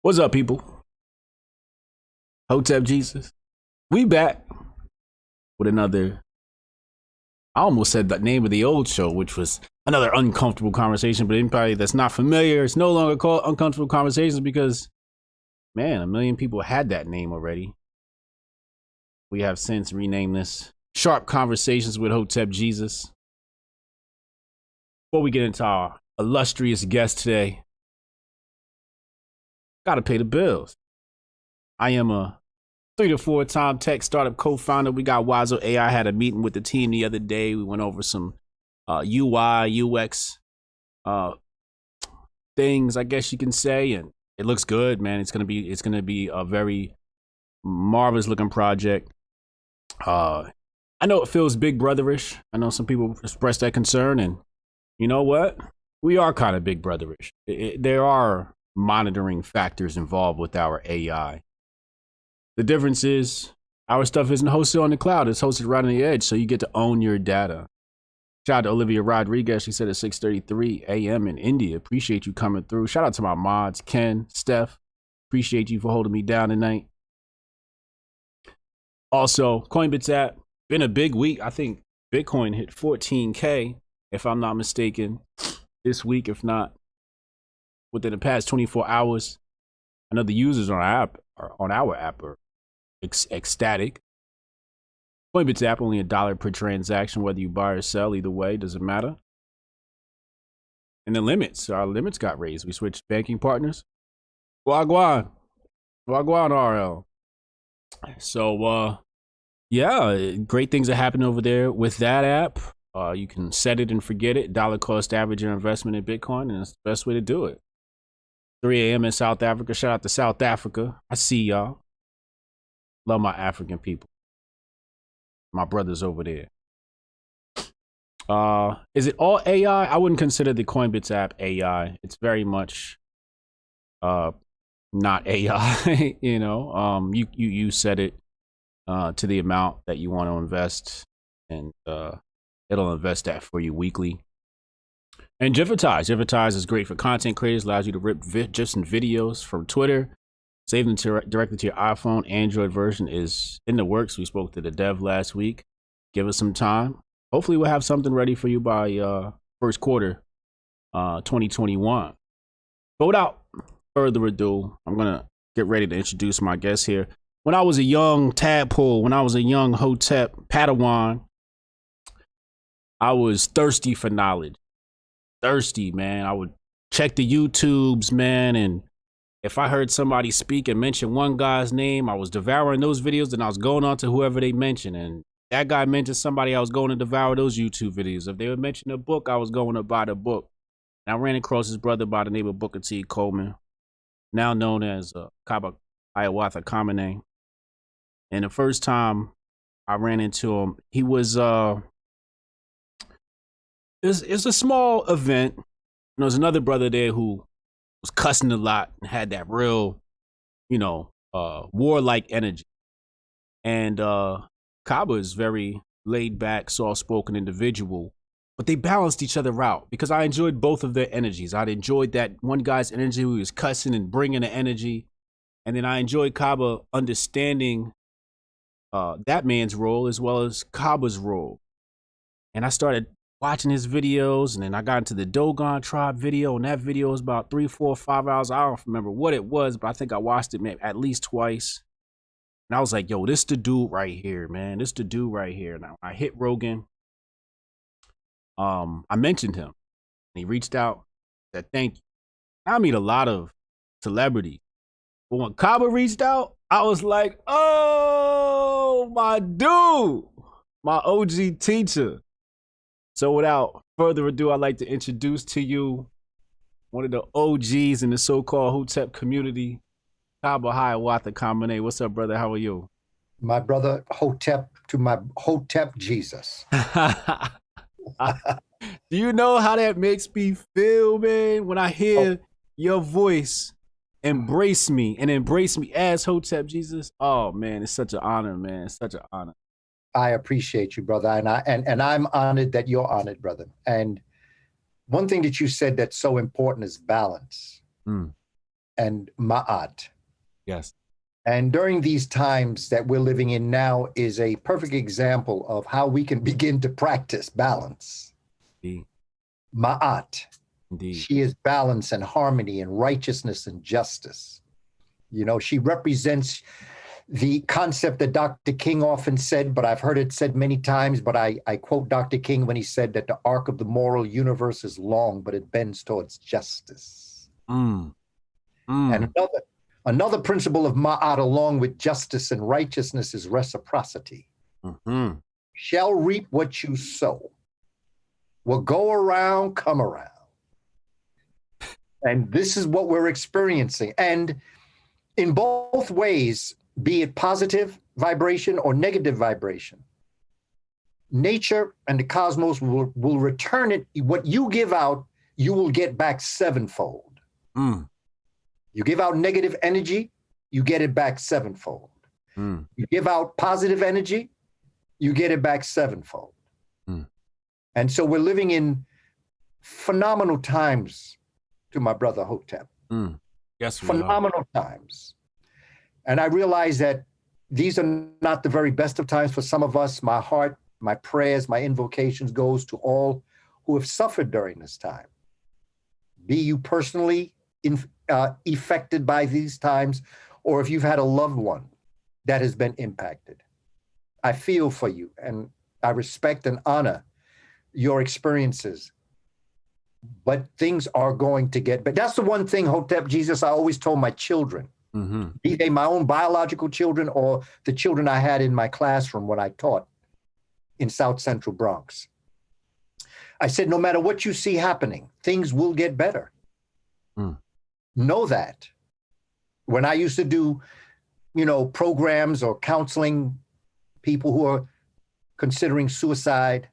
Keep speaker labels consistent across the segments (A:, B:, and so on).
A: What's up, people? Hotep Jesus. We back with another. I almost said the name of the old show, which was another uncomfortable conversation, but anybody that's not familiar, it's no longer called Uncomfortable Conversations because, man, a million people had that name already. We have since renamed this Sharp Conversations with Hotep Jesus. Before we get into our illustrious guest today, gotta pay the bills. I am a 3 to 4 time tech startup co-founder. We got Wazo AI. Had a meeting with the team the other day. We went over some UI, UX things, I guess you can say, and it looks good, man. It's gonna be a very marvelous looking project. I know it feels big brotherish. I know some people express that concern, and you know what? We are kind of big brotherish. There are monitoring factors involved with our AI. The difference is our stuff isn't hosted on the cloud. It's hosted right on the edge, so you get to own your data. Shout out to Olivia Rodriguez. She said at 6:33 a.m. in India. Appreciate you coming through. Shout out to my mods, Ken, Steph. Appreciate you for holding me down tonight. Also, Coinbits app. Been a big week. I think Bitcoin hit 14K, if I'm not mistaken, this week, if not within the past 24 hours. I know the users on our app are ecstatic. Coinbits app, only $1 per transaction, whether you buy or sell, either way, doesn't matter. And the our limits got raised. We switched banking partners. Wagwan RL. So, yeah, great things are happening over there with that app. You can set it and forget it. Dollar cost average your investment in Bitcoin, and it's the best way to do it. 3 a.m. in South Africa. Shout out to South Africa. I see y'all. Love my African people. My brothers over there. Is it all AI? I wouldn't consider the Coinbits app AI. It's very much not AI. You know, you set it to the amount that you want to invest, and it'll invest that for you weekly. And Gifitize is great for content creators. Allows you to rip GIFs and videos from Twitter, save them directly to your iPhone. Android version is in the works. We spoke to the dev last week. Give us some time. Hopefully we'll have something ready for you by first quarter 2021. But without further ado, I'm going to get ready to introduce my guest here. When I was a young tadpole, when I was a young Hotep Padawan, I was thirsty for knowledge. Thirsty, man. I would check the YouTubes, man, and if I heard somebody speak and mention one guy's name, I was devouring those videos, and I was going on to whoever they mentioned, and that guy mentioned somebody, I was going to devour those YouTube videos. If they would mention a book, I was going to buy the book. And I ran across his brother by the name of Booker T. Coleman, now known as Kaba Kamene. And the first time I ran into him, he was it's a small event. There was another brother there who was cussing a lot and had that real, warlike energy. And Kaba is very laid back, soft-spoken individual, but they balanced each other out because I enjoyed both of their energies. I enjoyed that one guy's energy who was cussing and bringing the energy, and then I enjoyed Kaba understanding that man's role as well as Kaba's role. And I started watching his videos, and then I got into the Dogon tribe video, and that video was about 3, 4, 5 hours. I don't remember what it was, but I think I watched it maybe at least twice. And I was like, yo, this the dude right here, man. This the dude right here. Now I hit Rogan. I mentioned him, and he reached out, said thank you. I meet a lot of celebrities, but when Kaba reached out, I was like, oh, my dude, my OG teacher. So without further ado, I'd like to introduce to you one of the OGs in the so-called Hotep community, Kaba Hiawatha Kamene. What's up, brother? How are you?
B: My brother Hotep to my Hotep Jesus.
A: Do you know how that makes me feel, man? When I hear your voice embrace me as Hotep Jesus. Oh, man, it's such an honor, man. It's such an honor.
B: I appreciate you, brother, and I'm honored that you're honored, brother. And one thing that you said that's so important is balance. and Ma'at.
A: Yes.
B: And during these times that we're living in now is a perfect example of how we can begin to practice balance.
A: Indeed.
B: Ma'at.
A: Indeed.
B: She is balance and harmony and righteousness and justice. You know, she represents the concept that Dr. King often said, but I've heard it said many times, but I quote Dr. King when he said that the arc of the moral universe is long, but it bends towards justice. And another principle of Ma'at, along with justice and righteousness, is reciprocity. Shall reap what you sow. Will go around, come around. And this is what we're experiencing. And in both ways, be it positive vibration or negative vibration, nature and the cosmos will return it. What you give out, you will get back sevenfold. You give out negative energy, you get it back sevenfold. You give out positive energy, you get it back sevenfold. And so we're living in phenomenal times, to my brother Hotep.
A: Yes,
B: phenomenal times. And I realize that these are not the very best of times for some of us. My heart, my prayers, my invocations goes to all who have suffered during this time. Be you personally affected by these times, or if you've had a loved one that has been impacted. I feel for you, and I respect and honor your experiences. But things are going to get better. That's the one thing, Hotep Jesus, I always told my children, be they my own biological children or the children I had in my classroom when I taught in South Central Bronx. I said, no matter what you see happening, things will get better. Know that. When I used to do, programs or counseling people who are considering suicide,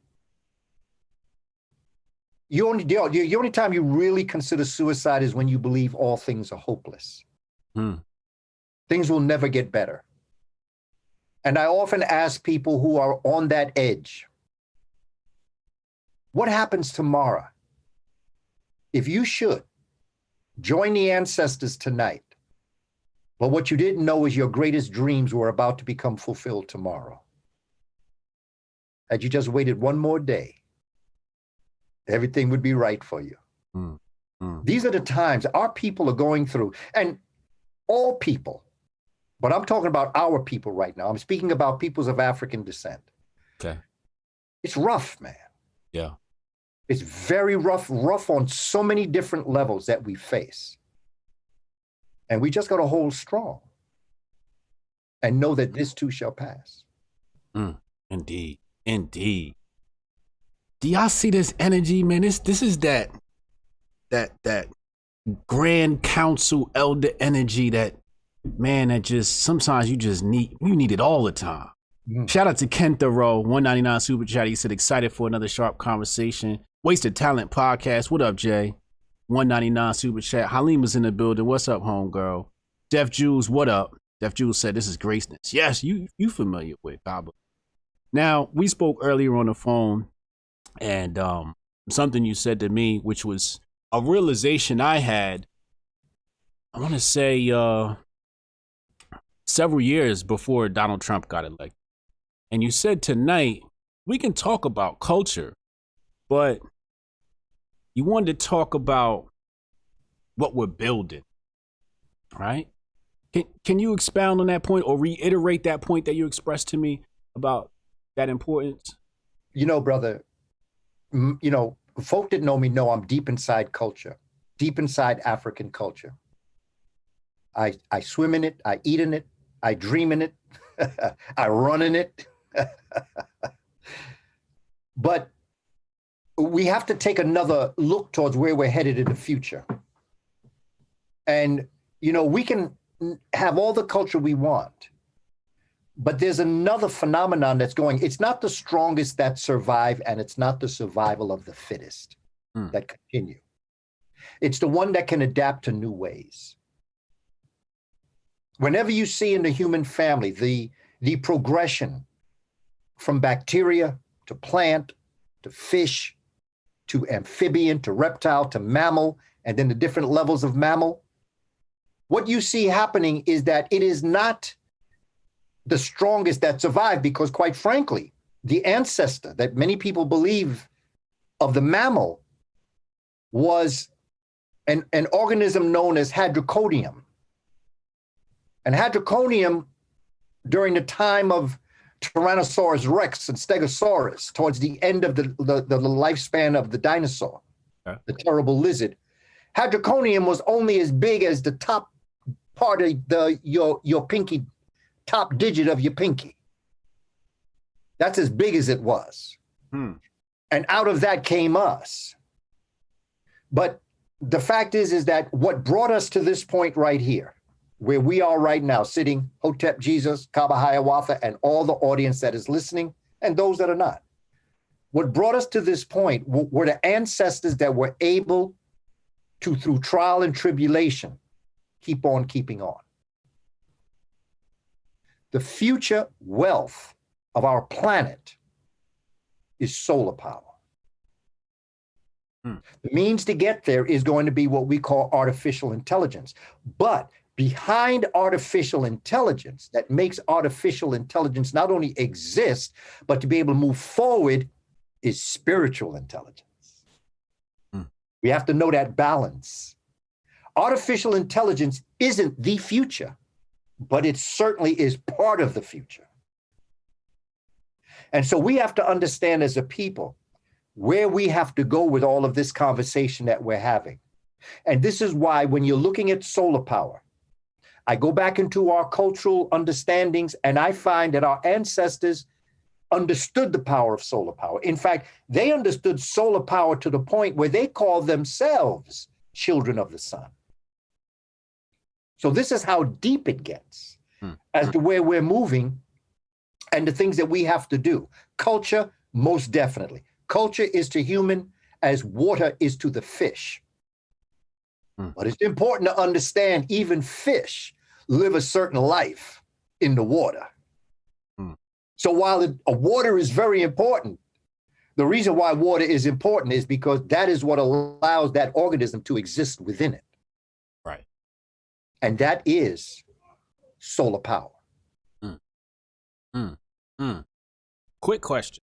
B: the only time you really consider suicide is when you believe all things are hopeless. Things will never get better. And I often ask people who are on that edge, what happens tomorrow? If you should join the ancestors tonight, but what you didn't know is your greatest dreams were about to become fulfilled tomorrow. Had you just waited one more day, everything would be right for you. These are the times our people are going through, and all people, but I'm talking about our people right now. I'm speaking about peoples of African descent.
A: Okay.
B: It's rough, man.
A: Yeah.
B: It's very rough on so many different levels that we face. And we just got to hold strong and know that this too shall pass.
A: Indeed. Indeed. Do y'all see this energy, man? This is that grand council elder energy that, man, that just sometimes you need it all the time. Shout out to Ken Thoreau, 199 super chat. He said, excited for another sharp conversation. Wasted Talent podcast. What up, Jay? 199 super chat. Halim is in the building. What's up, homegirl? Def Jules, what up? Def Jules said, this is Graceness. Yes, you familiar with Kaba. Now, we spoke earlier on the phone, and something you said to me, which was a realization I had, I want to say several years before Donald Trump got elected. And you said tonight, we can talk about culture, but you wanted to talk about what we're building, right? Can you expound on that point or reiterate that point that you expressed to me about that importance?
B: Brother, folk that know me know I'm deep inside culture, deep inside African culture. I swim in it, I eat in it, I dream in it, I run in it. But we have to take another look towards where we're headed in the future. And, we can have all the culture we want, but there's another phenomenon that's going. It's not the strongest that survive, and it's not the survival of the fittest that continue. It's the one that can adapt to new ways. Whenever you see in the human family the progression from bacteria to plant to fish to amphibian to reptile to mammal, and then the different levels of mammal, what you see happening is that it is not the strongest that survived, because quite frankly, the ancestor that many people believe of the mammal was an organism known as Hadrocodium. And Hadrocodium, during the time of Tyrannosaurus Rex and Stegosaurus, towards the end of the lifespan of the dinosaur, the terrible lizard, Hadrocodium was only as big as the top part of your pinky, top digit of your pinky. That's as big as it was. And out of that came us. But the fact is that what brought us to this point right here, where we are right now, sitting, Hotep, Jesus, Kaba, Hiawatha, and all the audience that is listening, and those that are not. What brought us to this point were the ancestors that were able to, through trial and tribulation, keep on keeping on. The future wealth of our planet is solar power. The means to get there is going to be what we call artificial intelligence. But behind artificial intelligence, that makes artificial intelligence not only exist, but to be able to move forward, is spiritual intelligence. We have to know that balance. Artificial intelligence isn't the future, but it certainly is part of the future. And so we have to understand as a people where we have to go with all of this conversation that we're having. And this is why when you're looking at solar power, I go back into our cultural understandings and I find that our ancestors understood the power of solar power. In fact, they understood solar power to the point where they call themselves children of the sun. So this is how deep it gets as to where we're moving and the things that we have to do. Culture, most definitely. Culture is to human as water is to the fish. But it's important to understand even fish live a certain life in the water. So while water is very important, the reason why water is important is because that is what allows that organism to exist within it.
A: Right.
B: And that is solar power.
A: Quick question.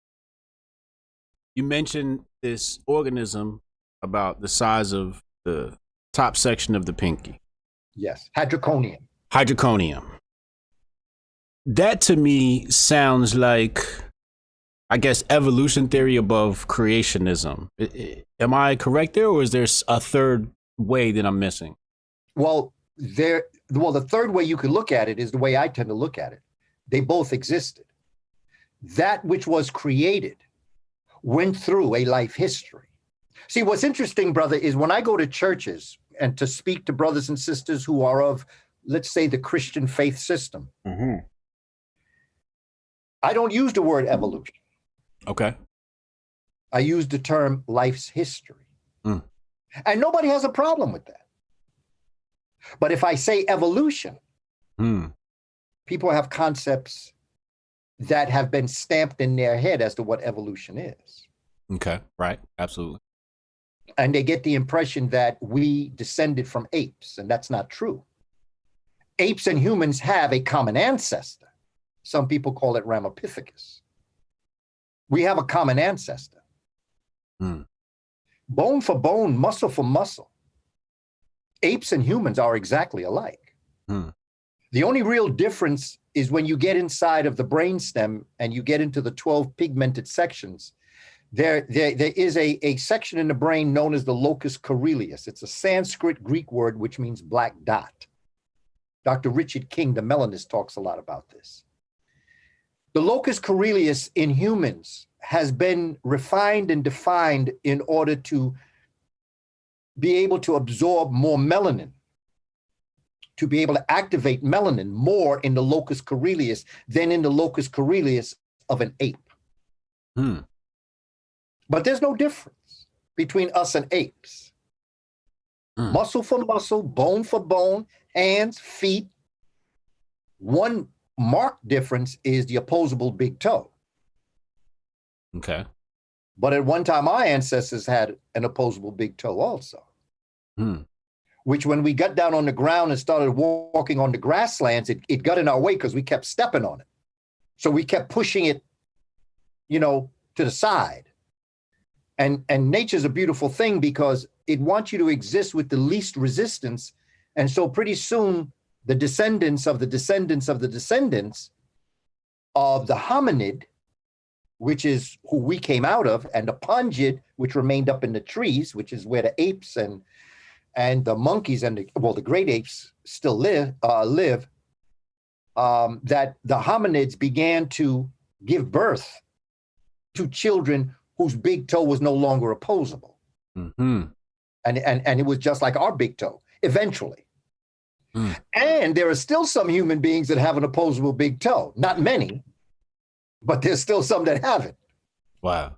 A: You mentioned this organism about the size of the top section of the pinky.
B: Yes, Hadrocodium.
A: Hydroconium. That to me sounds like, I guess, evolution theory above creationism. Am I correct there, or is there a third way that I'm missing?
B: Well, the third way you could look at it is the way I tend to look at it. They both existed. That which was created went through a life history. See, what's interesting, brother, is when I go to churches and to speak to brothers and sisters who are of, let's say, the Christian faith system, I don't use the word evolution.
A: Okay.
B: I use the term life's history. And nobody has a problem with that. But if I say evolution, people have concepts that have been stamped in their head as to what evolution is.
A: Okay, right, absolutely.
B: And they get the impression that we descended from apes, and that's not true. Apes and humans have a common ancestor. Some people call it Ramapithecus. We have a common ancestor. Bone for bone, muscle for muscle. Apes and humans are exactly alike. The only real difference is when you get inside of the brainstem and you get into the 12 pigmented sections. There is a section in the brain known as the locus coeruleus. It's a Sanskrit Greek word which means black dot. Dr. Richard King, the melanist, talks a lot about this. The locus coeruleus in humans has been refined and defined in order to be able to absorb more melanin, to be able to activate melanin more in the locus coeruleus than in the locus coeruleus of an ape. But there's no difference between us and apes. Muscle for muscle, bone for bone, hands, feet. One marked difference is the opposable big toe.
A: Okay.
B: But at one time, our ancestors had an opposable big toe also. which when we got down on the ground and started walking on the grasslands, it got in our way because we kept stepping on it. So we kept pushing it, to the side. And nature's a beautiful thing because it wants you to exist with the least resistance. And so pretty soon, the descendants of the descendants of the descendants of the hominid, which is who we came out of, and the pungid, which remained up in the trees, which is where the apes and the monkeys and the great apes still live, that the hominids began to give birth to children whose big toe was no longer opposable.
A: Mm-hmm.
B: And it was just like our big toe, eventually. Mm. And there are still some human beings that have an opposable big toe. Not many, but there's still some that have it.
A: Wow.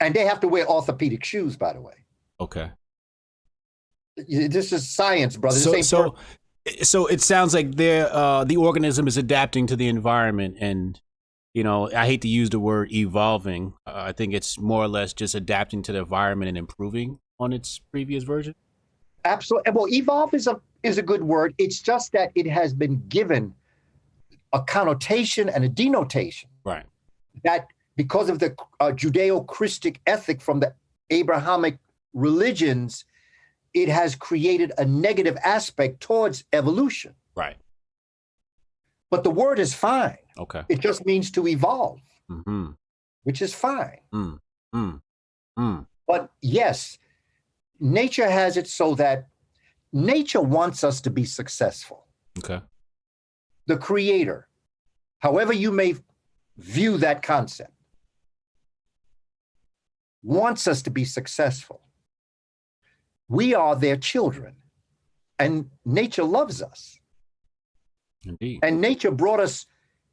B: And they have to wear orthopedic shoes, by the way.
A: Okay.
B: This is science, brother.
A: So it sounds like the organism is adapting to the environment, and I hate to use the word evolving. I think it's more or less just adapting to the environment and improving on its previous version.
B: Absolutely. Well, evolve is a good word. It's just that it has been given a connotation and a denotation.
A: Right.
B: That because of the Judeo-Christic ethic from the Abrahamic religions, it has created a negative aspect towards evolution.
A: Right.
B: But the word is fine.
A: Okay.
B: It just means to evolve,
A: mm-hmm.
B: which is fine.
A: Mm. Mm. Mm.
B: But yes, nature has it so that nature wants us to be successful.
A: Okay.
B: The creator, however you may view that concept, wants us to be successful. We are their children, and nature loves us.
A: Indeed.
B: And nature brought us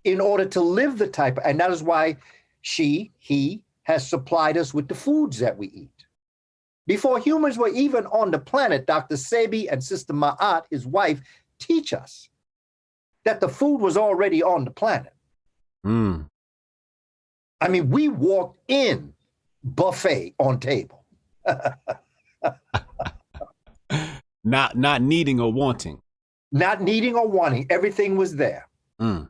B: in order to live the type, and that is why he has supplied us with the foods that we eat. Before humans were even on the planet, Dr. Sebi and Sister Ma'at, his wife, teach us that the food was already on the planet.
A: Mm.
B: I mean, we walked in buffet on table.
A: Not needing or wanting.
B: Not needing or wanting. Everything was there.
A: Mm.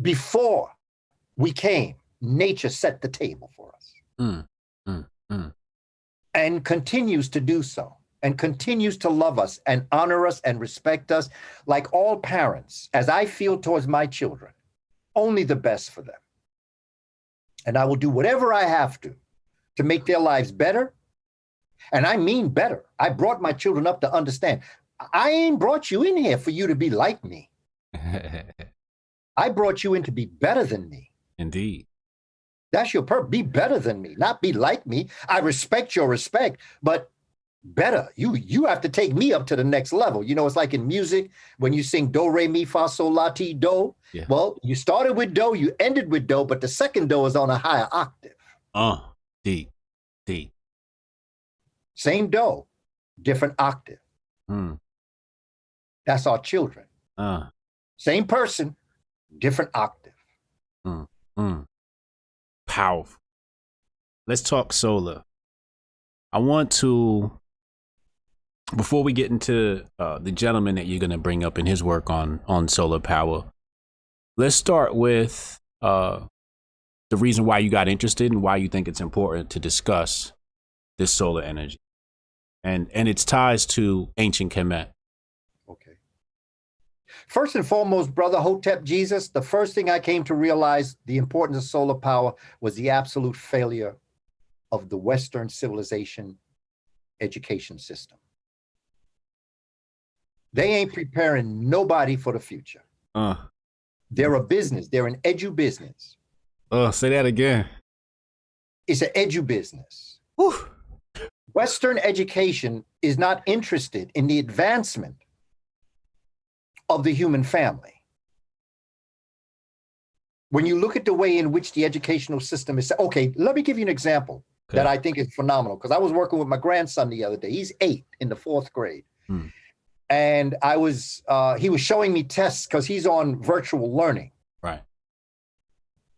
B: Before we came, nature set the table for us.
A: Mm. Mm. Mm.
B: And continues to do so, and continues to love us and honor us and respect us like all parents, as I feel towards my children, only the best for them. And I will do whatever I have to make their lives better. And I mean better. I brought my children up to understand. I ain't brought you in here for you to be like me. I brought you in to be better than me.
A: Indeed.
B: That's your purpose. Be better than me, not be like me. I respect your respect, but better. You have to take me up to the next level. It's like in music when you sing do, re, mi, fa, sol, la, ti, do. Yeah. Well, you started with do, you ended with do, but the second do is on a higher octave.
A: Deep.
B: Same do, different octave.
A: Mm.
B: That's our children. Same person, different octave.
A: Mm. Mm. Powerful. Let's talk solar. I want to, before we get into the gentleman that you're going to bring up in his work on solar power, let's start with the reason why you got interested and why you think it's important to discuss this solar energy and its ties to ancient Kemet.
B: Okay. First and foremost, Brother Hotep Jesus, the first thing I came to realize the importance of solar power was the absolute failure of the Western civilization education system. They ain't preparing nobody for the future. They're a business. They're an edu business.
A: Say that again.
B: It's an edu business.
A: Whew.
B: Western education is not interested in the advancement of the human family. When you look at the way in which the educational system is, okay, let me give you an example that I think is phenomenal, because I was working with my grandson the other day. He's 8 in the 4th grade. And he was showing me tests because he's on virtual learning.
A: Right.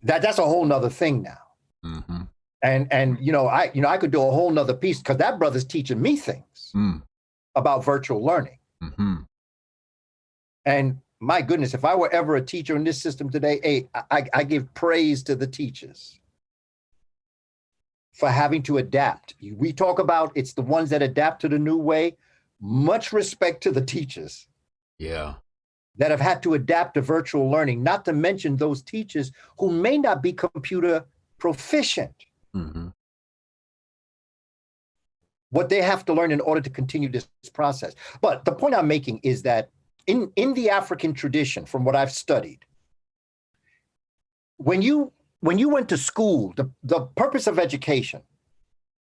B: That's a whole nother thing now.
A: Mm-hmm.
B: And I could do a whole nother piece because that brother's teaching me things about virtual learning.
A: Mm-hmm.
B: And my goodness, if I were ever a teacher in this system today, hey, I give praise to the teachers for having to adapt. We talk about it's the ones that adapt to the new way. Much respect to the teachers.
A: Yeah.
B: That have had to adapt to virtual learning, not to mention those teachers who may not be computer proficient.
A: Mm-hmm.
B: What they have to learn in order to continue this process. But the point I'm making is that in the African tradition, from what I've studied, when you went to school, the purpose of education,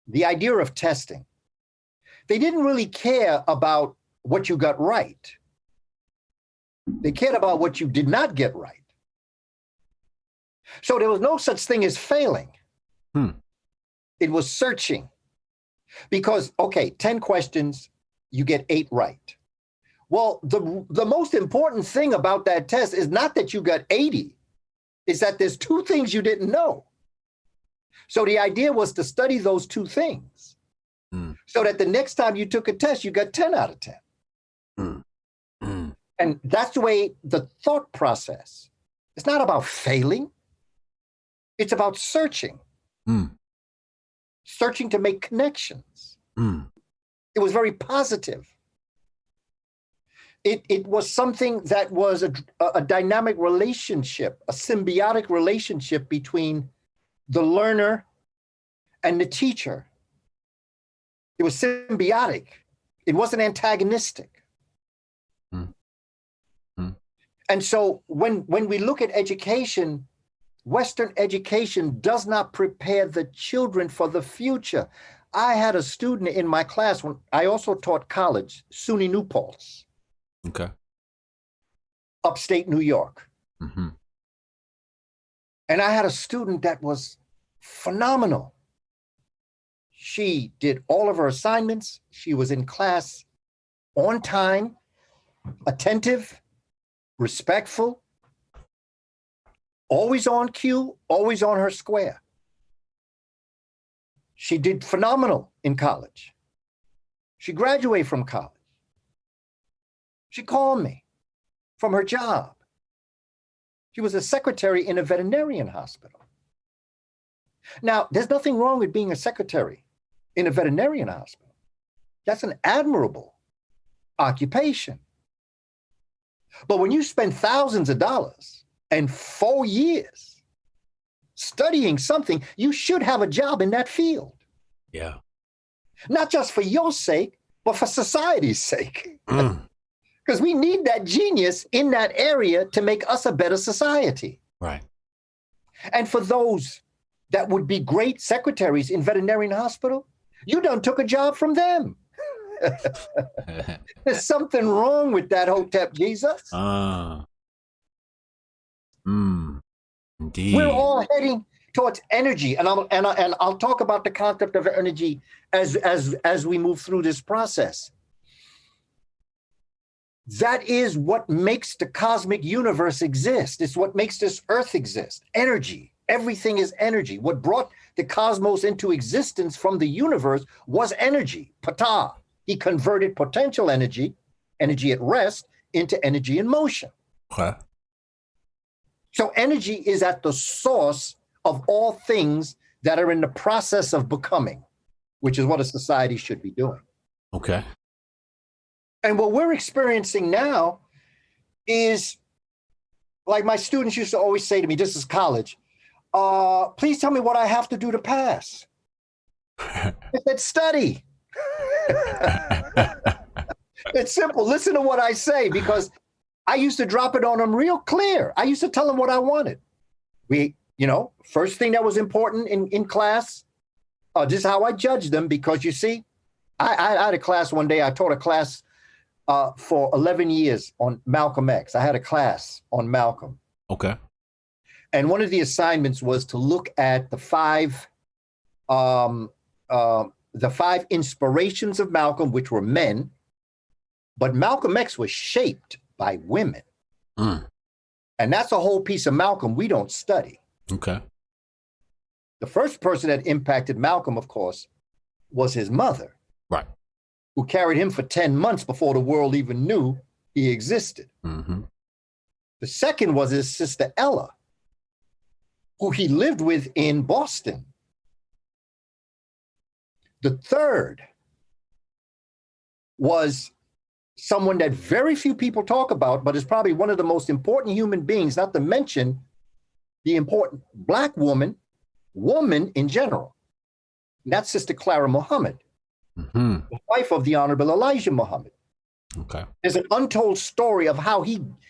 B: the idea of testing, they didn't really care about what you got right. They cared about what you did not get right. So there was no such thing as failing. It was searching. Because, okay, 10 questions, you get 8 right. Well, the most important thing about that test is not that you got 80, is that there's 2 things you didn't know. So the idea was to study those 2 things so that the next time you took a test, you got 10 out of 10. And that's the way the thought process. It's not about failing. It's about searching. Searching to make connections. It was very positive. It was something that was a dynamic relationship, a symbiotic relationship between the learner and the teacher. It was symbiotic. It wasn't antagonistic. And so when we look at education, Western education does not prepare the children for the future. I had a student in my class when I also taught college, SUNY New Paltz.
A: Okay.
B: Upstate New York. And I had a student that was phenomenal. She did all of her assignments. She was in class on time, attentive, respectful, always on cue, always on her square. She did phenomenal in college. She graduated from college. She called me from her job. She was a secretary in a veterinarian hospital. Now, there's nothing wrong with being a secretary in a veterinarian hospital. That's an admirable occupation. But when you spend thousands of dollars and 4 years studying something, you should have a job in that field.
A: Yeah.
B: Not just for your sake, but for society's sake. Because we need that genius in that area to make us a better society.
A: Right.
B: And for those that would be great secretaries in veterinarian hospital, you done took a job from them. There's something wrong with that, Hotep Jesus.
A: Indeed.
B: We're all heading towards energy, and I'll talk about the concept of energy as we move through this process. That is what makes the cosmic universe exist. It's what makes this earth exist. Energy. Everything is energy. What brought the cosmos into existence from the universe was energy. Ptah. He converted potential energy, energy at rest, into energy in motion.
A: Okay.
B: So energy is at the source of all things that are in the process of becoming, which is what a society should be doing.
A: Okay.
B: And what we're experiencing now is, like my students used to always say to me, this is college, please tell me what I have to do to pass. I said, study. It's simple. Listen to what I say, because I used to drop it on them real clear. I used to tell them what I wanted. First thing that was important in class, this is how I judged them, because you see, I had a class one day, I taught a class for 11 years on Malcolm X. I had a class on Malcolm.
A: Okay.
B: And one of the assignments was to look at the five inspirations of Malcolm, which were men, but Malcolm X was shaped by women. And that's a whole piece of Malcolm we don't study.
A: Okay.
B: The first person that impacted Malcolm, of course, was his mother.
A: Right.
B: who carried him for 10 months before the world even knew he existed.
A: Mm-hmm.
B: The second was his sister Ella, who he lived with in Boston. The third was someone that very few people talk about, but is probably one of the most important human beings, not to mention the important Black woman in general. And that's Sister Clara Muhammad, the wife of the Honorable Elijah Muhammad.
A: Okay.
B: There's an untold story of how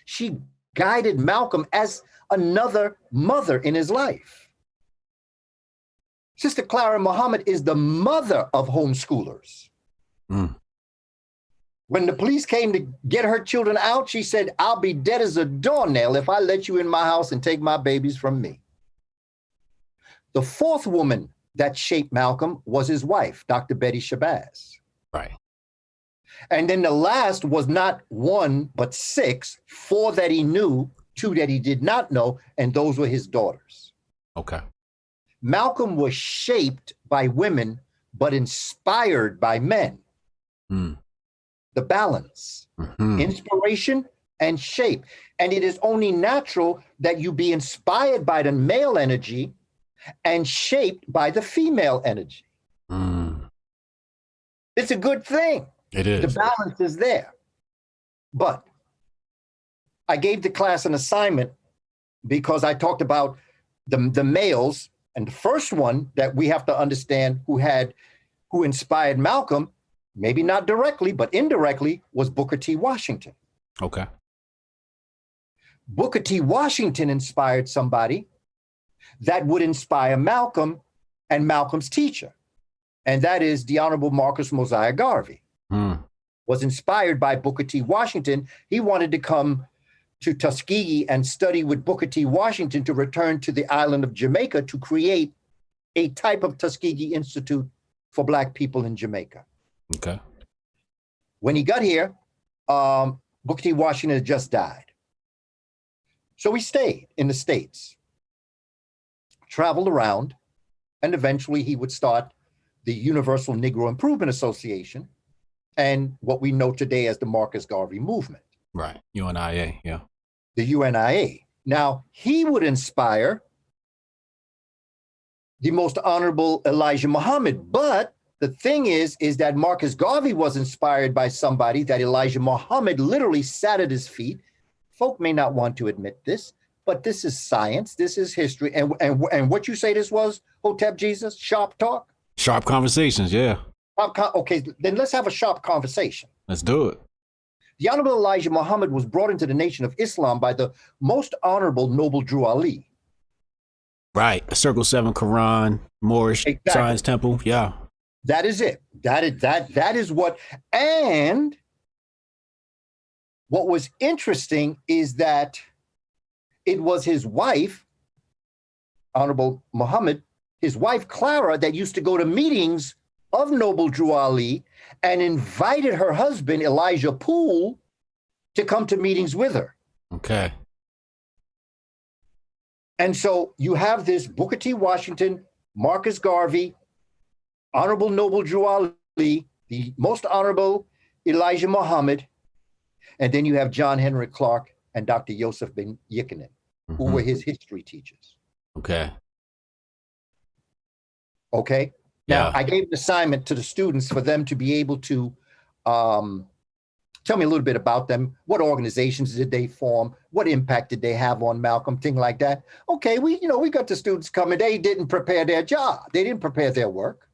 B: she guided Malcolm as another mother in his life. Sister Clara Muhammad is the mother of homeschoolers.
A: Mm.
B: When the police came to get her children out, she said, "I'll be dead as a doornail if I let you in my house and take my babies from me." The fourth woman that shaped Malcolm was his wife, Dr. Betty Shabazz.
A: Right.
B: And then the last was not one, but six, four that he knew, two that he did not know, and those were his daughters.
A: Okay.
B: Malcolm was shaped by women, but inspired by men.
A: Mm.
B: The balance, inspiration and shape. And it is only natural that you be inspired by the male energy and shaped by the female energy.
A: Mm.
B: It's a good thing.
A: It is.
B: The balance is there. But I gave the class an assignment because I talked about the males. And the first one that we have to understand who inspired Malcolm, maybe not directly, but indirectly, was Booker T. Washington.
A: Okay.
B: Booker T. Washington inspired somebody that would inspire Malcolm and Malcolm's teacher. And that is the Honorable Marcus Mosiah Garvey. Was inspired by Booker T. Washington. He wanted to come to Tuskegee and study with Booker T. Washington to return to the island of Jamaica to create a type of Tuskegee Institute for Black people in Jamaica.
A: Okay.
B: When he got here, Booker T. Washington had just died. So he stayed in the States, traveled around, and eventually he would start the Universal Negro Improvement Association and what we know today as the Marcus Garvey movement.
A: Right. UNIA, yeah.
B: The UNIA. Now, he would inspire the Most Honorable Elijah Muhammad. But the thing is that Marcus Garvey was inspired by somebody that Elijah Muhammad literally sat at his feet. Folk may not want to admit this, but this is science. This is history. And what you say this was, Hotep Jesus? Sharp talk?
A: Sharp conversations, yeah.
B: Okay, then let's have a sharp conversation.
A: Let's do it.
B: The Honorable Elijah Muhammad was brought into the Nation of Islam by the Most Honorable Noble Drew Ali.
A: Right. Circle 7 Quran, Moorish Science Temple. Yeah.
B: That is it. That is what. And what was interesting is that it was his wife, Honorable Muhammad, his wife Clara, that used to go to meetings of Noble Drew Ali and invited her husband, Elijah Poole, to come to meetings with her.
A: Okay.
B: And so you have this Booker T. Washington, Marcus Garvey, Honorable Noble Drew Ali, the Most Honorable Elijah Muhammad, and then you have John Henry Clark and Dr. Yosef Ben Yekinen, who were his history teachers.
A: Okay.
B: Okay. Now, I gave an assignment to the students for them to be able to tell me a little bit about them. What organizations did they form? What impact did they have on Malcolm? Thing like that. Okay, we got the students coming. They didn't prepare their job. They didn't prepare their work.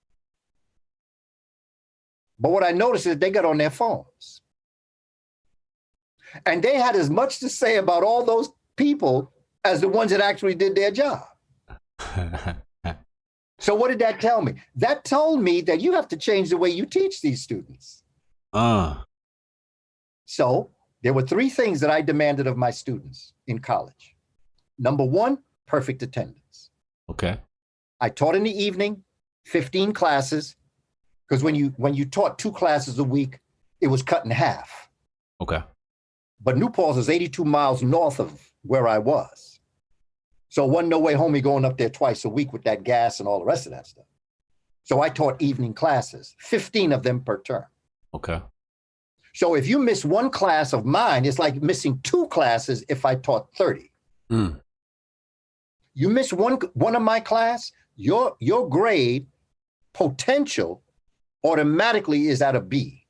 B: But what I noticed is they got on their phones. And they had as much to say about all those people as the ones that actually did their job. So what did that tell me? That told me that you have to change the way you teach these students. So there were three things that I demanded of my students in college. Number one, perfect attendance.
A: Okay.
B: I taught in the evening, 15 classes, because when you taught 2 classes a week, it was cut in half.
A: Okay.
B: But New Paltz is 82 miles north of where I was. So wasn't no way homie going up there twice a week with that gas and all the rest of that stuff. So I taught evening classes, 15 of them per term.
A: Okay.
B: So if you miss one class of mine, it's like missing 2 classes if I taught 30.
A: Mm.
B: You miss one of my class, your grade potential automatically is at a B.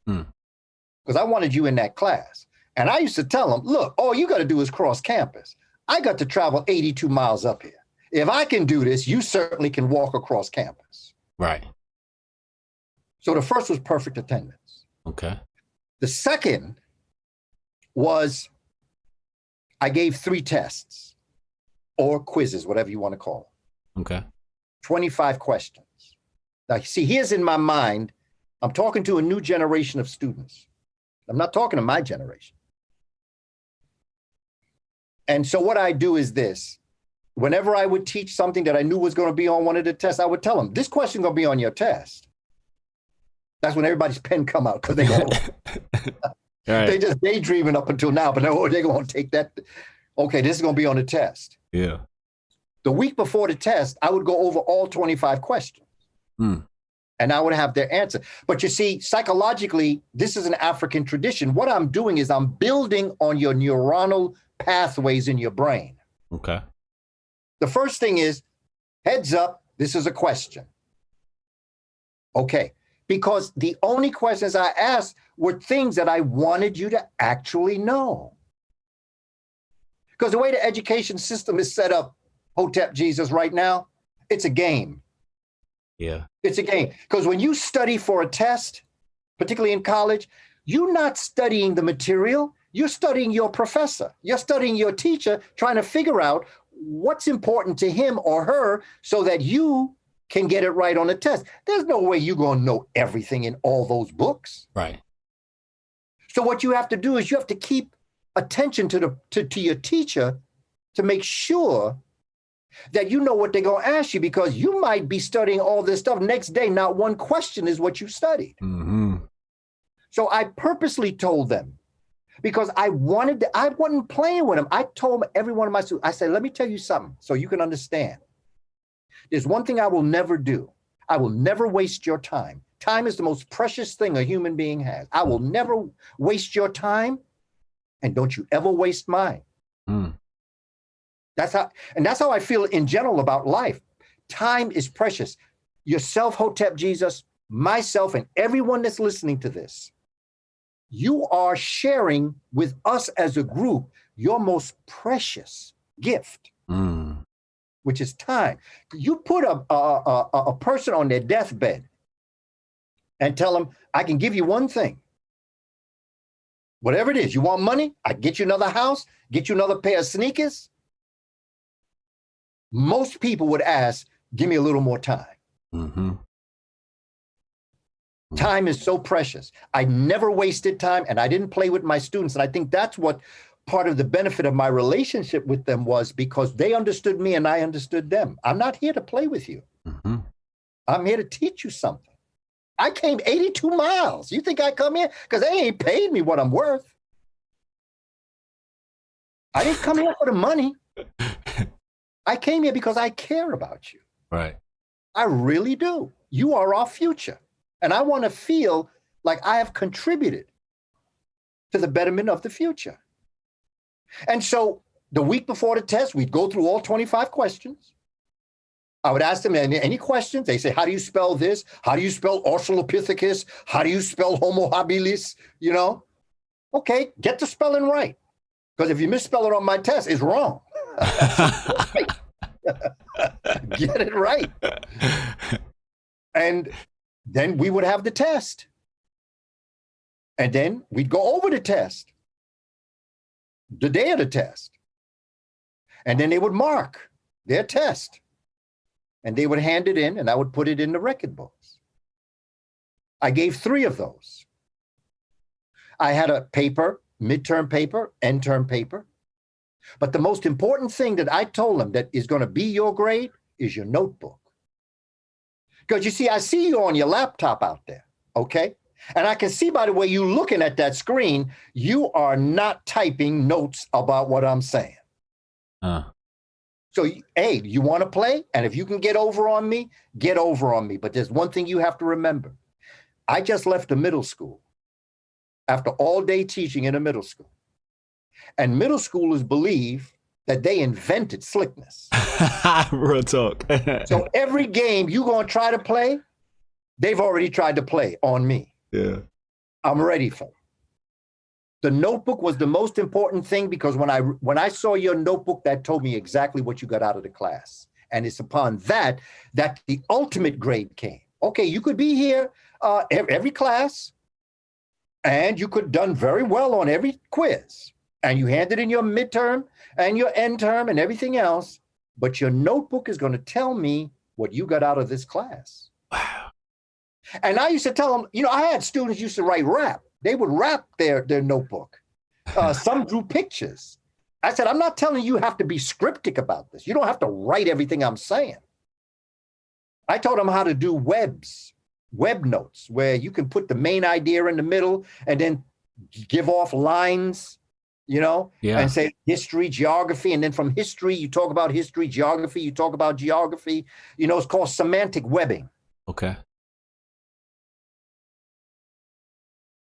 B: Because I wanted you in that class. And I used to tell them, look, all you got to do is cross campus. I got to travel 82 miles up here. If I can do this, you certainly can walk across campus.
A: Right.
B: So the first was perfect attendance.
A: Okay.
B: The second was I gave 3 tests or quizzes, whatever you want to call them.
A: Okay.
B: 25 questions. Now, see, here's in my mind, I'm talking to a new generation of students. I'm not talking to my generation. And so what I do is this. Whenever I would teach something that I knew was going to be on one of the tests, I would tell them, this question going to be on your test. That's when everybody's pen come out because they go,
A: Right.
B: they just daydreaming up until now, but they're going to take that. Okay, this is going to be on the test.
A: Yeah.
B: The week before the test, I would go over all 25 questions. And I would have their answer. But you see, psychologically, this is an African tradition. What I'm doing is I'm building on your neuronal pathways in your brain.
A: Okay.
B: The first thing is, heads up, this is a question. Okay. Because the only questions I asked were things that I wanted you to actually know. Because the way the education system is set up, Hotep Jesus, right now, it's a game.
A: Yeah.
B: It's a game. Because when you study for a test, particularly in college, you're not studying the material. You're studying your professor. You're studying your teacher, trying to figure out what's important to him or her so that you can get it right on the test. There's no way you're going to know everything in all those books.
A: Right.
B: So what you have to do is you have to keep attention to your teacher to make sure that you know what they're going to ask you, because you might be studying all this stuff. Next day, not one question is what you studied. So I purposely told them, because I wasn't playing with them. I told every one of my students, I said, let me tell you something so you can understand. There's one thing I will never do. I will never waste your time. Time is the most precious thing a human being has. I will never waste your time, and don't you ever waste mine. That's how I feel in general about life. Time is precious. Yourself, Hotep Jesus, myself, and everyone that's listening to this, you are sharing with us as a group your most precious gift, which is time. You put a person on their deathbed and tell them, I can give you one thing. Whatever it is, you want money? I get you another house, get you another pair of sneakers. Most people would ask, give me a little more time. Time is so precious. I never wasted time, and I didn't play with my students. And I think that's what part of the benefit of my relationship with them was, because they understood me and I understood them. I'm not here to play with you. I'm here to teach you something. I came 82 miles. You think I come here? Because they ain't paid me what I'm worth. I didn't come here for the money. I came here because I care about you.
A: Right.
B: I really do. You are our future. And I want to feel like I have contributed to the betterment of the future. And so the week before the test, we'd go through all 25 questions. I would ask them any questions. They say, how do you spell this? How do you spell Australopithecus? How do you spell Homo habilis? You know? Okay, get the spelling right. Because if you misspell it on my test, it's wrong. Get it right. And then we would have the test. And then we'd go over the test, the day of the test. And then they would mark their test. And they would hand it in, and I would put it in the record books. I gave 3 of those. I had a paper, midterm paper, end term paper. But the most important thing that I told them that is going to be your grade is your notebook. Because you see, I see you on your laptop out there, okay? And I can see by the way you're looking at that screen, you are not typing notes about what I'm saying. So, hey, you want to play? And if you can get over on me, get over on me. But there's one thing you have to remember. I just left the middle school after all day teaching in a middle school. And middle schoolers believe that they invented slickness.
A: Real talk.
B: So every game you're going to try to play, they've already tried to play on me.
A: Yeah.
B: I'm ready for it. The notebook was the most important thing because when I saw your notebook, that told me exactly what you got out of the class. And it's upon that the ultimate grade came. Okay, you could be here every class, and you could have done very well on every quiz. And you handed in your midterm and your end term and everything else, but your notebook is going to tell me what you got out of this class.
A: Wow.
B: And I used to tell them, I had students used to write rap. They would rap their notebook. Some drew pictures. I said, I'm not telling you have to be scriptic about this. You don't have to write everything I'm saying. I taught them how to do web notes, where you can put the main idea in the middle and then give off lines, and say history, geography. And then from history, you talk about history, geography, you talk about geography. It's called semantic webbing.
A: Okay.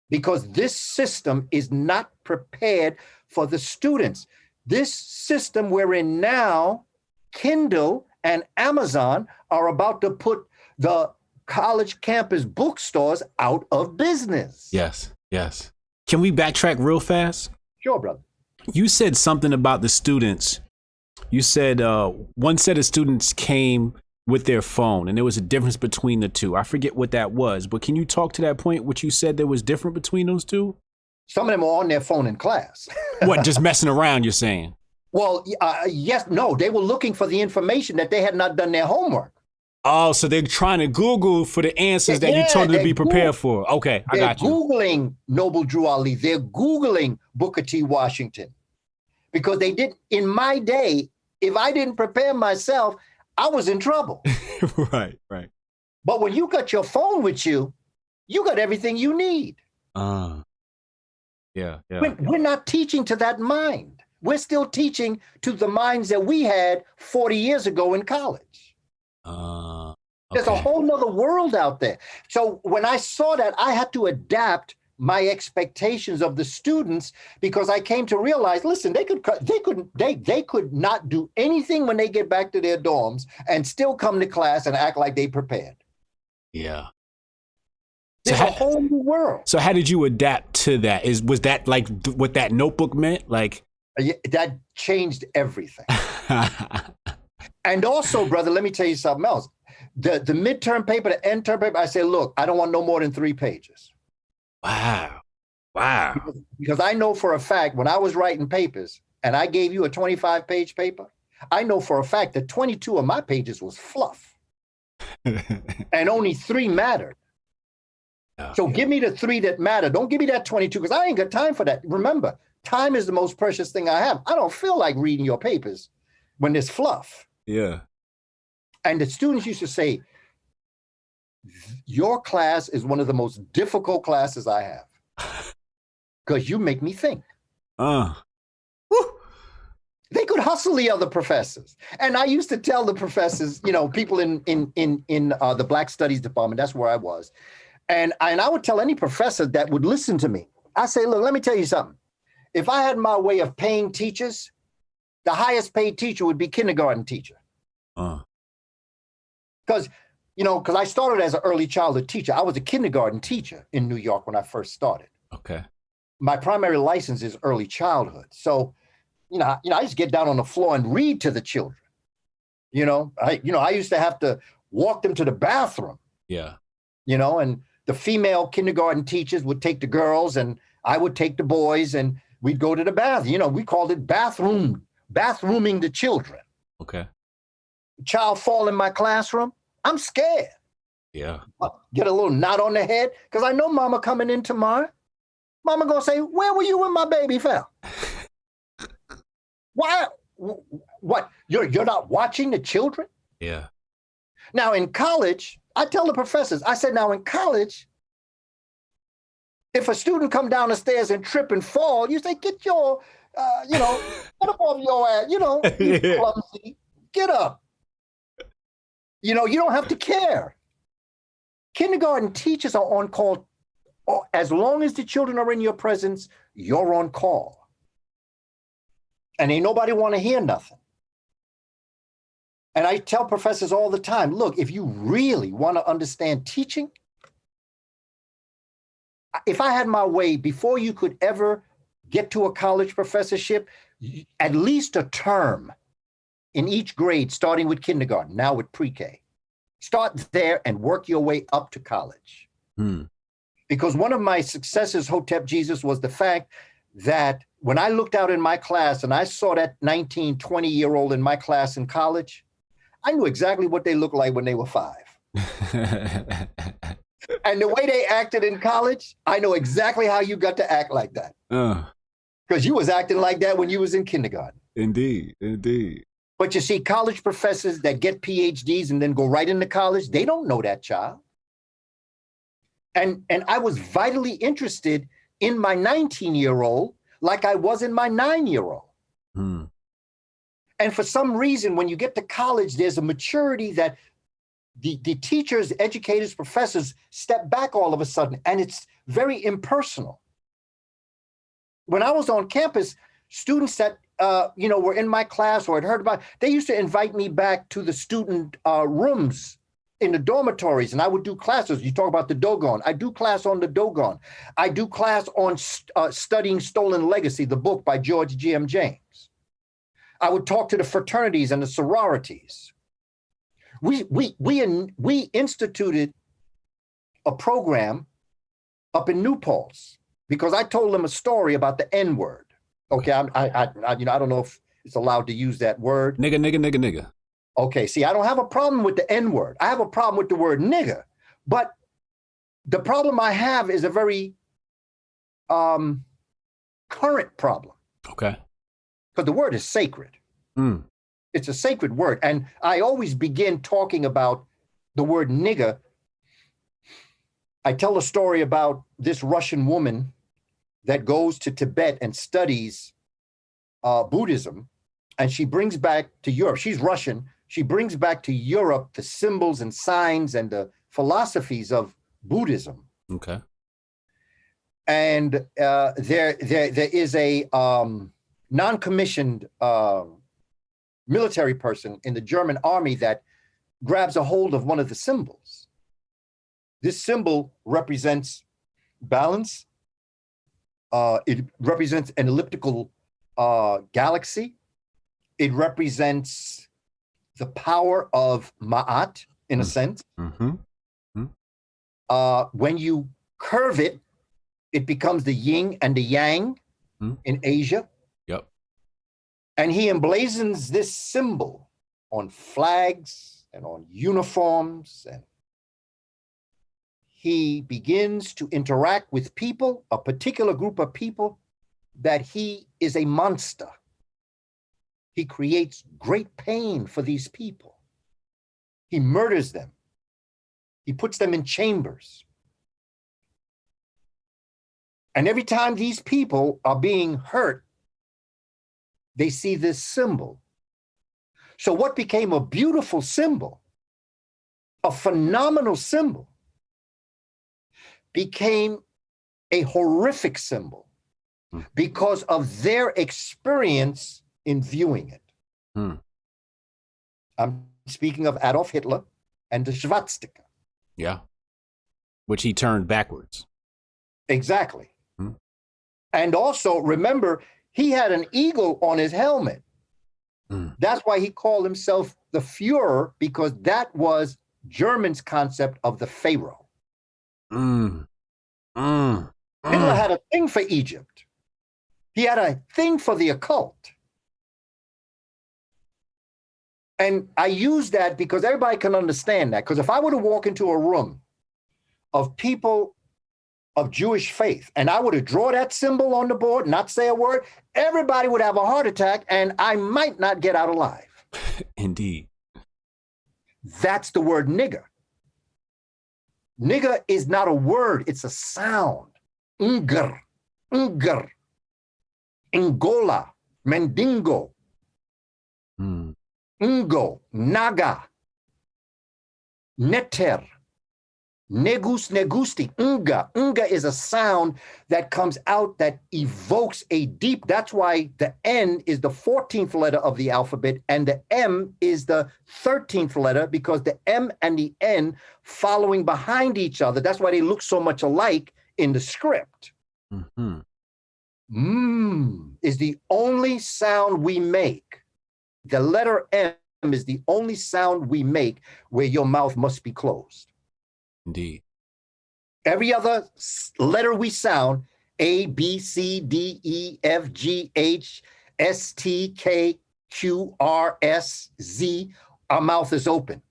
B: Because this system is not prepared for the students. This system we're in now, Kindle and Amazon are about to put the college campus bookstores out of business.
A: Yes. Can we backtrack real fast?
B: Sure, brother.
A: You said something about the students. You said one set of students came with their phone, and there was a difference between the two. I forget what that was, but can you talk to that point, what you said there was different between those two?
B: Some of them were on their phone in class.
A: What, just messing around, you're saying?
B: Well, yes, no, they were looking for the information that they had not done their homework.
A: Oh, so they're trying to Google for the answers that you told them to be prepared for. Okay, I got you.
B: They're Googling Noble Drew Ali. They're Googling Booker T. Washington. Because they didn't, in my day, if I didn't prepare myself, I was in trouble.
A: Right.
B: But when you got your phone with you, you got everything you need.
A: Yeah.
B: We're not teaching to that mind. We're still teaching to the minds that we had 40 years ago in college.
A: Okay.
B: There's a whole nother world out there. So when I saw that, I had to adapt my expectations of the students, because I came to realize, listen, they could not do anything when they get back to their dorms and still come to class and act like they prepared.
A: Yeah.
B: There's a whole new world.
A: So how did you adapt to that? Was that like what that notebook meant? Like
B: that changed everything. And also, brother, let me tell you something else. The midterm paper, the end term paper, I said, look, I don't want no more than 3 pages.
A: Wow.
B: Because I know for a fact when I was writing papers and I gave you a 25-page paper, I know for a fact that 22 of my pages was fluff and only 3 mattered. So give me the 3 that matter. Don't give me that 22 because I ain't got time for that. Remember, time is the most precious thing I have. I don't feel like reading your papers when there's fluff.
A: Yeah.
B: And the students used to say, your class is one of the most difficult classes I have because you make me think. They could hustle the other professors. And I used to tell the professors, people in the Black Studies department, that's where I was. And I would tell any professor that would listen to me, I say, look, let me tell you something. If I had my way of paying teachers, the highest paid teacher would be kindergarten teacher. Because I started as an early childhood teacher. I was a kindergarten teacher in New York when I first started.
A: Okay.
B: My primary license is early childhood. So, I used to get down on the floor and read to the children. I used to have to walk them to the bathroom.
A: Yeah.
B: And the female kindergarten teachers would take the girls and I would take the boys and we'd go to the bath. We called it bathrooming the children.
A: Okay.
B: Child fall in my classroom, I'm scared.
A: Yeah.
B: Get a little knot on the head because I know mama coming in tomorrow. Mama gonna say, where were you when my baby fell? Why? What? You're not watching the children?
A: Yeah.
B: Now in college, I tell the professors, I said, now in college, if a student come down the stairs and trip and fall, you say, get your, get up off your ass, you clumsy, get up. You don't have to care. Kindergarten teachers are on call. As long as the children are in your presence, you're on call. And ain't nobody want to hear nothing. And I tell professors all the time, look, if you really want to understand teaching, if I had my way, before you could ever get to a college professorship, at least a term in each grade, starting with kindergarten, now with pre-K. Start there and work your way up to college. Because one of my successes, Hotep Jesus, was the fact that when I looked out in my class and I saw that 19, 20-year-old in my class in college, I knew exactly what they looked like when they were 5. And the way they acted in college, I know exactly how you got to act like that. Because you was acting like that when you was in kindergarten.
A: Indeed, indeed.
B: But you see, college professors that get PhDs and then go right into college, they don't know that child. And I was vitally interested in my 19-year-old like I was in my 9-year-old. And for some reason, when you get to college, there's a maturity that the teachers, educators, professors step back all of a sudden, and it's very impersonal. When I was on campus, students that were in my class or had heard about, they used to invite me back to the student rooms in the dormitories, and I would do classes. You talk about the Dogon. I do class on the Dogon. I do class on studying Stolen Legacy, the book by George G.M. James. I would talk to the fraternities and the sororities. We instituted a program up in New Paltz because I told them a story about the N-word. Okay, I don't know if it's allowed to use that word.
A: Nigga.
B: Okay, see, I don't have a problem with the N-word. I have a problem with the word nigga. But the problem I have is a very current problem.
A: Okay.
B: Because the word is sacred. It's a sacred word. And I always begin talking about the word nigga. I tell a story about this Russian woman that goes to Tibet and studies Buddhism. And she brings back to Europe, she's Russian, she brings back to Europe the symbols and signs and the philosophies of Buddhism.
A: Okay.
B: And there is a non-commissioned military person in the German army that grabs a hold of one of the symbols. This symbol represents balance. It represents an elliptical galaxy. It represents the power of Ma'at, in a sense. When you curve it, it becomes the yin and the yang in Asia.
A: Yep.
B: And he emblazons this symbol on flags and on uniforms. And he begins to interact with people, a particular group of people, that he is a monster. He creates great pain for these people. He murders them. He puts them in chambers. And every time these people are being hurt, they see this symbol. So what became a beautiful symbol, a phenomenal symbol, became a horrific symbol because of their experience in viewing it. I'm speaking of Adolf Hitler and the swastika.
A: Yeah. Which he turned backwards.
B: Exactly. And also, remember, he had an eagle on his helmet. That's why he called himself the Führer, because that was German's concept of the Pharaoh. Hitler had a thing for Egypt. He had a thing for the occult. And I use that because everybody can understand that. Because if I were to walk into a room of people of Jewish faith, and I were to draw that symbol on the board, not say a word, everybody would have a heart attack, and I might not get out alive.
A: Indeed.
B: That's the word nigger. Nigger is not a word, it's a sound. Ngr, ngr, Ngola, Mendingo, Ngo, Naga, Neter, Negus, negusti, unga. Unga is a sound that comes out that evokes a deep. That's why the N is the 14th letter of the alphabet and the M is the 13th letter, because the M and the N following behind each other. That's why they look so much alike in the script.
A: Mm-hmm.
B: Is the only sound we make. The letter M is the only sound we make where your mouth must be closed.
A: Indeed.
B: Every other letter we sound, A, B, C, D, E, F, G, H, S, T, K, Q, R, S, Z, our mouth is open.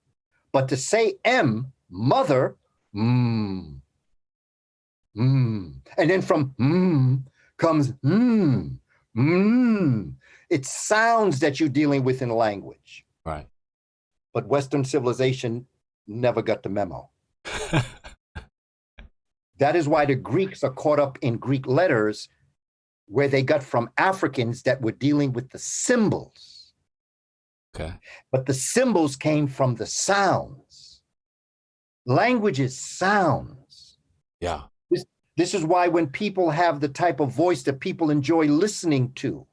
B: But to say M, mother, And then from comes It's sounds that you're dealing with in language.
A: Right.
B: But Western civilization never got the memo. That is why the Greeks are caught up in Greek letters, where they got from Africans that were dealing with the symbols.
A: Okay.
B: But the symbols came from the sounds. Language is sounds.
A: Yeah.
B: This is why when people have the type of voice that people enjoy listening to,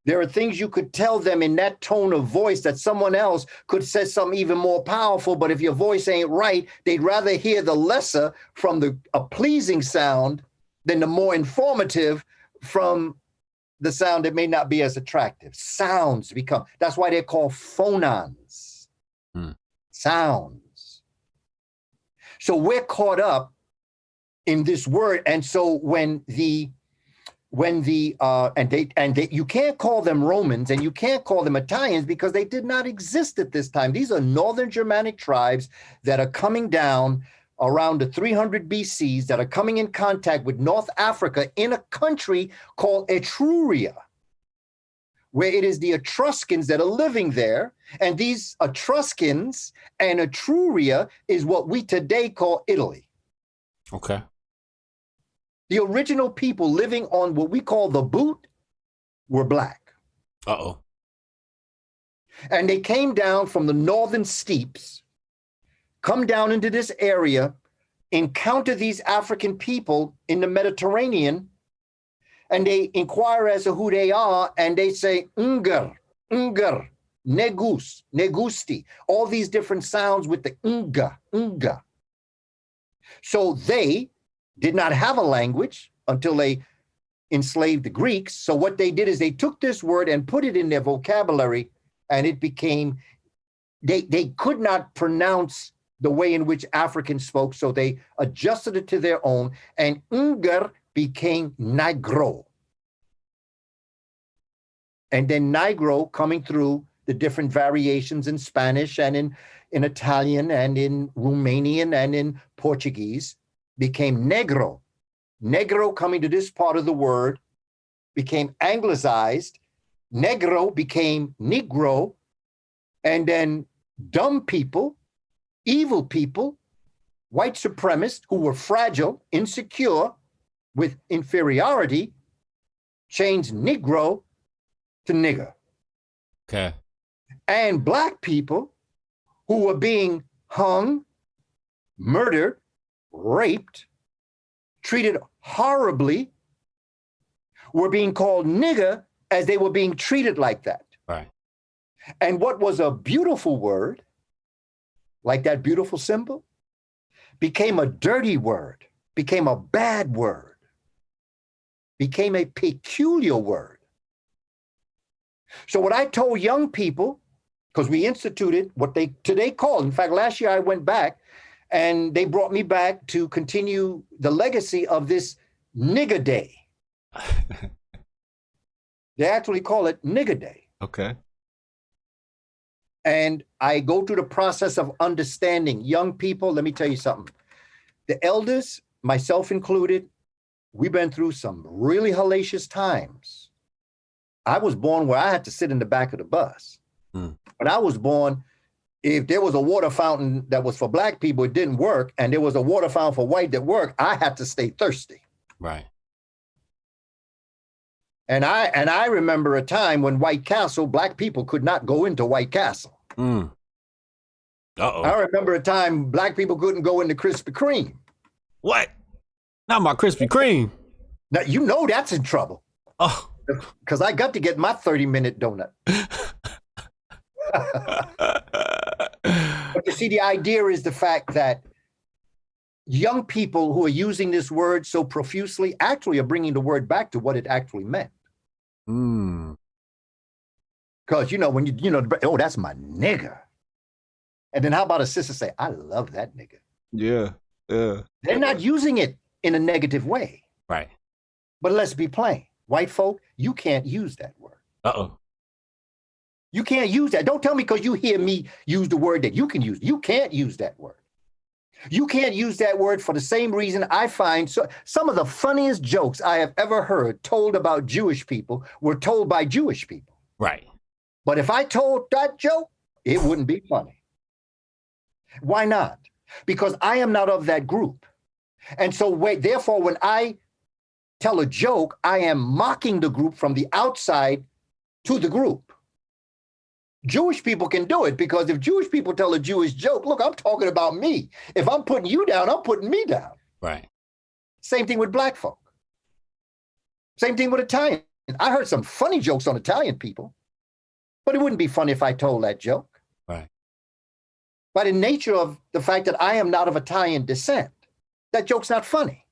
B: there are things you could tell them in that tone of voice that someone else could say something even more powerful, but if your voice ain't right, they'd rather hear the lesser from a pleasing sound than the more informative from the sound that may not be as attractive. Sounds become, that's why they're called phonons. Sounds. So we're caught up in this word, and so you can't call them Romans and you can't call them Italians because they did not exist at this time. These are Northern Germanic tribes that are coming down around the 300 BCs that are coming in contact with North Africa in a country called Etruria, where it is the Etruscans that are living there. And these Etruscans and Etruria is what we today call Italy.
A: Okay.
B: The original people living on what we call the boot were black.
A: Uh-oh.
B: And they came down from the northern steeps, come down into this area, encounter these African people in the Mediterranean, and they inquire as to who they are, and they say, Unger, Negus, Negusti, all these different sounds with the Unga. So they did not have a language until they enslaved the Greeks. So what they did is they took this word and put it in their vocabulary, and it became, they could not pronounce the way in which Africans spoke, so they adjusted it to their own, and Unger became Negro. And then Negro, coming through the different variations in Spanish and in Italian and in Romanian and in Portuguese, became Negro. Negro, coming to this part of the word, became anglicized. Negro became Negro. And then dumb people, evil people, white supremacists who were fragile, insecure, with inferiority, changed Negro to nigger.
A: Okay.
B: And black people who were being hung, murdered, raped, treated horribly, were being called nigger as they were being treated like that.
A: Right.
B: And what was a beautiful word, like that beautiful symbol, became a dirty word, became a bad word, became a peculiar word. So what I told young people, because we instituted what they today call, in fact, last year I went back and they brought me back to continue the legacy of this nigger day. They actually call it nigger day.
A: Okay.
B: And I go through the process of understanding young people. Let me tell you something. The elders, myself included, we've been through some really hellacious times. I was born where I had to sit in the back of the bus. When I was born, if there was a water fountain that was for black people, it didn't work. And there was a water fountain for white that worked. I had to stay thirsty.
A: Right.
B: And I remember a time when White Castle, black people could not go into White Castle.
A: Uh-oh.
B: I remember a time black people couldn't go into Krispy Kreme.
A: What? Not my Krispy Kreme.
B: Now, you know that's in trouble.
A: Oh.
B: Because I got to get my 30-minute donut. But you see, the idea is the fact that young people who are using this word so profusely actually are bringing the word back to what it actually meant. Because, when oh, that's my nigger. And then how about a sister say, I love that nigga.
A: Yeah.
B: They're not using it in a negative way.
A: Right.
B: But let's be plain. White folk, you can't use that word.
A: Uh-oh.
B: You can't use that. Don't tell me because you hear me use the word that you can use. You can't use that word. You can't use that word for the same reason I find some of the funniest jokes I have ever heard told about Jewish people were told by Jewish people.
A: Right.
B: But if I told that joke, it wouldn't be funny. Why not? Because I am not of that group. And so therefore, when I tell a joke, I am mocking the group from the outside to the group. Jewish people can do it because if Jewish people tell a Jewish joke, look, I'm talking about me. If I'm putting you down, I'm putting me down.
A: Right.
B: Same thing with black folk. Same thing with Italian. I heard some funny jokes on Italian people, but it wouldn't be funny if I told that joke.
A: Right.
B: By the nature of the fact that I am not of Italian descent, that joke's not funny.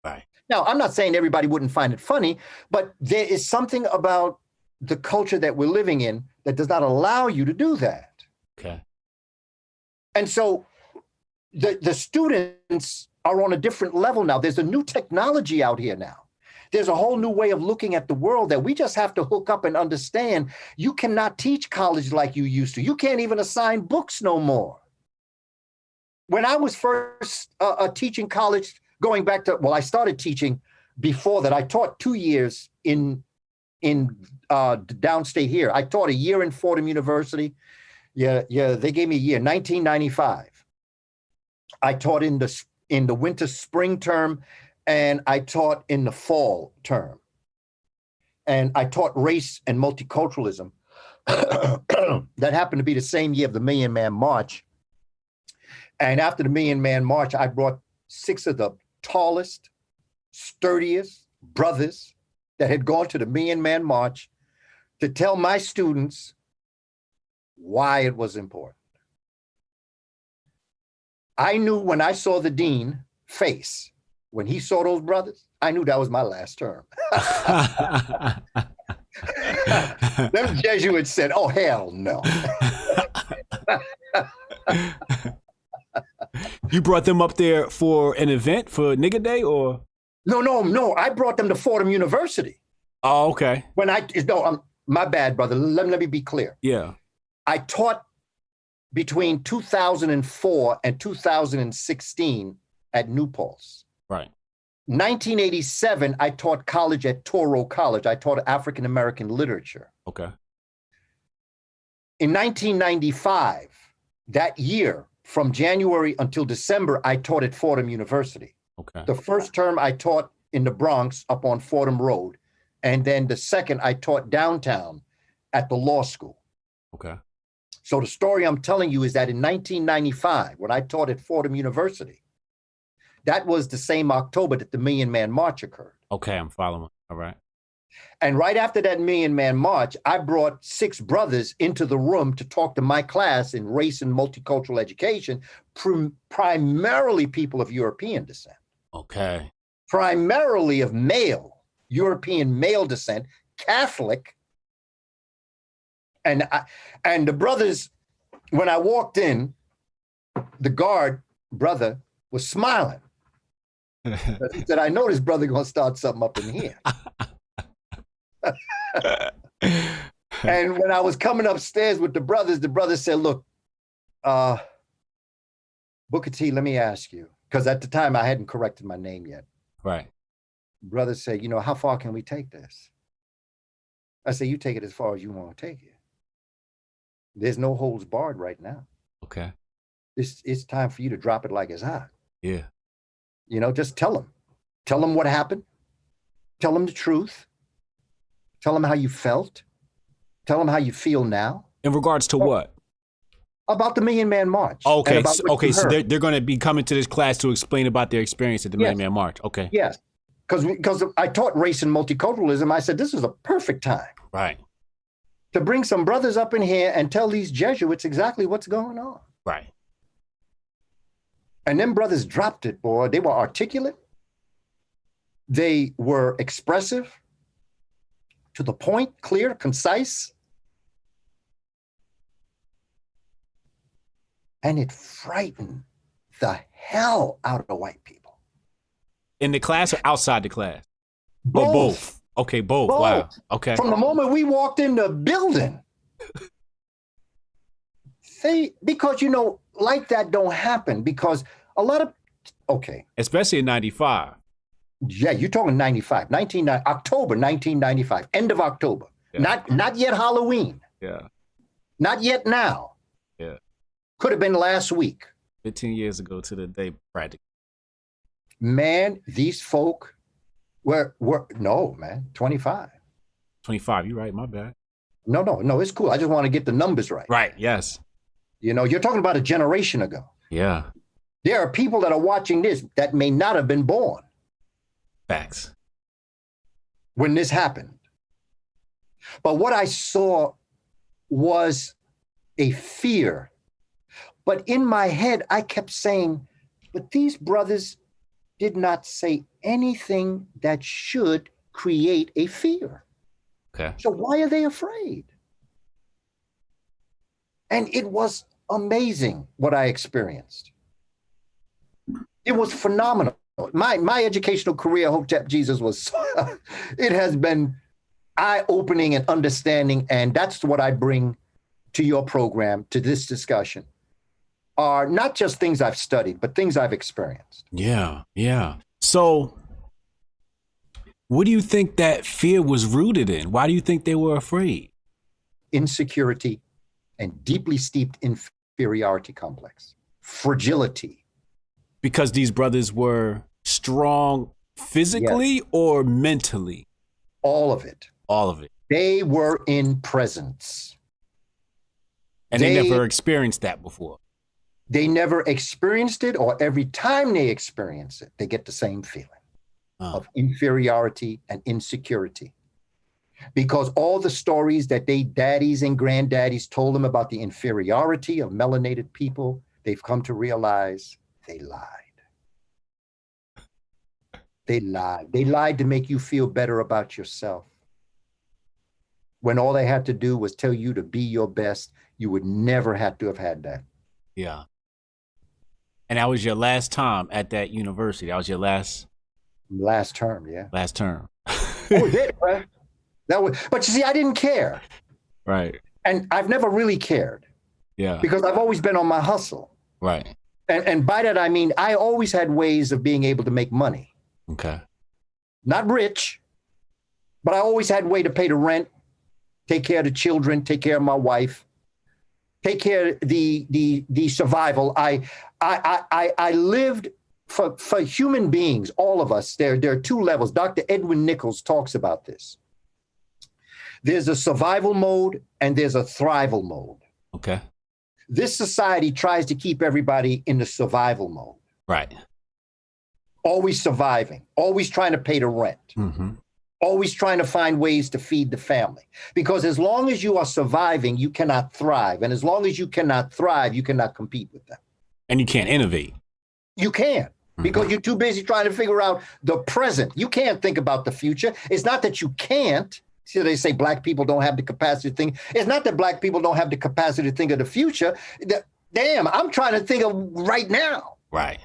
A: Right.
B: Now, I'm not saying everybody wouldn't find it funny, but there is something about the culture that we're living in that does not allow you to do that.
A: Okay.
B: And so the students are on a different level now. There's a new technology out here now. There's a whole new way of looking at the world that we just have to hook up and understand. You cannot teach college like you used to. You can't even assign books no more. When I was first teaching college, going back to, I started teaching before that. I taught 2 years in downstate here. I taught a year in Fordham University. Yeah, they gave me a year, 1995. I taught in the winter spring term, and I taught in the fall term. And I taught race and multiculturalism. That happened to be the same year of the Million Man March. And after the Million Man March, I brought 6 of the tallest, sturdiest brothers that had gone to the Million Man March to tell my students why it was important. I knew when I saw the dean face, when he saw those brothers, I knew that was my last term. Them Jesuits said, oh, hell no.
A: You brought them up there for an event for Nigga Day or?
B: No. I brought them to Fordham University.
A: Oh, okay.
B: My bad, brother. Let me be clear.
A: Yeah.
B: I taught between 2004 and 2016 at New Paltz.
A: Right.
B: 1987, I taught college at Toro College. I taught African American literature.
A: Okay.
B: In 1995, that year, from January until December, I taught at Fordham University.
A: Okay.
B: The first term I taught in the Bronx up on Fordham Road. And then the second I taught downtown at the law school.
A: Okay.
B: So the story I'm telling you is that in 1995, when I taught at Fordham University, that was the same October that the Million Man March occurred.
A: Okay, I'm following. All right.
B: And right after that Million Man March, I brought 6 brothers into the room to talk to my class in race and multicultural education, primarily people of European descent.
A: Okay.
B: Primarily of European male descent, Catholic. And the brothers, when I walked in, the guard brother was smiling. He said, I know this brother gonna start something up in here. And when I was coming upstairs with the brother said, look, Booker T, let me ask you, because at the time I hadn't corrected my name yet.
A: Right.
B: Brother said, how far can we take this? I said, you take it as far as you want to take it. There's no holds barred right now.
A: Okay.
B: It's time for you to drop it like it's hot.
A: Yeah.
B: Just tell them. Tell them what happened. Tell them the truth. Tell them how you felt. Tell them how you feel now.
A: In regards to what?
B: about the Million Man March. And
A: Okay,
B: about what you
A: so
B: heard.
A: they're going to be coming to this class to explain about their experience at the Million
B: Yes.
A: Man March. Okay.
B: Yes. Because I taught race and multiculturalism. I said, this is a perfect time
A: Right.
B: to bring some brothers up in here and tell these Jesuits exactly what's going on.
A: Right.
B: And them brothers dropped it, boy. They were articulate. They were expressive, to the point, clear, concise. And it frightened the hell out of white people.
A: In the class or outside the class?
B: Both.
A: Or both? Okay, both. Wow. Okay.
B: From the moment we walked in the building, because, you know, like that don't happen because a lot of, okay.
A: Especially in 95.
B: Yeah, you're talking 95, October 1995, end of October.
A: Yeah.
B: Not yet Halloween.
A: Yeah.
B: Not yet now.
A: Yeah.
B: Could have been last week.
A: 15 years ago to the day, practically.
B: Man, these folk were no, man, 25.
A: 25, you're right, my bad.
B: No, it's cool. I just want to get the numbers right.
A: Right, yes.
B: You know, you're talking about a generation ago.
A: Yeah.
B: There are people that are watching this that may not have been born
A: Facts.
B: when this happened. But what I saw was a fear. But in my head, I kept saying, but these brothers did not say anything that should create a fear.
A: Okay.
B: So why are they afraid? And it was amazing what I experienced. It was phenomenal. My educational career, Hotep Jesus, was, it has been eye-opening and understanding, and that's what I bring to your program, to this discussion, are not just things I've studied, but things I've experienced.
A: Yeah, yeah. So what do you think that fear was rooted in? Why do you think they were afraid?
B: Insecurity and deeply steeped inferiority complex, fragility.
A: Because these brothers were strong physically or mentally?
B: All of it.
A: All of it.
B: They were in presence.
A: And they never experienced that before.
B: They never experienced it, or every time they experience it, they get the same feeling of inferiority and insecurity. Because all the stories that they daddies and granddaddies told them about the inferiority of melanated people, they've come to realize they lied. They lied. They lied to make you feel better about yourself. When all they had to do was tell you to be your best, you would never have to have had that.
A: Yeah. And that was your last time at that university. That was your last
B: term, yeah.
A: Last term.
B: Oh, it, right? But you see, I didn't care.
A: Right.
B: And I've never really cared.
A: Yeah.
B: Because I've always been on my hustle.
A: Right.
B: And by that, I mean, I always had ways of being able to make money.
A: Okay.
B: Not rich, but I always had a way to pay the rent, take care of the children, take care of my wife, take care of the survival. I lived for human beings, all of us. There are two levels. Dr. Edwin Nichols talks about this. There's a survival mode and there's a thrival mode.
A: Okay.
B: This society tries to keep everybody in the survival mode.
A: Right.
B: Always surviving, always trying to pay the rent, always trying to find ways to feed the family. Because as long as you are surviving, you cannot thrive. And as long as you cannot thrive, you cannot compete with them.
A: And you can't innovate.
B: You can't, because you're too busy trying to figure out the present. You can't think about the future. It's not that you can't. See, they say black people don't have the capacity to think. It's not that black people don't have the capacity to think of the future. Damn, I'm trying to think of right now.
A: Right.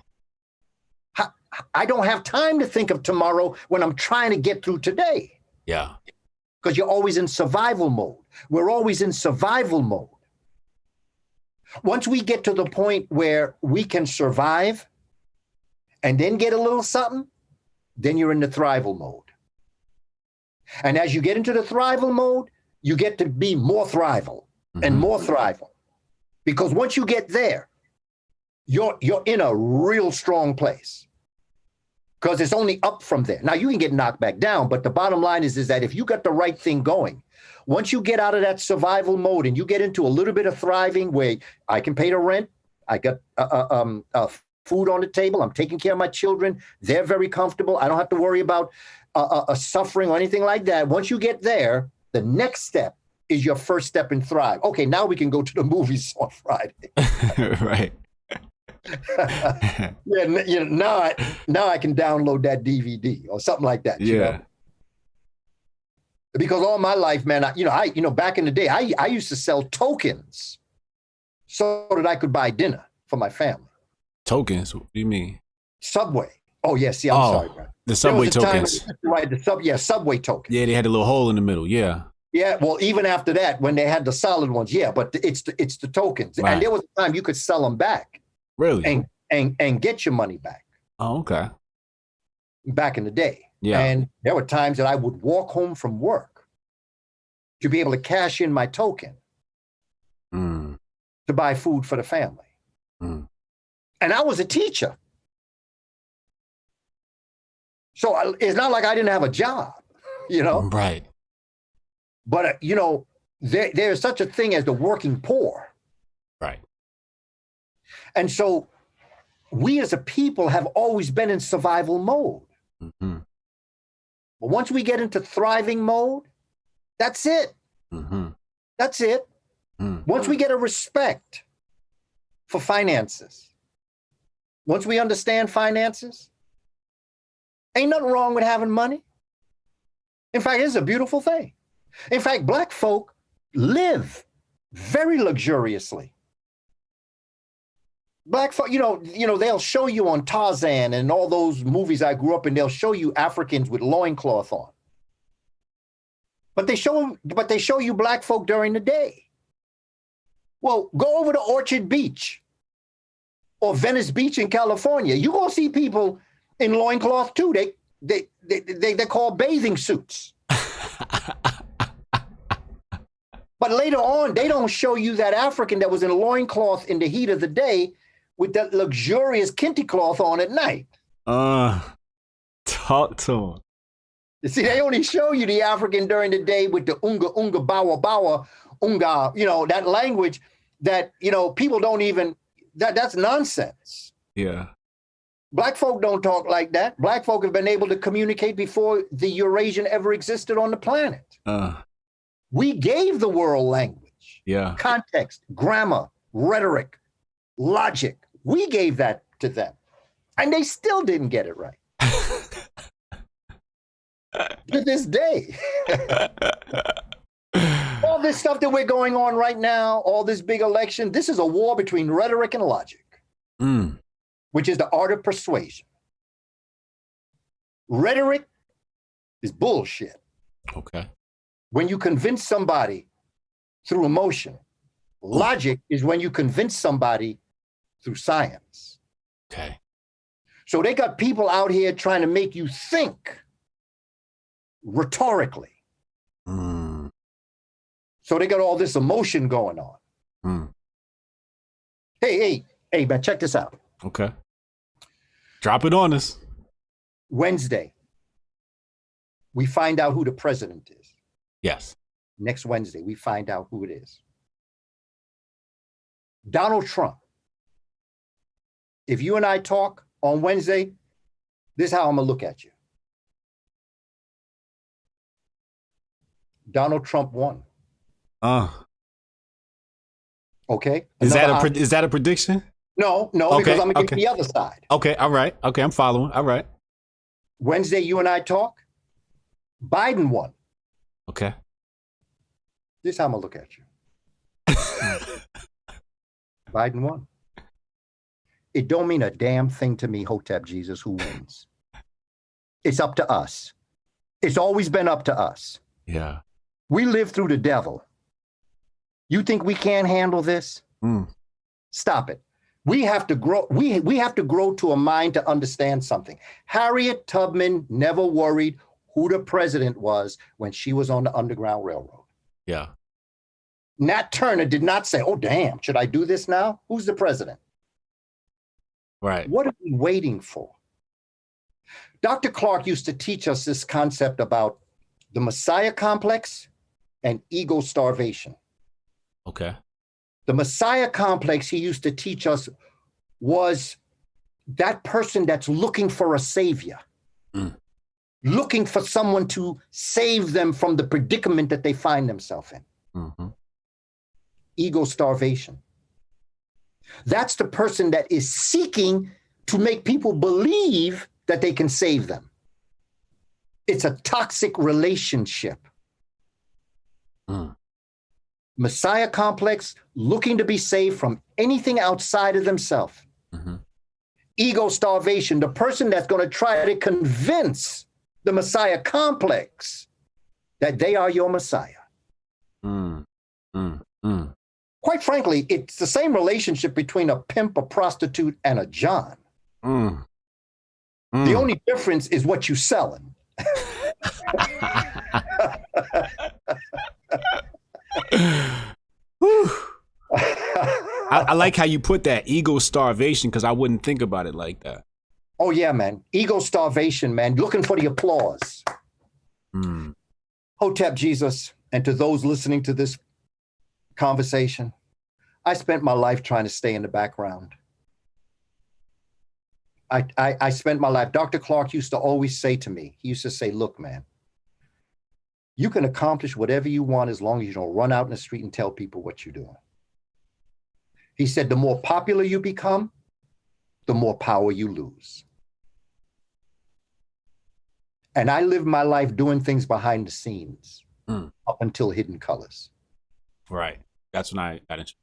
B: I don't have time to think of tomorrow when I'm trying to get through today.
A: Yeah.
B: Because you're always in survival mode. We're always in survival mode. Once we get to the point where we can survive and then get a little something, then you're in the thrival mode. And as you get into the thrival mode, you get to be more thrival and more thrival. Because once you get there, you're in a real strong place. because it's only up from there. Now you can get knocked back down, but the bottom line is that if you got the right thing going, once you get out of that survival mode and you get into a little bit of thriving where I can pay the rent, I got food on the table, I'm taking care of my children, they're very comfortable, I don't have to worry about suffering or anything like that. Once you get there, the next step is your first step in Thrive. Okay, now we can go to the movies on Friday.
A: Right.
B: Yeah, now I can download that DVD or something like that.
A: Yeah.
B: You know? Because all my life, man, back in the day, I used to sell tokens so that I could buy dinner for my family.
A: Tokens? What do you mean?
B: Subway. Oh, yeah. See, I'm sorry, bro.
A: The Subway tokens.
B: Right. Subway token.
A: Yeah, they had a little hole in the middle. Yeah.
B: Yeah. Well, even after that, when they had the solid ones, yeah. But it's the tokens,
A: right.
B: And there was a time you could sell them back.
A: Really?
B: And get your money back.
A: Oh, okay.
B: Back in the day.
A: Yeah.
B: And there were times that I would walk home from work to be able to cash in my token to buy food for the family. And I was a teacher. So it's not like I didn't have a job, you know?
A: Right.
B: But, there's such a thing as the working poor.
A: Right.
B: And so we as a people have always been in survival mode.
A: Mm-hmm.
B: But once we get into thriving mode, that's it.
A: Mm-hmm.
B: That's it. Mm-hmm. Once we get a respect for finances, once we understand finances, ain't nothing wrong with having money. In fact, it's a beautiful thing. In fact, Black folk live very luxuriously. Black folk, they'll show you on Tarzan and all those movies I grew up in, they'll show you Africans with loincloth on. But they show you Black folk during the day. Well, go over to Orchard Beach or Venice Beach in California. You're going to see people in loincloth too. They're called bathing suits. But later on, they don't show you that African that was in a loincloth in the heat of the day with that luxurious kente cloth on at night.
A: Talk to him.
B: You see, they only show you the African during the day with the unga, bawa, bawa, unga, that language that, people don't even, that's nonsense.
A: Yeah.
B: Black folk don't talk like that. Black folk have been able to communicate before the Eurasian ever existed on the planet. We gave the world language, context, grammar, rhetoric, logic. We gave that to them, and they still didn't get it right. To this day. All this stuff that we're going on right now, all this big election, this is a war between rhetoric and logic, which is the art of persuasion. Rhetoric is bullshit.
A: Okay.
B: When you convince somebody through emotion, logic is when you convince somebody through science.
A: Okay.
B: So they got people out here trying to make you think rhetorically. So they got all this emotion going on. Hey, man, check this out.
A: Okay. Drop it on us.
B: Wednesday, we find out who the president is.
A: Yes.
B: Next Wednesday, we find out who it is. Donald Trump. If you and I talk on Wednesday, this is how I'm going to look at you. Donald Trump won. Okay.
A: Is that a prediction?
B: No, okay, because I'm going to give you the other side.
A: Okay. All right. Okay. I'm following. All right.
B: Wednesday, you and I talk. Biden won.
A: Okay.
B: This is how I'm going to look at you. Biden won. It don't mean a damn thing to me, Hotep Jesus, who wins. It's up to us. It's always been up to us.
A: Yeah.
B: We live through the devil. You think we can't handle this? Stop it. We have to grow. We have to grow to a mind to understand something. Harriet Tubman never worried who the president was when she was on the Underground Railroad.
A: Yeah.
B: Nat Turner did not say, oh, damn, should I do this now? Who's the president?
A: Right.
B: What are we waiting for? Dr. Clark used to teach us this concept about the Messiah complex and ego starvation.
A: Okay.
B: The Messiah complex he used to teach us was that person that's looking for a savior, looking for someone to save them from the predicament that they find themselves in.
A: Mm-hmm.
B: Ego starvation. That's the person that is seeking to make people believe that they can save them. It's a toxic relationship. Messiah complex, looking to be saved from anything outside of themselves. Ego starvation, the person that's going to try to convince the Messiah complex that they are your Messiah. Quite frankly, it's the same relationship between a pimp, a prostitute, and a John. The only difference is what you're selling.
A: I like how you put that, ego starvation, because I wouldn't think about it like that.
B: Oh, yeah, man. Ego starvation, man. Looking for the applause. Hotep Jesus, and to those listening to this conversation, I spent my life trying to stay in the background. I spent my life. Dr. Clark used to always say to me, he used to say, look, man, you can accomplish whatever you want as long as you don't run out in the street and tell people what you're doing. He said, the more popular you become, the more power you lose. And I lived my life doing things behind the scenes up until Hidden Colors.
A: Right. That's when I got into.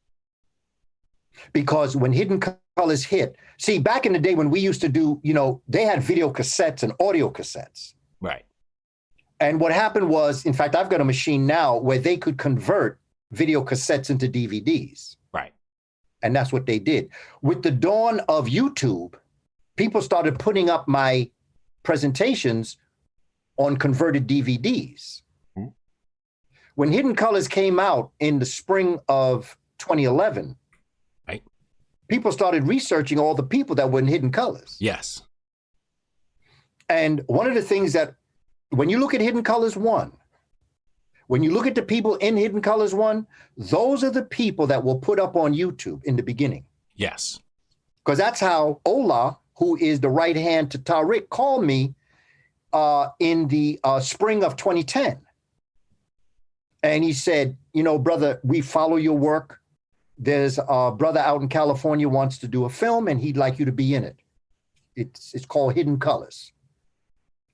B: Because when Hidden Colors hit, see, back in the day when we used to do, they had video cassettes and audio cassettes.
A: Right.
B: And what happened was, in fact, I've got a machine now where they could convert video cassettes into DVDs.
A: Right.
B: And that's what they did. With the dawn of YouTube, people started putting up my presentations on converted DVDs. When Hidden Colors came out in the spring of 2011,
A: right,
B: people started researching all the people that were in Hidden Colors.
A: Yes.
B: And one of the things that, when you look at Hidden Colors 1, when you look at the people in Hidden Colors 1, those are the people that were put up on YouTube in the beginning.
A: Yes.
B: Because that's how Ola, who is the right hand to Tariq, called me in the spring of 2010. And he said, brother, we follow your work. There's a brother out in California wants to do a film and he'd like you to be in it. It's called Hidden Colors.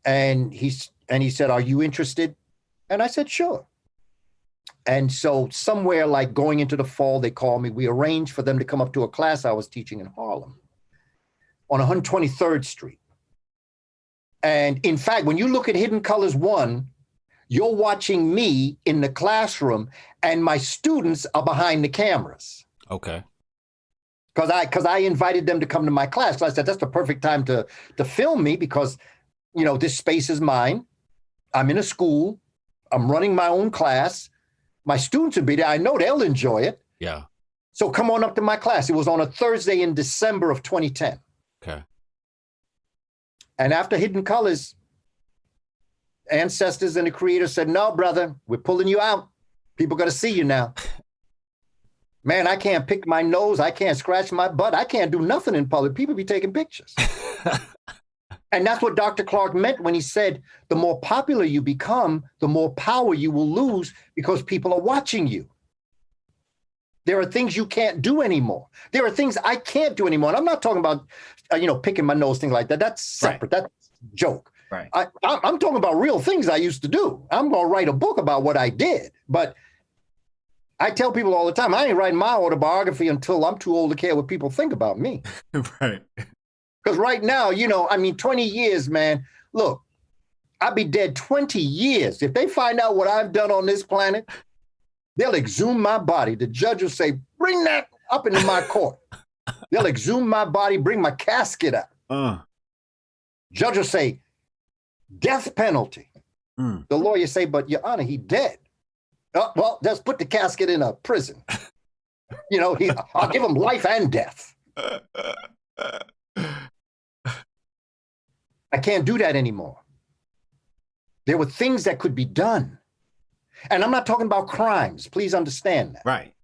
B: And he said, are you interested? And I said, sure. And so somewhere like going into the fall, they called me. We arranged for them to come up to a class I was teaching in Harlem on 123rd Street. And in fact, when you look at Hidden Colors 1, you're watching me in the classroom and my students are behind the cameras.
A: Okay.
B: Because I invited them to come to my class. So I said, that's the perfect time to film me because, this space is mine. I'm in a school. I'm running my own class. My students will be there. I know they'll enjoy it.
A: Yeah.
B: So come on up to my class. It was on a Thursday in December of 2010.
A: Okay.
B: And after Hidden Colors, ancestors and the creator said, no, brother, we're pulling you out. People got to see you now. Man, I can't pick my nose. I can't scratch my butt. I can't do nothing in public. People be taking pictures. And that's what Dr. Clark meant when he said, the more popular you become, the more power you will lose because people are watching you. There are things you can't do anymore. There are things I can't do anymore. And I'm not talking about, picking my nose, things like that. That's separate. Right. That's a joke.
A: Right.
B: I'm talking about real things I used to do. I'm going to write a book about what I did. But I tell people all the time, I ain't writing my autobiography until I'm too old to care what people think about me.
A: Right.
B: Because right now, 20 years, man, look, I'll be dead 20 years. If they find out what I've done on this planet, they'll exhume my body. The judge will say, bring that up into my court. They'll exhume my body, bring my casket out. Judge will say, death penalty. The lawyer say, but Your Honor, he dead. Well, just put the casket in a prison. I'll give him life and death. I can't do that anymore. There were things that could be done. And I'm not talking about crimes. Please understand that.
A: Right.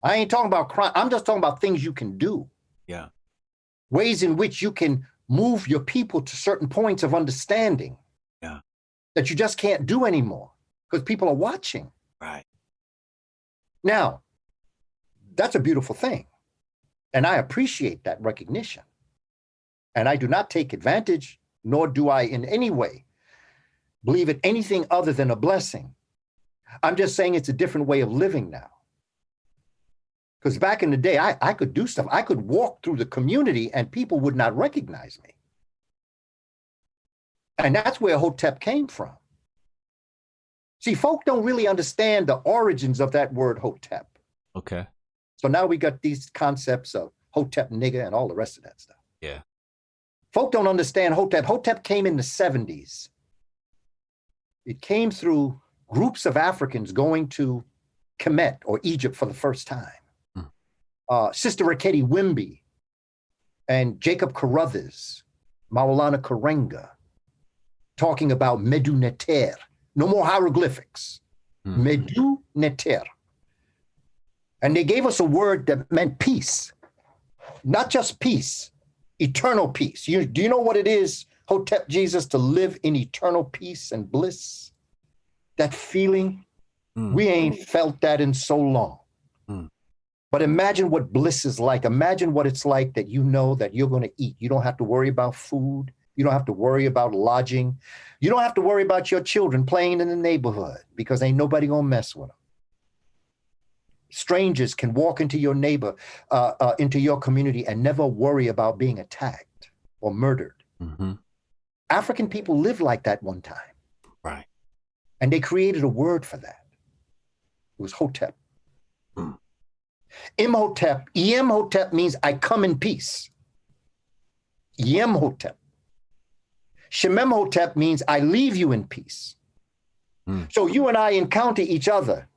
B: I ain't talking about crime. I'm just talking about things you can do.
A: Yeah.
B: Ways in which you can move your people to certain points of understanding.
A: Yeah.
B: That you just can't do anymore because people are watching.
A: Right.
B: Now, that's a beautiful thing. And I appreciate that recognition. And I do not take advantage, nor do I in any way believe it anything other than a blessing. I'm just saying it's a different way of living now. Because back in the day, I could do stuff. I could walk through the community and people would not recognize me. And that's where Hotep came from. See, folk don't really understand the origins of that word Hotep.
A: Okay.
B: So now we got these concepts of Hotep nigger and all the rest of that stuff.
A: Yeah.
B: Folk don't understand Hotep. Hotep came in the 70s. It came through groups of Africans going to Kemet or Egypt for the first time. Sister Raketi Wimby and Jacob Carruthers, Maulana Karenga, talking about Medu Neter. No more hieroglyphics. Medu Neter. And they gave us a word that meant peace. Not just peace, eternal peace. Do you know what it is, Hotep Jesus, to live in eternal peace and bliss? That feeling, we ain't felt that in so long. But imagine what bliss is like. Imagine what it's like that you know that you're going to eat. You don't have to worry about food. You don't have to worry about lodging. You don't have to worry about your children playing in the neighborhood because ain't nobody going to mess with them. Strangers can walk into your into your community and never worry about being attacked or murdered. African people lived like that one time.
A: Right.
B: And they created a word for that. It was Hotep. Imhotep, Emhotep means I come in peace. Yemhotep. Shememhotep means I leave you in peace. So you and I encounter each other.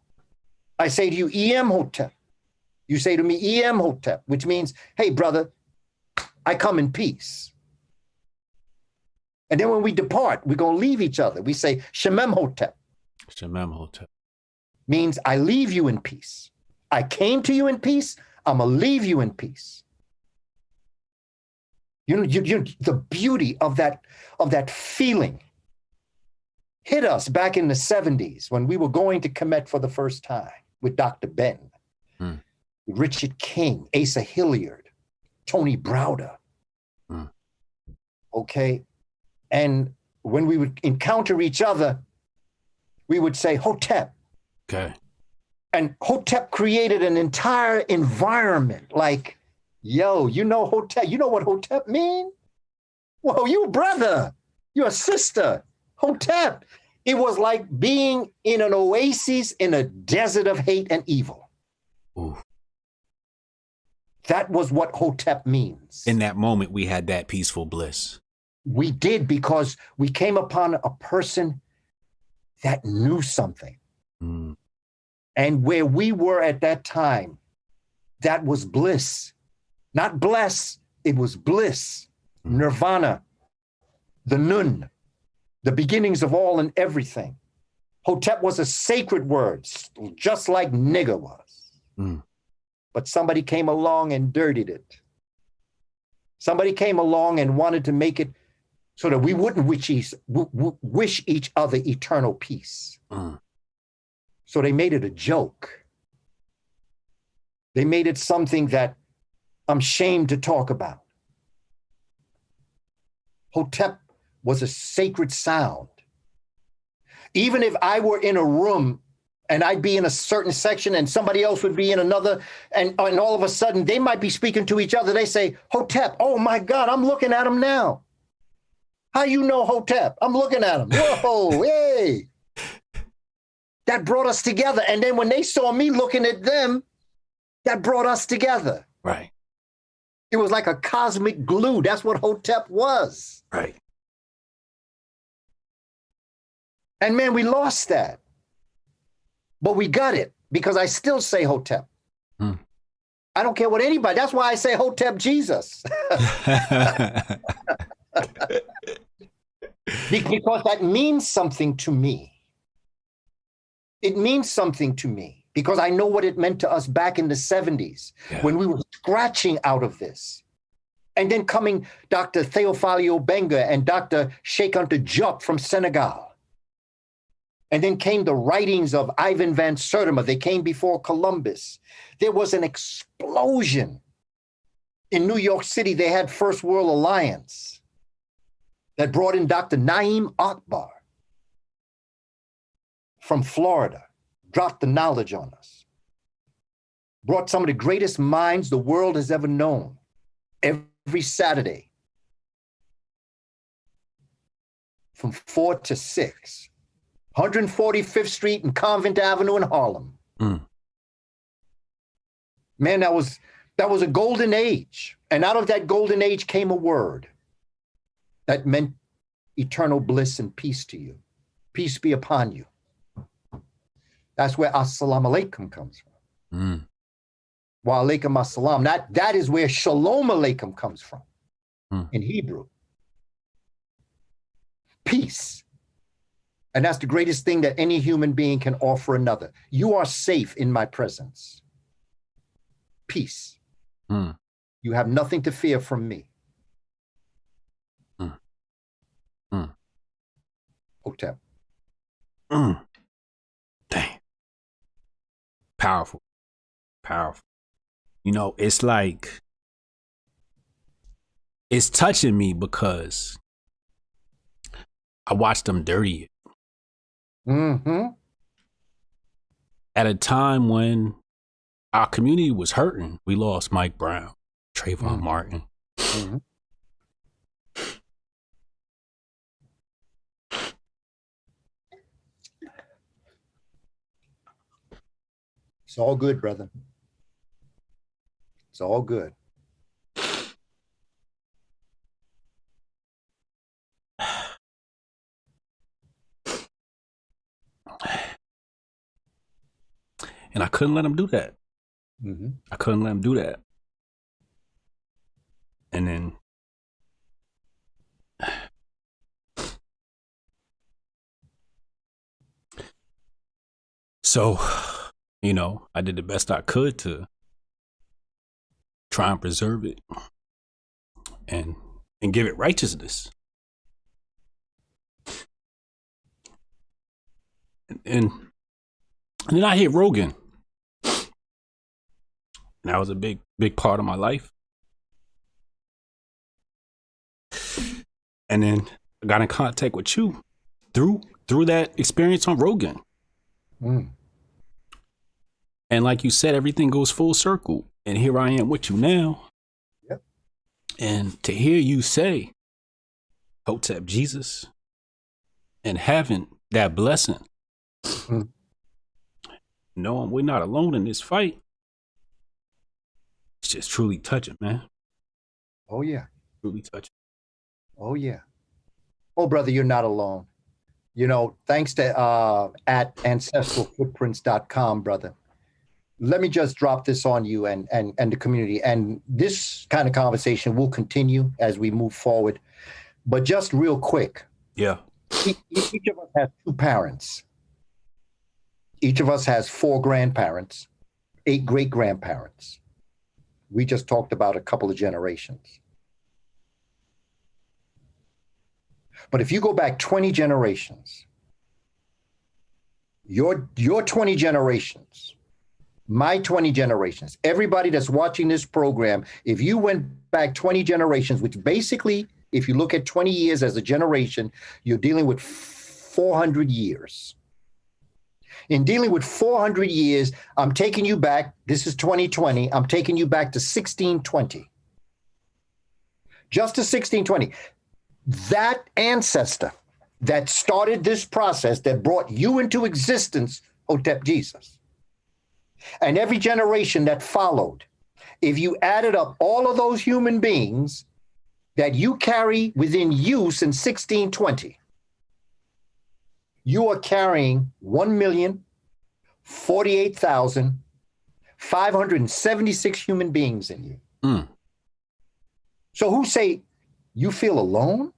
B: I say to you, Emhotep. You say to me, Emhotep, which means, hey, brother, I come in peace. And then when we depart, we're going to leave each other. We say, Shememhotep.
A: Shememhotep.
B: Means I leave you in peace. I came to you in peace. I'm going to leave you in peace. You know, the beauty of that feeling hit us back in the 70s when we were going to Kemet for the first time with Dr. Ben, Richard King, Asa Hilliard, Tony Browder. Okay. And when we would encounter each other, we would say, Hotep.
A: Okay.
B: And Hotep created an entire environment like, yo, you know Hotep, you know what Hotep mean? Whoa, you brother, you're a sister, Hotep. It was like being in an oasis in a desert of hate and evil.
A: Ooh.
B: That was what Hotep means.
A: In that moment, we had that peaceful bliss.
B: We did because we came upon a person that knew something. And where we were at that time, that was bliss. Not bless, it was bliss. Nirvana, the nun, the beginnings of all and everything. Hotep was a sacred word, just like nigger was. But somebody came along and dirtied it. Somebody came along and wanted to make it so that we wouldn't wish each other eternal peace. So they made it a joke. They made it something that I'm ashamed to talk about. Hotep was a sacred sound. Even if I were in a room and I'd be in a certain section and somebody else would be in another, and all of a sudden they might be speaking to each other. They say, Hotep, oh my God, I'm looking at him now. How you know Hotep? I'm looking at him. Whoa, hey. That brought us together. And then when they saw me looking at them, that brought us together.
A: Right.
B: It was like a cosmic glue. That's what Hotep was.
A: Right.
B: And man, we lost that. But we got it because I still say Hotep. I don't care what anybody, that's why I say Hotep Jesus. Because that means something to me. It means something to me because I know what it meant to us back in the 70s when we were scratching out of this. And then coming Dr. Theophilio Benga and Dr. Sheikh Anta Diop from Senegal. And then came the writings of Ivan van Sertima. They came before Columbus. There was an explosion. In New York City, they had First World Alliance that brought in Dr. Naeem Akbar from Florida, dropped the knowledge on us, brought some of the greatest minds the world has ever known every Saturday from 4 to 6. 145th Street and Convent Avenue in Harlem. Man, that was a golden age. And out of that golden age came a word that meant eternal bliss and peace to you. Peace be upon you. That's where assalamu alaikum comes from. Wa alaikum assalam. That is where shalom alaikum comes from in Hebrew. Peace. And that's the greatest thing that any human being can offer another. You are safe in my presence. Peace. You have nothing to fear from me. Hotep.
A: Dang. Powerful. You know, it's like, it's touching me because I watched them dirty it. At a time when our community was hurting, we lost Mike Brown, Trayvon Martin.
B: It's all good, brother. It's all good.
A: And I couldn't let him do that. I couldn't let him do that. And then so, you know, I did the best I could to try and preserve it and give it righteousness. And then I hit Rogan. And that was a big part of my life. And then I got in contact with you through that experience on Rogan. And like you said, everything goes full circle. And here I am with you now.
B: Yep.
A: And to hear you say, Hotep Jesus, and having that blessing, knowing we're not alone in this fight, it's just truly touching, man.
B: Oh, yeah.
A: Truly touching.
B: Oh, yeah. Oh, brother, you're not alone. You know, thanks to at ancestralfootprints.com, brother. Let me just drop this on you and the community. And this kind of conversation will continue as we move forward. But just real quick.
A: Yeah.
B: Each of us has 2 parents. Each of us has 4 grandparents, 8 great-grandparents. We just talked about a couple of generations. But if you go back 20 generations, your 20 generations, my 20 generations, everybody that's watching this program, if you went back 20 generations, which basically, if you look at 20 years as a generation, you're dealing with 400 years. In dealing with 400 years, I'm taking you back, this is 2020, I'm taking you back to 1620. Just to 1620. That ancestor that started this process that brought you into existence, Hotep Jesus, and every generation that followed, if you added up all of those human beings that you carry within you since 1620, you are carrying 1,048,576 human beings in you. So who say you feel alone?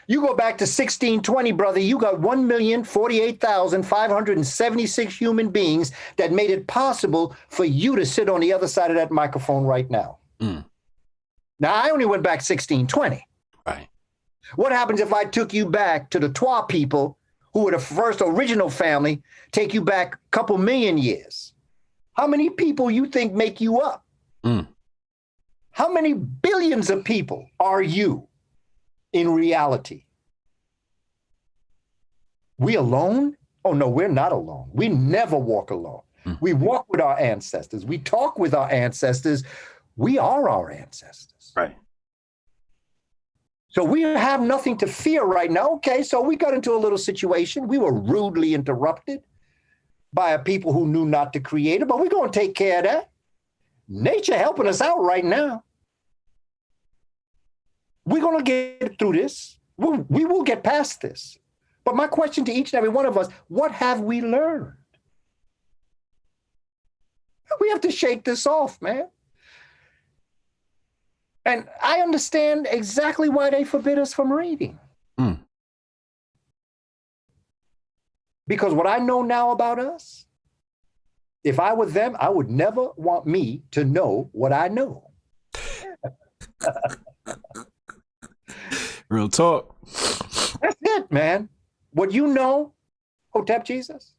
B: You go back to 1620, brother, you got 1,048,576 human beings that made it possible for you to sit on the other side of that microphone right now.
A: Mm.
B: Now, I only went back 1620.
A: Right.
B: What happens if I took you back to the Twa people, who were the first original family, take you back a couple million years? How many people you think make you up?
A: Mm.
B: How many billions of people are you in reality? We alone? Oh, no, we're not alone. We never walk alone.
A: Mm.
B: We walk with our ancestors. We talk with our ancestors. We are our ancestors.
A: Right.
B: So we have nothing to fear right now. Okay, so we got into a little situation. We were rudely interrupted by a people who knew not to create it, but we're going to take care of that. Nature helping us out right now. We're going to get through this. We will get past this. But my question to each and every one of us, what have we learned? We have to shake this off, man. And I understand exactly why they forbid us from reading.
A: Mm.
B: Because what I know now about us, if I were them, I would never want me to know what I know.
A: Real talk.
B: That's it, man. What you know, Hotep Jesus,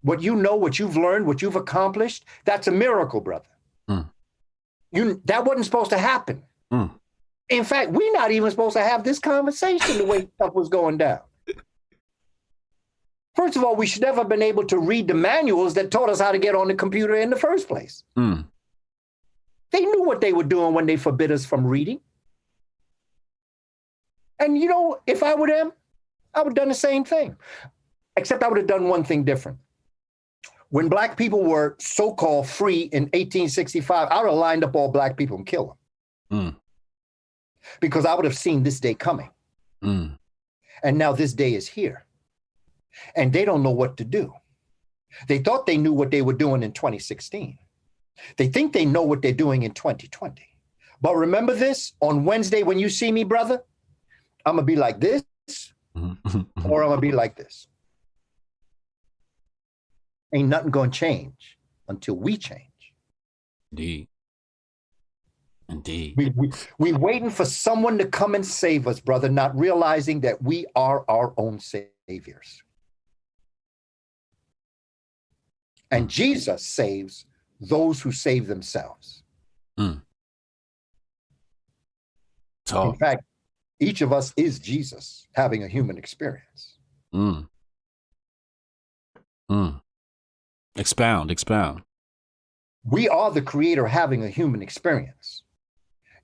B: what you know, what you've learned, what you've accomplished, that's a miracle, brother.
A: Mm.
B: That wasn't supposed to happen.
A: Mm.
B: In fact, we're not even supposed to have this conversation the way stuff was going down. First of all, we should never have been able to read the manuals that taught us how to get on the computer in the first place.
A: Mm.
B: They knew what they were doing when they forbid us from reading. And you know, if I were them, I would have done the same thing. Except I would have done one thing different. When black people were so-called free in 1865, I would have lined up all black people and killed them.
A: Mm.
B: Because I would have seen this day coming.
A: Mm.
B: And now this day is here. And they don't know what to do. They thought they knew what they were doing in 2016. They think they know what they're doing in 2020. But remember this, on Wednesday when you see me, brother, I'm going to be like this, or I'm going to be like this. Ain't nothing going to change until we change.
A: Indeed. Indeed.
B: We waiting for someone to come and save us, brother, not realizing that we are our own saviors. And Jesus saves those who save themselves.
A: Mm.
B: In fact, each of us is Jesus having a human experience.
A: Mm. Mm. Expound.
B: We are the creator having a human experience.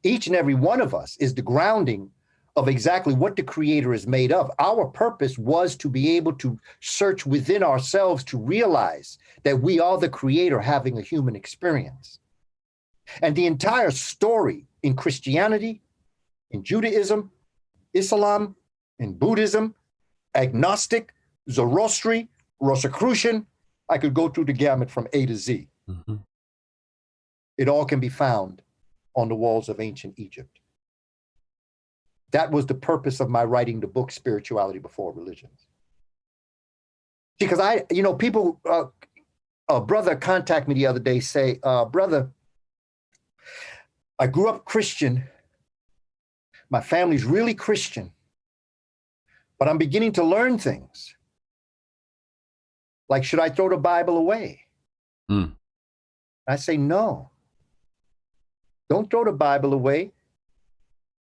B: Each and every one of us is the grounding of exactly what the creator is made of. Our purpose was to be able to search within ourselves to realize that we are the creator having a human experience. And the entire story in Christianity, in Judaism, Islam, in Buddhism, agnostic, Zoroastrian, Rosicrucian, I could go through the gamut from A to Z.
A: Mm-hmm.
B: It all can be found on the walls of ancient Egypt. That was the purpose of my writing the book, Spirituality Before Religions. Because people, a brother contacted me the other day, say, brother, I grew up Christian. My family's really Christian, but I'm beginning to learn things. Like, should I throw the Bible away?
A: Mm.
B: I say, no. Don't throw the Bible away.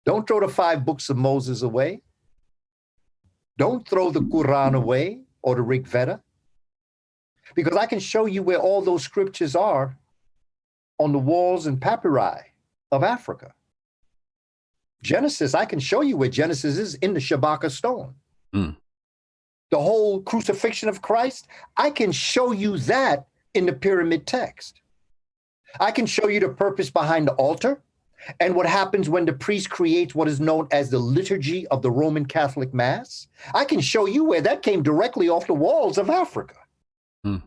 B: Don't throw the 5 books of Moses away. Don't throw the Quran away or the Rig Veda. Because I can show you where all those scriptures are on the walls and papyri of Africa. Genesis, I can show you where Genesis is in the Shabaka stone.
A: Mm.
B: The whole crucifixion of Christ, I can show you that in the pyramid text. I can show you the purpose behind the altar and what happens when the priest creates what is known as the liturgy of the Roman Catholic Mass. I can show you where that came directly off the walls of Africa.
A: Mm.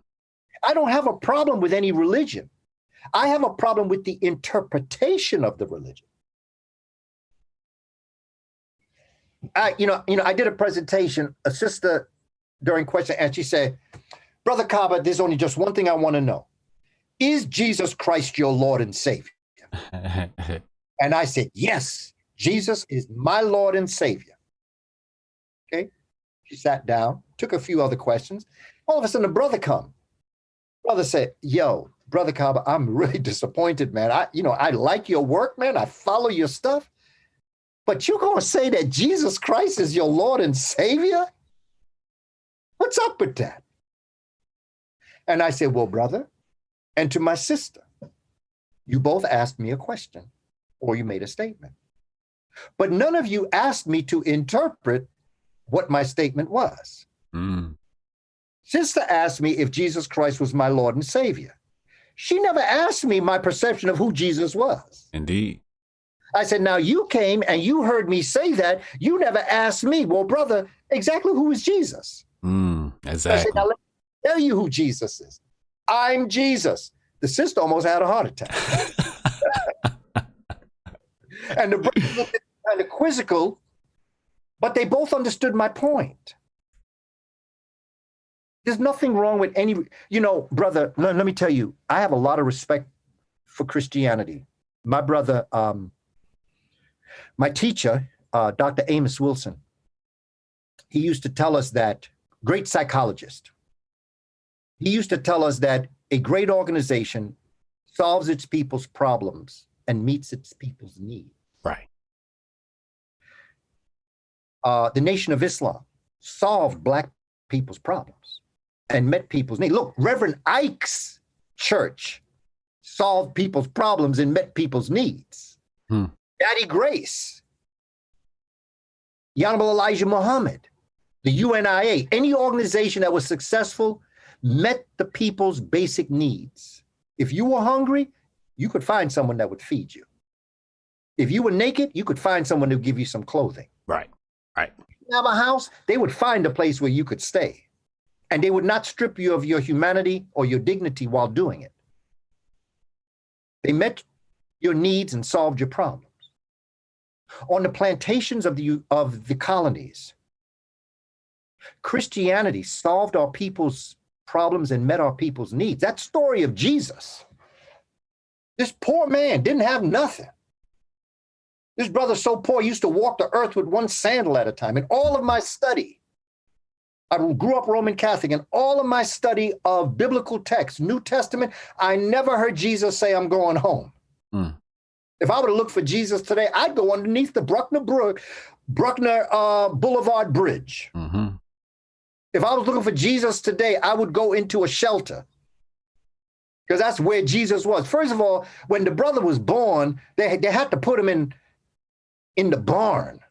B: I don't have a problem with any religion. I have a problem with the interpretation of the religion. I did a presentation, a sister during question, and she said, Brother Kaba, there's only just one thing I want to know. Is Jesus Christ your Lord and Savior? And I said, yes, Jesus is my Lord and Savior. Okay. She sat down, took a few other questions. All of a sudden, the brother come. Brother said, yo, Brother Kaba, I'm really disappointed, man. I like your work, man. I follow your stuff. But you're going to say that Jesus Christ is your Lord and Savior? What's up with that? And I said, well, brother, and to my sister, you both asked me a question or you made a statement. But none of you asked me to interpret what my statement was. Sister asked me if Jesus Christ was my Lord and Savior. She never asked me my perception of who Jesus was.
A: Indeed.
B: I said, now you came and you heard me say that. You never asked me, well, brother, exactly who is Jesus?
A: Exactly.
B: I said, now let me tell you who Jesus is. I'm Jesus. The sister almost had a heart attack. And the brother looked kind of quizzical, but they both understood my point. There's nothing wrong with any, brother, let me tell you, I have a lot of respect for Christianity. My brother, my teacher, Dr. Amos Wilson, he used to tell us that, great psychologist, he used to tell us that a great organization solves its people's problems and meets its people's needs.
A: Right.
B: The Nation of Islam solved Black people's problems and met people's needs. Look, Reverend Ike's church solved people's problems and met people's needs. Daddy Grace, the Honorable Elijah Muhammad, the UNIA, any organization that was successful met the people's basic needs. If you were hungry, you could find someone that would feed you. If you were naked, you could find someone to give you some clothing.
A: Right.
B: If you have a house, they would find a place where you could stay. And they would not strip you of your humanity or your dignity while doing it. They met your needs and solved your problems. On the plantations of the colonies, Christianity solved our people's problems and met our people's needs. That story of Jesus, this poor man didn't have nothing. This brother so poor, he used to walk the earth with one sandal at a time. In all of my study, I grew up Roman Catholic, and all of my study of biblical texts, New Testament, I never heard Jesus say, I'm going home. If I were to look for Jesus today, I'd go underneath the Bruckner Boulevard Bridge. If I was looking for Jesus today, I would go into a shelter because that's where Jesus was. First of all, when the brother was born, they had to put him in the barn.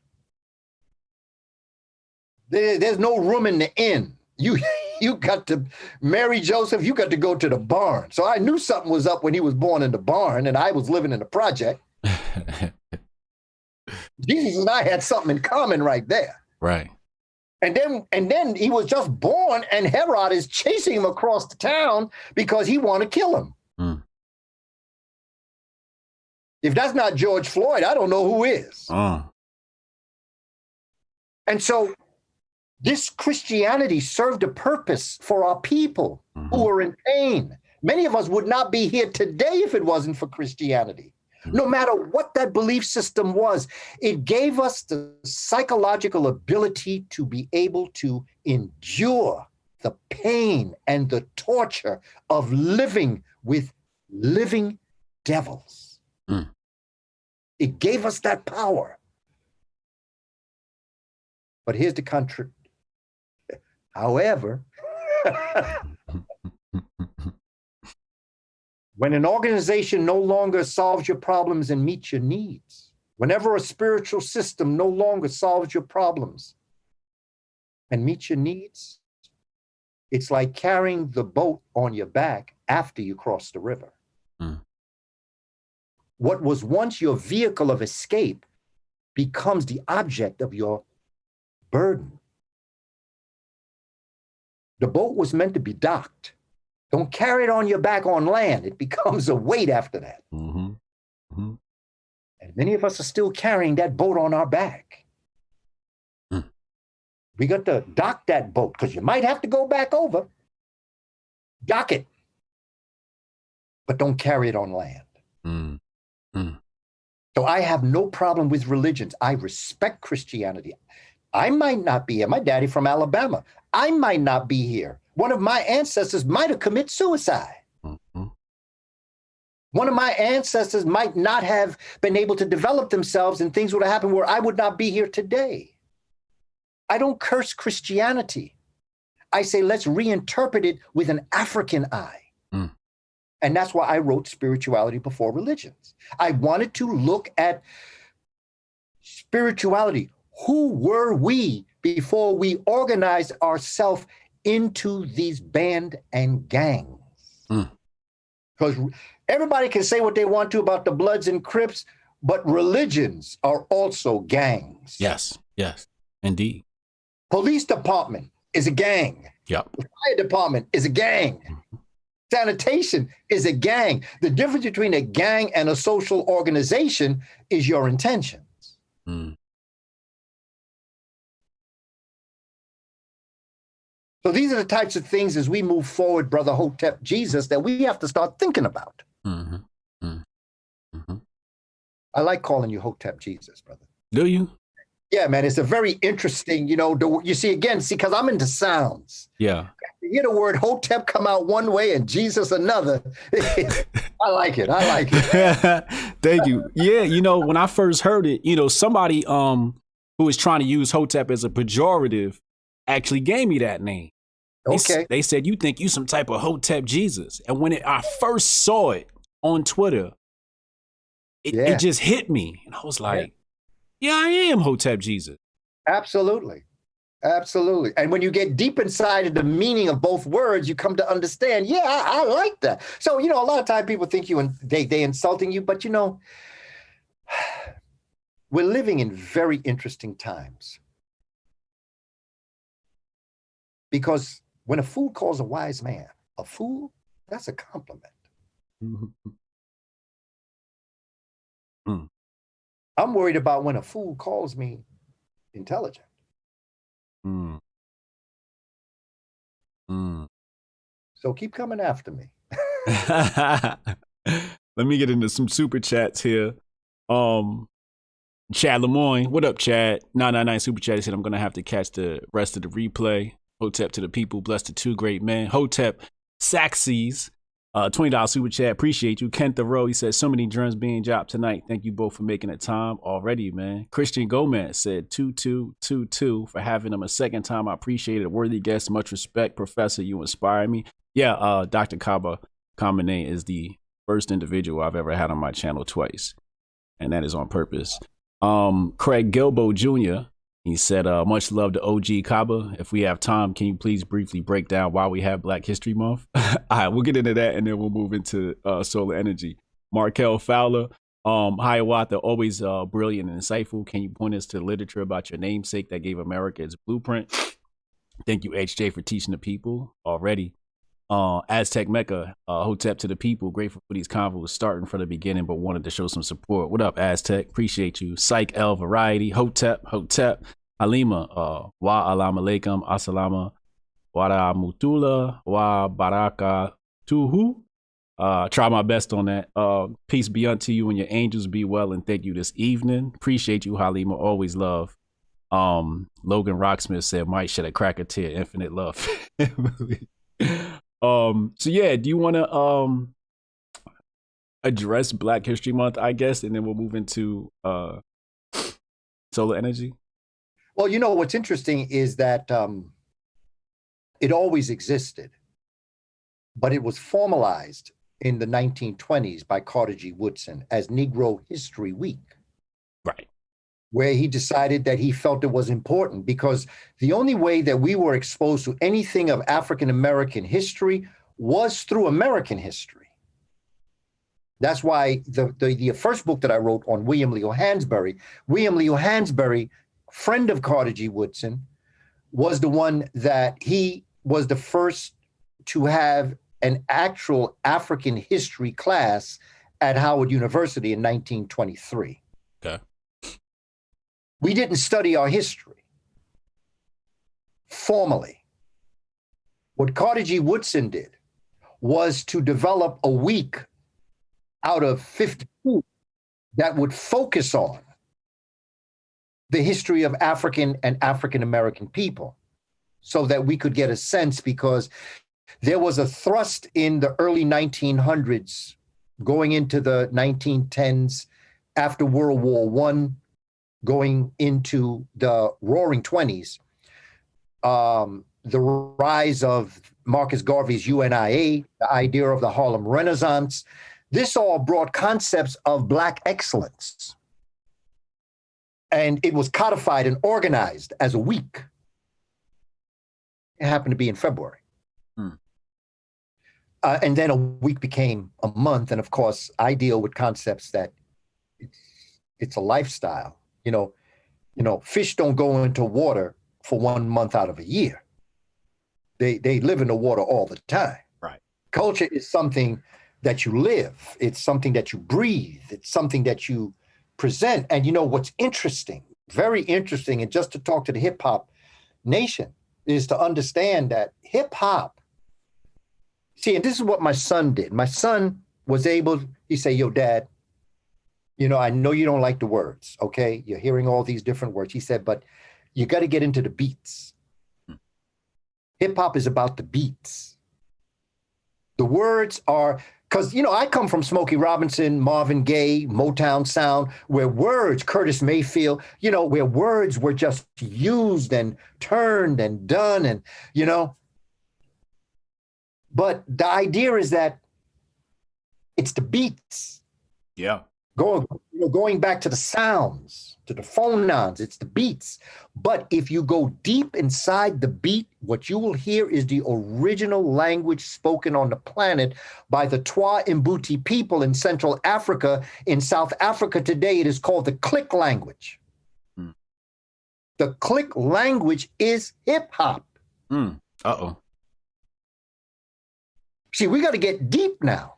B: There's no room in the inn. You got to marry Joseph. You got to go to the barn. So I knew something was up when he was born in the barn, and I was living in the project. Jesus and I had something in common right there.
A: Right.
B: And then he was just born, and Herod is chasing him across the town because he wanted to kill him. If that's not George Floyd, I don't know who is. And so this Christianity served a purpose for our people who were in pain. Many of us would not be here today if it wasn't for Christianity. No matter what that belief system was, it gave us the psychological ability to be able to endure the pain and the torture of living with living devils. It gave us that power. But here's the country. However, when an organization no longer solves your problems and meets your needs, whenever a spiritual system no longer solves your problems and meets your needs, it's like carrying the boat on your back after you cross the river. What was once your vehicle of escape becomes the object of your burden. The boat was meant to be docked. Don't carry it on your back on land. It becomes a weight after that. And many of us are still carrying that boat on our back. We got to dock that boat because you might have to go back over. Dock it, but don't carry it on land.
A: Mm. Mm.
B: So I have no problem with religions. I respect Christianity. I might not be here. My daddy from Alabama. I might not be here. One of my ancestors might have committed suicide.
A: Mm-hmm.
B: One of my ancestors might not have been able to develop themselves, and things would have happened where I would not be here today. I don't curse Christianity. I say, let's reinterpret it with an African eye.
A: Mm.
B: And that's why I wrote Spirituality Before Religions. I wanted to look at spirituality. Who were we before we organized ourselves into these band and gangs? Because everybody can say what they want to about the Bloods and Crips, but religions are also gangs.
A: Yes, yes, indeed.
B: Police department is a gang.
A: Yep.
B: The fire department is a gang. Mm-hmm. Sanitation is a gang. The difference between a gang and a social organization is your intentions.
A: Mm.
B: So these are the types of things as we move forward, Brother Hotep Jesus, that we have to start thinking about.
A: Mm-hmm. Mm-hmm.
B: I like calling you Hotep Jesus, brother.
A: Do you?
B: Yeah, man. It's a very interesting, you see, because I'm into sounds.
A: Yeah.
B: You hear the word Hotep come out one way and Jesus another. I like it.
A: Thank you. Yeah, when I first heard it, somebody who was trying to use Hotep as a pejorative actually gave me that name.
B: Okay.
A: They said, you think you some type of Hotep Jesus. And when I first saw it on Twitter, it just hit me. And I was like, yeah, I am Hotep Jesus.
B: Absolutely. Absolutely. And when you get deep inside of the meaning of both words, you come to understand, I like that. So, a lot of times people think they insulting you, but we're living in very interesting times. Because when a fool calls a wise man a fool, that's a compliment.
A: Mm-hmm. Mm.
B: I'm worried about when a fool calls me intelligent.
A: Mm. Mm.
B: So keep coming after me.
A: Let me get into some super chats here. Chad Lemoyne, what up, Chad? 999 super chat said, I'm gonna have to catch the rest of the replay. Hotep to the people, blessed to two great men. Hotep Saxes, $20 super chat. Appreciate you. Kent Thoreau, he said, so many germs being dropped tonight. Thank you both for making the time already, man. Christian Gomez said 2222 for having him a second time. I appreciate it. A worthy guest. Much respect, Professor. You inspire me. Yeah, Dr. Kaba Kamene is the first individual I've ever had on my channel twice. And that is on purpose. Craig Gilbo Jr., he said, much love to OG Kaba. If we have time, can you please briefly break down why we have Black History Month? All right, we'll get into that and then we'll move into solar energy. Markel Fowler, Hiawatha, always brilliant and insightful. Can you point us to the literature about your namesake that gave America its blueprint? Thank you, HJ, for teaching the people already. Aztec Mecca, Hotep to the people. Grateful for these convos starting from the beginning, but wanted to show some support. What up, Aztec? Appreciate you. Psych L Variety, Hotep, Halima, Wa Alam Alaikum, Assalama, Wa Mutula, Wa Baraka Tuhu. Try my best on that. Peace be unto you and your angels be well, and thank you this evening. Appreciate you, Halima. Always love. Logan Rocksmith said, Mike shed a crack a tear, infinite love. So yeah, do you want to address Black History Month, I guess, and then we'll move into solar energy?
B: Well, what's interesting is that it always existed, but it was formalized in the 1920s by Carter G. Woodson as Negro History Week.
A: Right.
B: Where he decided that he felt it was important because the only way that we were exposed to anything of African-American history was through American history. That's why the first book that I wrote on William Leo Hansberry, friend of Carter G. Woodson, was the one that he was the first to have an actual African history class at Howard University in 1923.
A: Okay.
B: We didn't study our history. formally. What Carter G. Woodson did was to develop a week out of 52 that would focus on the history of African and African American people so that we could get a sense, because there was a thrust in the early 1900s going into the 1910s after World War I, going into the roaring 20s, the rise of Marcus Garvey's UNIA, the idea of the Harlem Renaissance. This all brought concepts of Black excellence. And it was codified and organized as a week. It happened to be in February. And then a week became a month. And of course, I deal with concepts that it's a lifestyle. You know, fish don't go into water for 1 month out of a year. They live in the water all the time.
A: Right.
B: Culture is something that you live. It's something that you breathe. It's something that you present. And you know what's interesting, very interesting, and just to talk to the hip hop nation, is to understand that hip hop, see, and this is what my son did. My son was able, he said, yo, Dad, you know, I know you don't like the words, okay? You're hearing all these different words. He said, but you got to get into the beats. Hip hop is about the beats. The words are, because, you know, I come from Smokey Robinson, Marvin Gaye, Motown sound, where words, Curtis Mayfield, you know, where words were just used and turned and done and, you know. But the idea is that it's the beats.
A: Yeah.
B: Going back to the sounds, to the phonons, it's the beats. But if you go deep inside the beat, what you will hear is the original language spoken on the planet by the Twa Mbuti people in Central Africa. In South Africa today, it is called the click language. The click language is hip hop.
A: Uh-oh.
B: See, we got to get deep now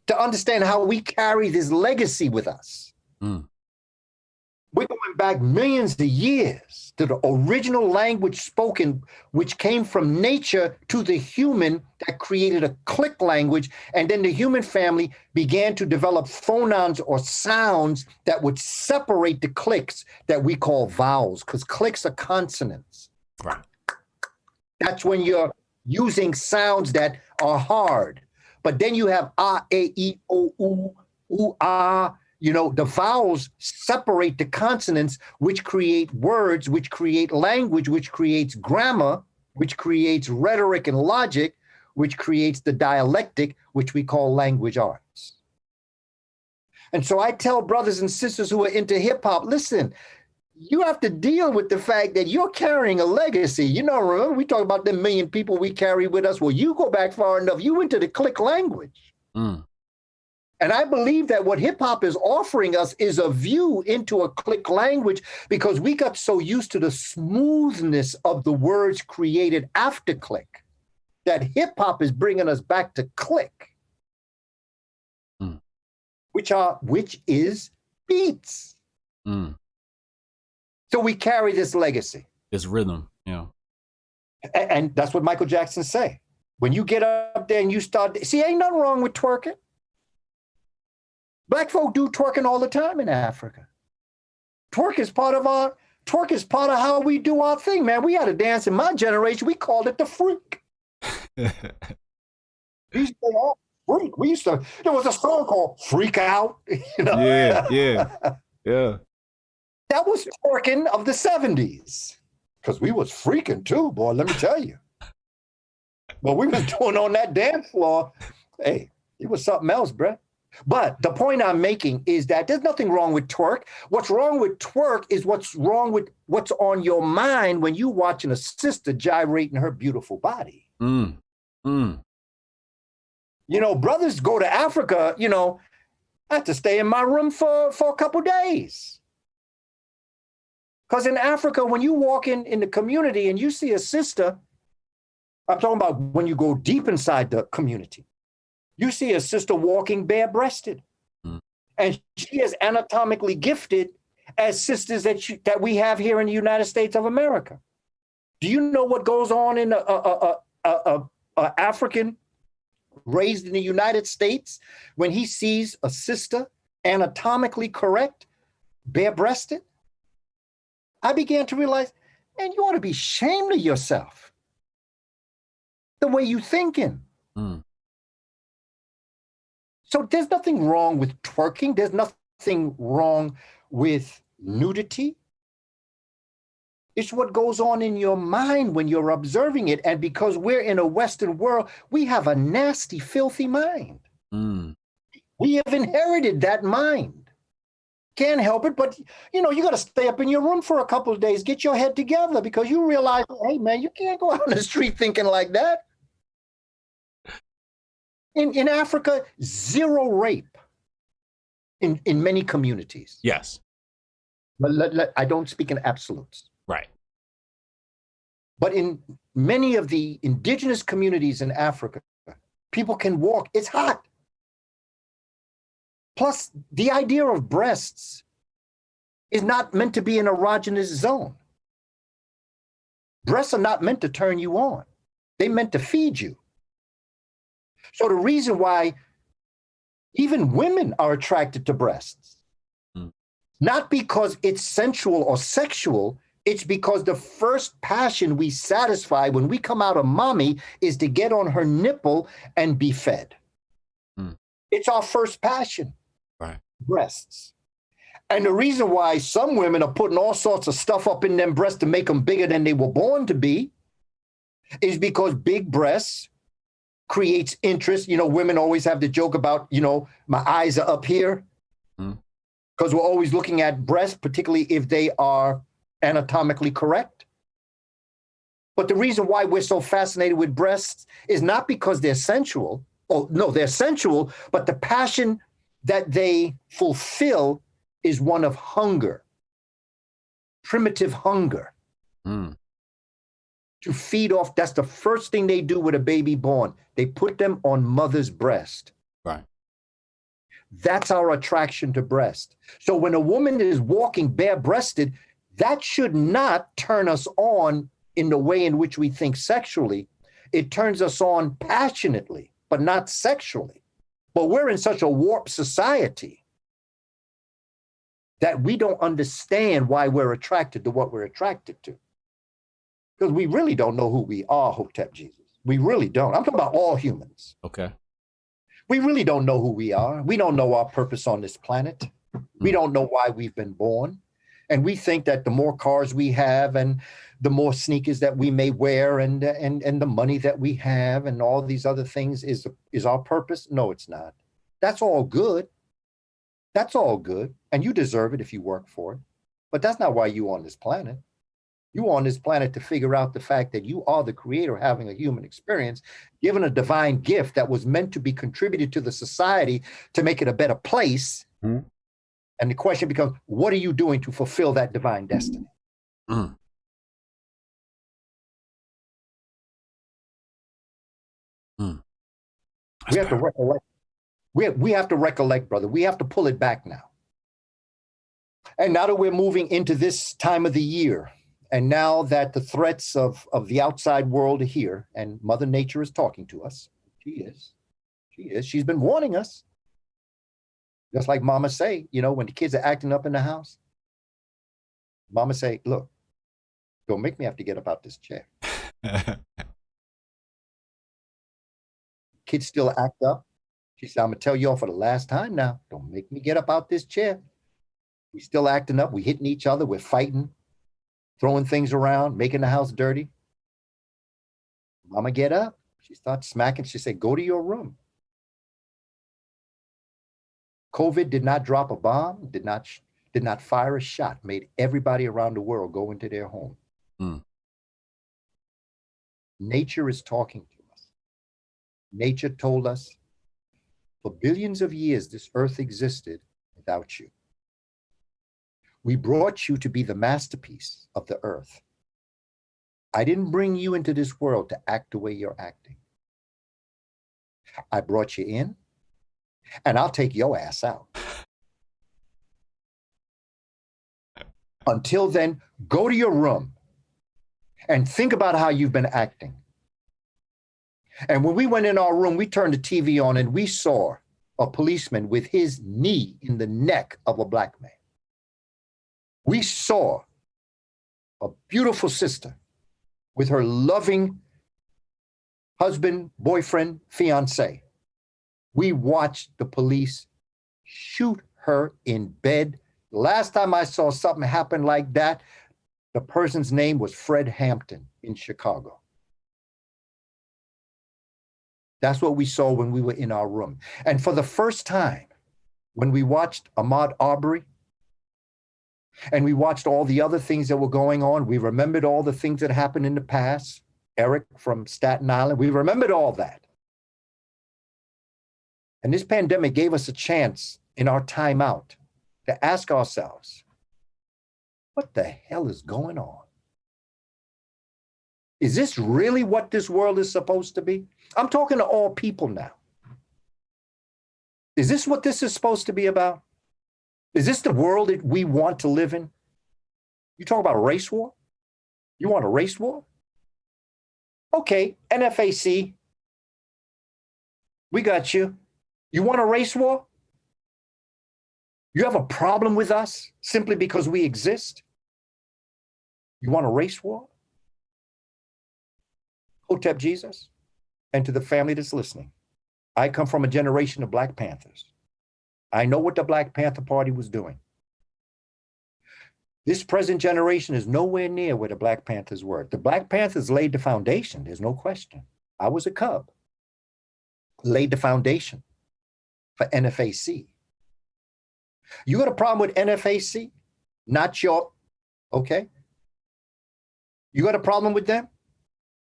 B: to understand how we carry this legacy with us. We're going back millions of years to the original language spoken, which came from nature to the human, that created a click language. And then the human family began to develop phonons or sounds that would separate the clicks that we call vowels, because clicks are consonants.
A: Right.
B: That's when you're using sounds that are hard. But then you have ah, a, e, o, u, ah. You know, the vowels separate the consonants, which create words, which create language, which creates grammar, which creates rhetoric and logic, which creates the dialectic, which we call language arts. And so I tell brothers and sisters who are into hip hop, listen, you have to deal with the fact that you're carrying a legacy. You know, remember we talk about the million people we carry with us. Well, you go back far enough, you went to the click language. And I believe that what hip hop is offering us is a view into a click language, because we got so used to the smoothness of the words created after click that hip hop is bringing us back to click, which is beats. So we carry this legacy.
A: It's rhythm, yeah.
B: And that's what Michael Jackson say. When you get up there and you start, see, ain't nothing wrong with twerking. Black folk do twerking all the time in Africa. Twerk is part of how we do our thing, man. We had a dance in my generation. We called it the freak. We used to say, oh, freak. There was a song called Freak Out. You know?
A: Yeah.
B: That was twerking of the 70s. Because we was freaking too, boy, let me tell you. But we was doing on that dance floor. Hey, it was something else, bruh. But the point I'm making is that there's nothing wrong with twerk. What's wrong with twerk is what's wrong with what's on your mind when you watching a sister gyrating her beautiful body. You know, brothers go to Africa, you know, I have to stay in my room for a couple days. Because in Africa, when you walk in the community and you see a sister, I'm talking about when you go deep inside the community, you see a sister walking bare-breasted. And she is anatomically gifted as sisters that we have here in the United States of America. Do you know what goes on in a African raised in the United States when he sees a sister anatomically correct, bare-breasted? I began to realize, man, you ought to be ashamed of yourself. The way you thinking.
A: Mm.
B: So there's nothing wrong with twerking. There's nothing wrong with nudity. It's what goes on in your mind when you're observing it. And because we're in a Western world, we have a nasty, filthy mind.
A: Mm.
B: We have inherited that mind. Can't help it, but you got to stay up in your room for a couple of days, get your head together, because you realize, hey man, you can't go out on the street thinking like that. In Africa, zero rape in many communities.
A: Yes.
B: But I don't speak in absolutes.
A: Right.
B: But in many of the indigenous communities in Africa, people can walk. It's hot. Plus, the idea of breasts is not meant to be an erogenous zone. Breasts are not meant to turn you on. They're meant to feed you. So the reason why even women are attracted to breasts, not because it's sensual or sexual, it's because the first passion we satisfy when we come out of mommy is to get on her nipple and be fed. It's our first passion.
A: Right.
B: Breasts. And the reason why some women are putting all sorts of stuff up in them breasts to make them bigger than they were born to be is because big breasts creates interest. Women always have the joke about, my eyes are up here because we're always looking at breasts, particularly if they are anatomically correct. But the reason why we're so fascinated with breasts is not because they're sensual. Oh, no, they're sensual, but the passion that they fulfill is one of hunger, primitive hunger. To feed off. That's the first thing they do with a baby born. They put them on mother's breast.
A: Right.
B: That's our attraction to breast. So when a woman is walking bare-breasted, that should not turn us on in the way in which we think sexually. It turns us on passionately, but not sexually. But we're in such a warped society that we don't understand why we're attracted to what we're attracted to. Because we really don't know who we are, Hotep Jesus. We really don't. I'm talking about all humans.
A: Okay.
B: We really don't know who we are. We don't know our purpose on this planet. We don't know why we've been born. And we think that the more cars we have and the more sneakers that we may wear and the money that we have and all these other things is our purpose. No, it's not. That's all good. That's all good. And you deserve it if you work for it. But that's not why you're on this planet. You're on this planet to figure out the fact that you are the creator having a human experience, given a divine gift that was meant to be contributed to the society to make it a better place. And the question becomes, what are you doing to fulfill that divine destiny? We have to recollect. We have to recollect, brother. We have to pull it back now. And now that we're moving into this time of the year, and now that the threats of the outside world are here, and Mother Nature is talking to us, she is. She's been warning us. Just like Mama say, when the kids are acting up in the house, Mama say, look, don't make me have to get up out this chair. Kids still act up. She said, I'm going to tell y'all for the last time now, don't make me get up out this chair. We still acting up. We hitting each other. We're fighting, throwing things around, making the house dirty. Mama get up. She starts smacking. She said, go to your room. COVID did not drop a bomb, did not fire a shot, made everybody around the world go into their home. Nature is talking to us. Nature told us, for billions of years, this earth existed without you. We brought you to be the masterpiece of the earth. I didn't bring you into this world to act the way you're acting. I brought you in, and I'll take your ass out. Until then, go to your room. and think about how you've been acting. And when we went in our room, we turned the TV on and we saw a policeman with his knee in the neck of a black man. We saw a beautiful sister with her loving husband, boyfriend, fiance. We watched the police shoot her in bed. The last time I saw something happen like that, the person's name was Fred Hampton in Chicago. That's what we saw when we were in our room. And for the first time, when we watched Ahmaud Arbery, and we watched all the other things that were going on, we remembered all the things that happened in the past. Eric from Staten Island, we remembered all that. And this pandemic gave us a chance in our time out to ask ourselves, what the hell is going on? Is this really what this world is supposed to be? I'm talking to all people now. Is this what this is supposed to be about? Is this the world that we want to live in? You talk about a race war? You want a race war? Okay, NFAC, we got you. You want a race war? You have a problem with us simply because we exist? You want a race war? Hotep Jesus, and to the family that's listening, I come from a generation of Black Panthers. I know what the Black Panther Party was doing. This present generation is nowhere near where the Black Panthers were. The Black Panthers laid the foundation, there's no question. I was a cub, laid the foundation for NFAC. You got a problem with NFAC? Not your, okay? You got a problem with them?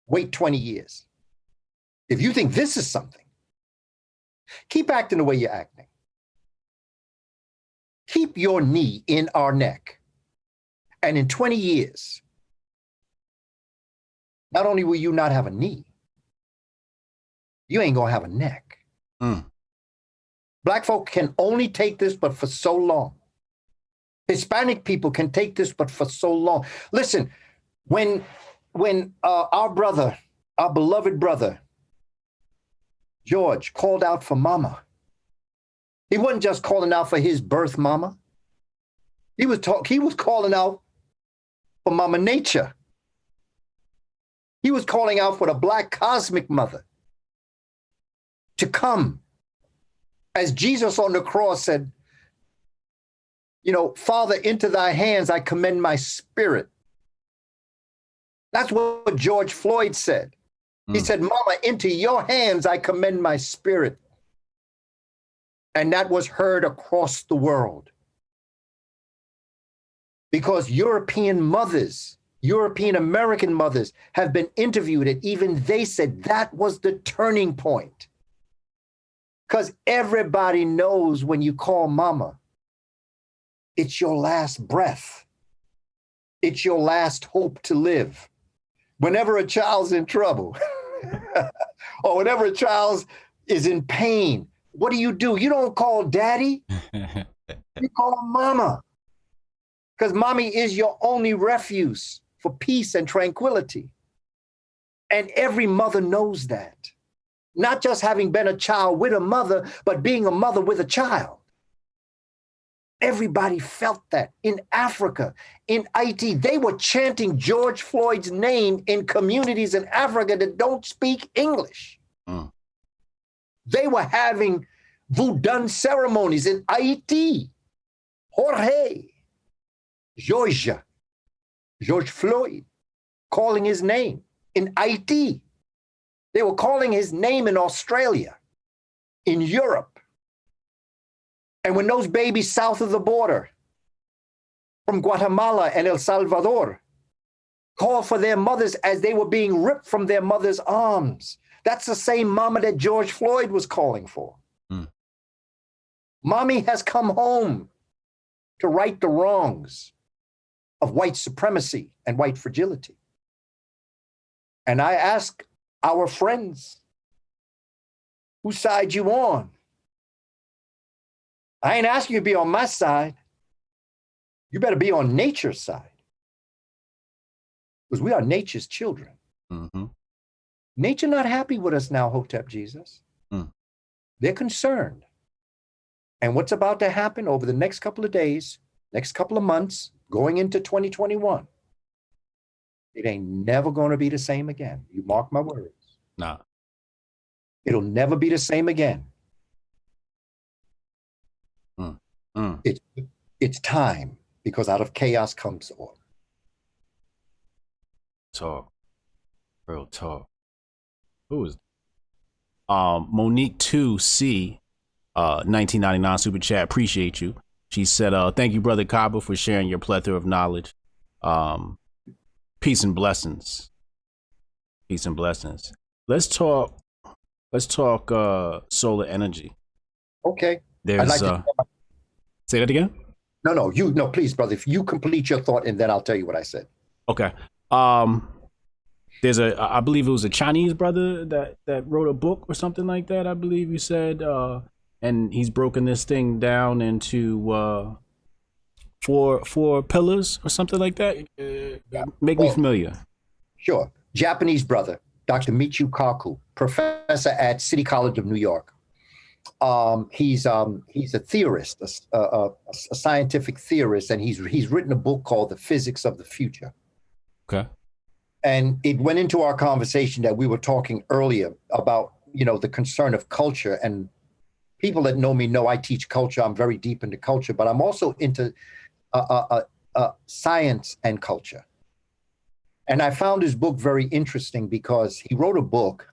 B: Wait 20 years. If you think this is something, keep acting the way you're acting. Keep your knee in our neck. And in 20 years, not only will you not have a knee, you ain't gonna have a neck. Black folk can only take this, but for so long. Hispanic people can take this, but for so long. Listen, when our brother, our beloved brother, George, called out for mama, he wasn't just calling out for his birth mama. He was calling out for Mama Nature. He was calling out for the Black cosmic mother to come. As Jesus on the cross said, you know, Father, into thy hands I commend my spirit. That's what George Floyd said. He said, Mama, into your hands I commend my spirit. And that was heard across the world. Because European mothers, European American mothers have been interviewed, and even they said that was the turning point. Because everybody knows when you call mama, it's your last breath. It's your last hope to live. Whenever a child's in trouble, or whenever a child is in pain, what do? You don't call daddy, you call mama. Because mommy is your only refuge for peace and tranquility. And every mother knows that. Not just having been a child with a mother, but being a mother with a child. Everybody felt that. In Africa, in Haiti, they were chanting George Floyd's name in communities in Africa that don't speak English. They were having voodoo ceremonies in Haiti. Jorge, George Floyd, calling his name in Haiti. They were calling his name in Australia, in Europe. And when those babies south of the border, from Guatemala and El Salvador, called for their mothers as they were being ripped from their mother's arms, that's the same mama that George Floyd was calling for. Mommy has come home to right the wrongs of white supremacy and white fragility. And I ask our friends, whose side you on? I ain't asking you to be on my side. You better be on nature's side. because we are nature's children.
A: Mm-hmm.
B: Nature not happy with us now, Hotep Jesus.
A: Mm.
B: They're concerned. And what's about to happen over the next couple of days, next couple of months, going into 2021, it ain't never going to be the same again. You mark my words.
A: Nah.
B: It'll never be the same again. It's time, because out of chaos comes order.
A: Talk. Real talk. Who is Monique 2C 1999 super chat, appreciate you. She said, thank you, brother Kaba, for sharing your plethora of knowledge. Peace and blessings. Peace and blessings. Let's talk solar energy.
B: Okay.
A: There's
B: I'd like to
A: say that again.
B: No, please, brother. If you complete your thought, and then I'll tell you what I said.
A: Okay. There's I believe it was a Chinese brother that wrote a book or something like that. I believe you said, and he's broken this thing down into four pillars or something like that. Make me familiar.
B: Sure. Japanese brother, Dr. Michio Kaku, professor at City College of New York. He's a theorist, a scientific theorist, and he's written a book called The Physics of the Future.
A: Okay.
B: And it went into our conversation that we were talking earlier about, the concern of culture. And people that know me know I teach culture. I'm very deep into culture, but I'm also into science and culture. And I found his book very interesting because he wrote a book.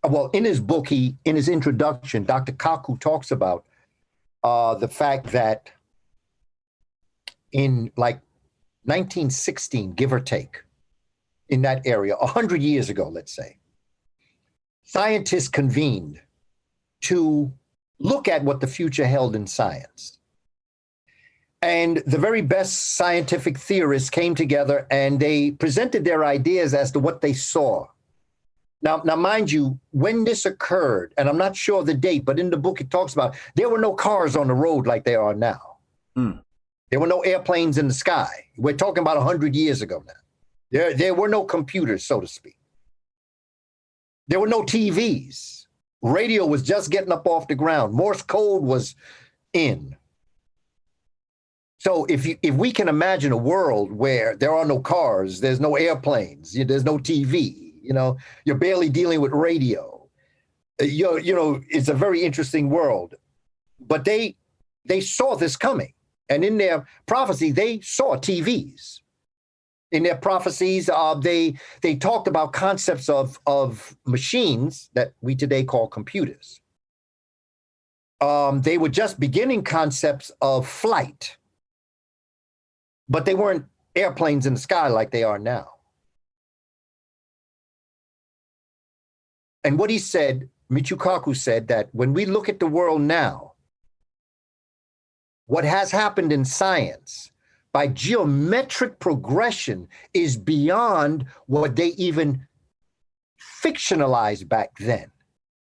B: Well, in his book, in his introduction, Dr. Kaku talks about the fact that in like 1916, give or take, in that area, 100 years ago, let's say, scientists convened to look at what the future held in science. And the very best scientific theorists came together and they presented their ideas as to what they saw. Now, mind you, when this occurred, and I'm not sure of the date, but in the book it talks about there were no cars on the road like there are now. Mm. There were no airplanes in the sky. We're talking about 100 years ago now. There were no computers, so to speak. There were no TVs. Radio was just getting up off the ground. Morse code was in. So if we can imagine a world where there are no cars, there's no airplanes, there's no TV, you're barely dealing with radio. It's a very interesting world. But they saw this coming. And in their prophecy, they saw TVs. In their prophecies, they talked about concepts of machines that we today call computers. They were just beginning concepts of flight, but they weren't airplanes in the sky like they are now. And what he said, Michio Kaku said, that when we look at the world now, what has happened in science by geometric progression is beyond what they even fictionalized back then.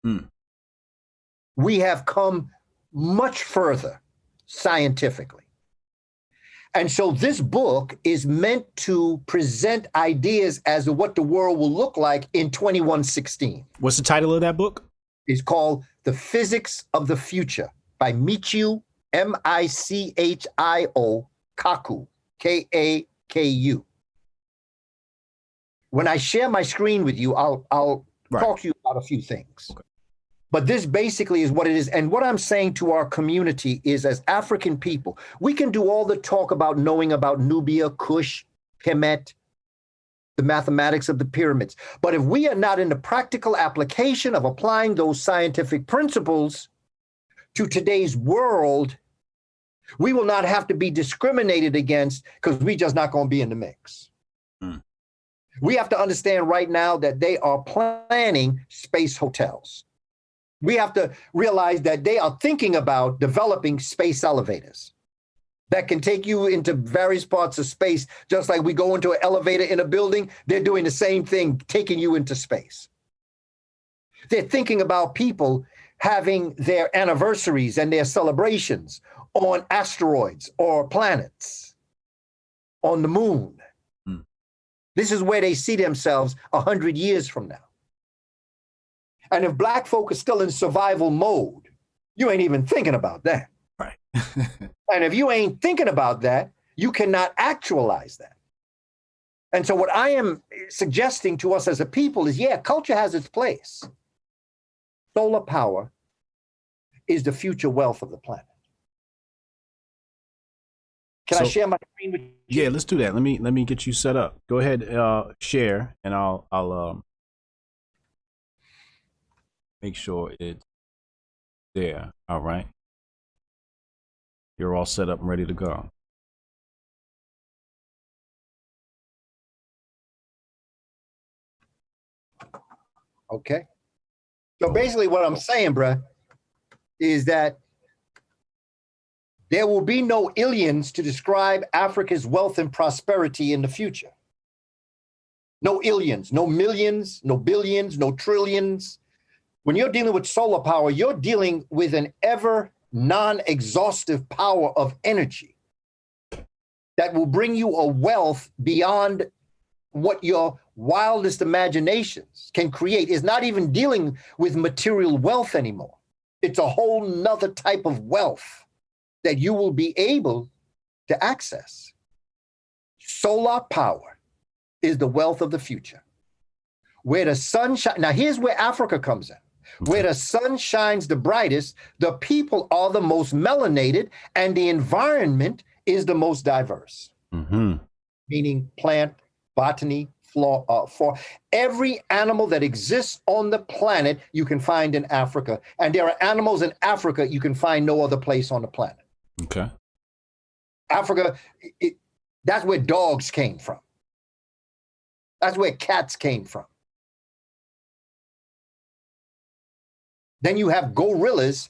B: Mm. We have come much further scientifically. And so this book is meant to present ideas as to what the world will look like in 2116.
A: What's the title of that book?
B: It's called The Physics of the Future by Michio, Michio Kaku, Kaku. When I share my screen with you, I'll talk to you about a few things. Okay. But this basically is what it is. And what I'm saying to our community is, as African people, we can do all the talk about knowing about Nubia, Kush, Kemet, the mathematics of the pyramids. But if we are not in the practical application of applying those scientific principles to today's world, we will not have to be discriminated against because we just not going to be in the mix. Mm. We have to understand right now that they are planning space hotels. We have to realize that they are thinking about developing space elevators that can take you into various parts of space, just like we go into an elevator in a building. They're doing the same thing, taking you into space. They're thinking about people having their anniversaries and their celebrations on asteroids or planets, on the moon. This is where they see themselves 100 years from now. And if black folk are still in survival mode, you ain't even thinking about that.
A: Right.
B: And if you ain't thinking about that, you cannot actualize that. And so what I am suggesting to us as a people is, yeah, culture has its place. Solar power is the future wealth of the planet. Can I share my screen with you?
A: Yeah, let's do that. Let me get you set up. Go ahead, share, and I'll make sure it's there. All right. You're all set up and ready to go.
B: Okay. So basically what I'm saying, bruh, is that there will be no aliens to describe Africa's wealth and prosperity in the future. No aliens, no millions, no billions, no trillions. When you're dealing with solar power, you're dealing with an ever non-exhaustive power of energy that will bring you a wealth beyond what your wildest imaginations can create. Is not even dealing with material wealth anymore. It's a whole nother type of wealth that you will be able to access. Solar power is the wealth of the future. Where the sun shines, now here's where Africa comes in. Where the sun shines the brightest, the people are the most melanated, and the environment is the most diverse. Meaning plant, botany, flora. Every animal that exists on the planet, you can find in Africa. And there are animals in Africa you can find no other place on the planet.
A: Okay.
B: Africa, that's where dogs came from. That's where cats came from. Then you have gorillas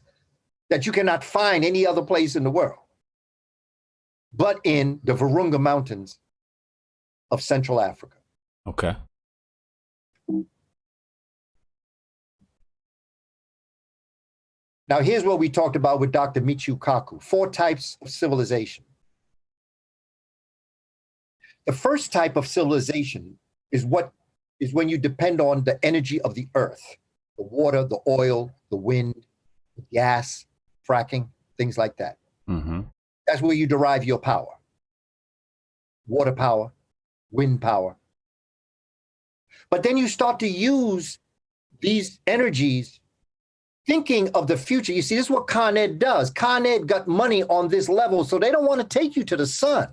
B: that you cannot find any other place in the world but in the Virunga Mountains of Central Africa.
A: Okay.
B: Now, here's what we talked about with Dr. Michio Kaku, 4 types of civilization. The first type of civilization is when you depend on the energy of the earth, the water, the oil, the wind, the gas, fracking, things like that. That's where you derive your power. Water power, wind power. But then you start to use these energies thinking of the future. You see, this is what Con Ed does. Con Ed got money on this level, so they don't want to take you to the sun.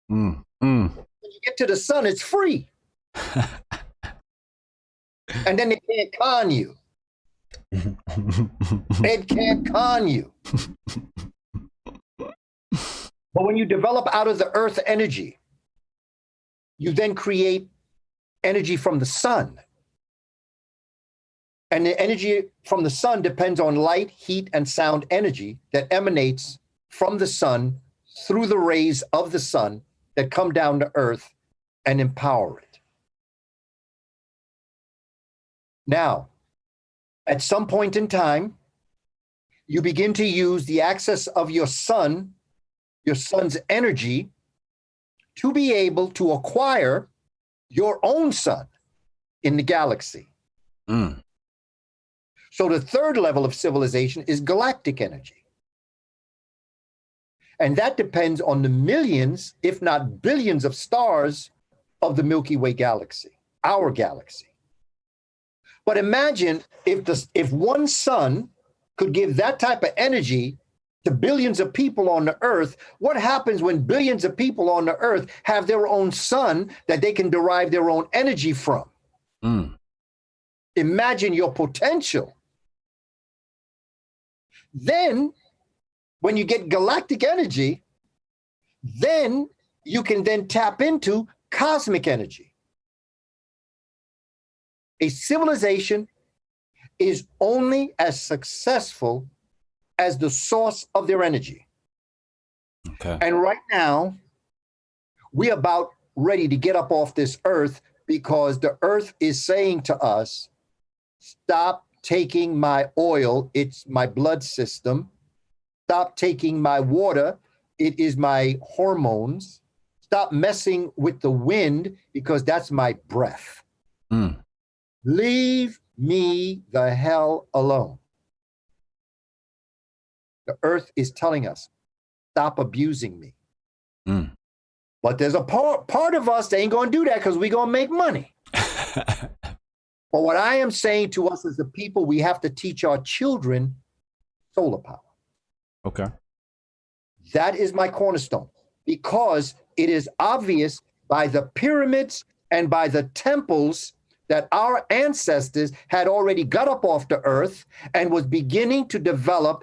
B: When you get to the sun, it's free. And then they can't con you. Ed can't con you. But when you develop out of the earth energy, you then create energy from the sun. And the energy from the sun depends on light, heat, and sound energy that emanates from the sun through the rays of the sun that come down to earth and empower it. Now, at some point in time, you begin to use the access of your sun's energy to be able to acquire your own sun in the galaxy. So the third level of civilization is galactic energy. And that depends on the millions, if not billions of stars of the Milky Way galaxy, our galaxy. But imagine if one sun could give that type of energy to billions of people on the earth, what happens when billions of people on the earth have their own sun that they can derive their own energy from? Imagine your potential. Then, when you get galactic energy, then you can then tap into cosmic energy. A civilization is only as successful as the source of their energy.
A: Okay.
B: And right now, we're about ready to get up off this earth because the earth is saying to us, stop taking my oil, it's my blood system. Stop taking my water, it is my hormones. Stop messing with the wind because that's my breath.
A: Mm.
B: Leave me the hell alone. The earth is telling us, stop abusing me.
A: Mm.
B: But there's a part of us that ain't going to do that because we're going to make money. But what I am saying to us as the people, we have to teach our children solar power.
A: Okay.
B: That is my cornerstone, because it is obvious by the pyramids and by the temples that our ancestors had already got up off the earth and was beginning to develop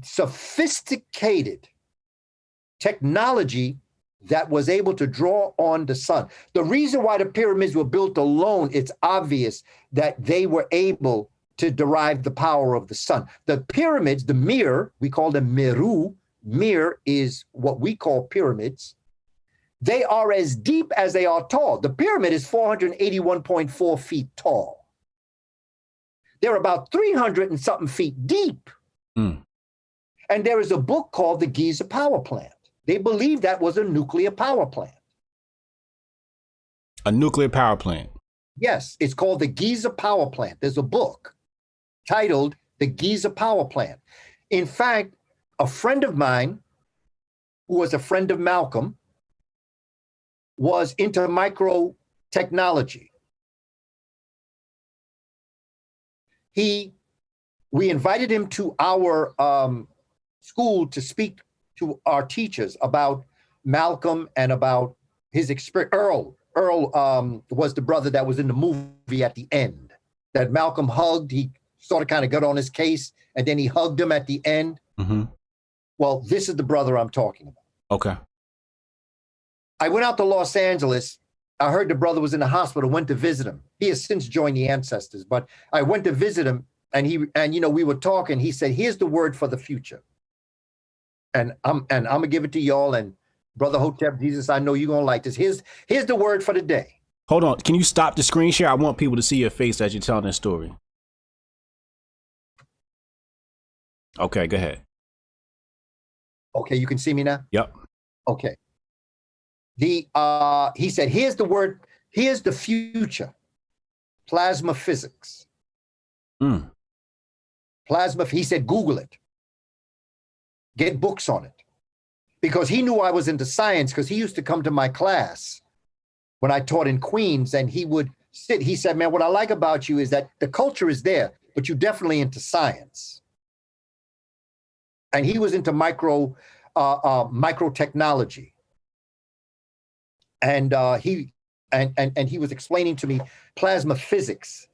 B: sophisticated technology that was able to draw on the sun. The reason why the pyramids were built alone, it's obvious that they were able to derive the power of the sun. The pyramids, the Mir, we call them Meru. Mir is what we call pyramids. They are as deep as they are tall. The pyramid is 481.4 feet tall. They're about 300 and something feet deep.
A: Mm.
B: And there is a book called The Giza Power Plant. They believe that was a nuclear power plant.
A: A nuclear power plant?
B: Yes, it's called the Giza Power Plant. There's a book titled The Giza Power Plant. In fact, a friend of mine, who was a friend of Malcolm, was into microtechnology. We invited him to our school to speak to our teachers about Malcolm and about his experience. Earl was the brother that was in the movie at the end that Malcolm hugged. He sort of kind of got on his case, and then he hugged him at the end.
A: Mm-hmm.
B: Well, this is the brother I'm talking about.
A: Okay.
B: I went out to Los Angeles. I heard the brother was in the hospital, went to visit him. He has since joined the ancestors, but I went to visit him, and we were talking. He said, "Here's the word for the future." And I'm gonna give it to y'all. And Brother Hotep, Jesus, I know you're gonna like this. Here's the word for the day.
A: Hold on. Can you stop the screen share? I want people to see your face as you're telling this story. Okay, go ahead.
B: Okay, you can see me now?
A: Yep.
B: Okay. He said, here's the word, here's the future. Plasma physics.
A: Mm.
B: He said, Google it. Get books on it. Because he knew I was into science, because he used to come to my class when I taught in Queens, and he would sit. He said, man, what I like about you is that the culture is there, but you're definitely into science. And he was into microtechnology. And he was explaining to me plasma physics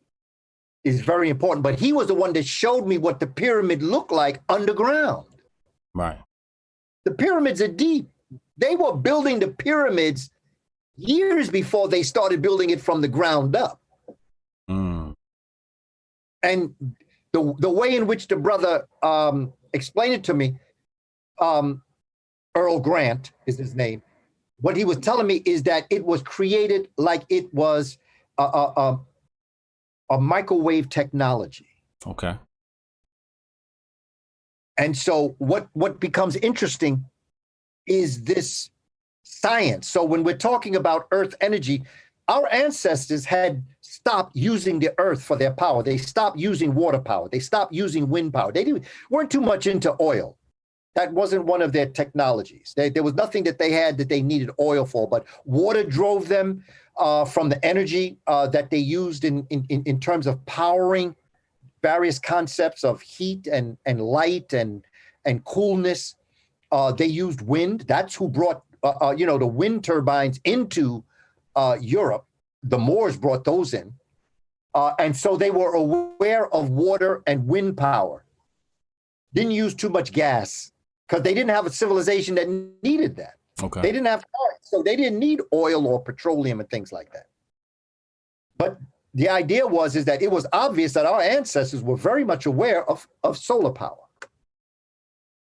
B: is very important. But he was the one that showed me what the pyramid looked like underground.
A: Right.
B: The pyramids are deep. They were building the pyramids years before they started building it from the ground up.
A: Mm.
B: And the way in which the brother explained it to me, Earl Grant is his name. What he was telling me is that it was created like it was a microwave technology.
A: Okay.
B: And so what becomes interesting is this science. So when we're talking about earth energy, our ancestors had stopped using the earth for their power. They stopped using water power. They stopped using wind power. They weren't too much into oil. That wasn't one of their technologies. There was nothing that they had that they needed oil for, but water drove them from the energy that they used in terms of powering various concepts of heat and light and coolness. They used wind. That's who brought the wind turbines into Europe. The Moors brought those in. And so they were aware of water and wind power. Didn't use too much gas because they didn't have a civilization that needed that.
A: Okay.
B: They didn't have cars, so they didn't need oil or petroleum and things like that. But the idea is that it was obvious that our ancestors were very much aware of solar power.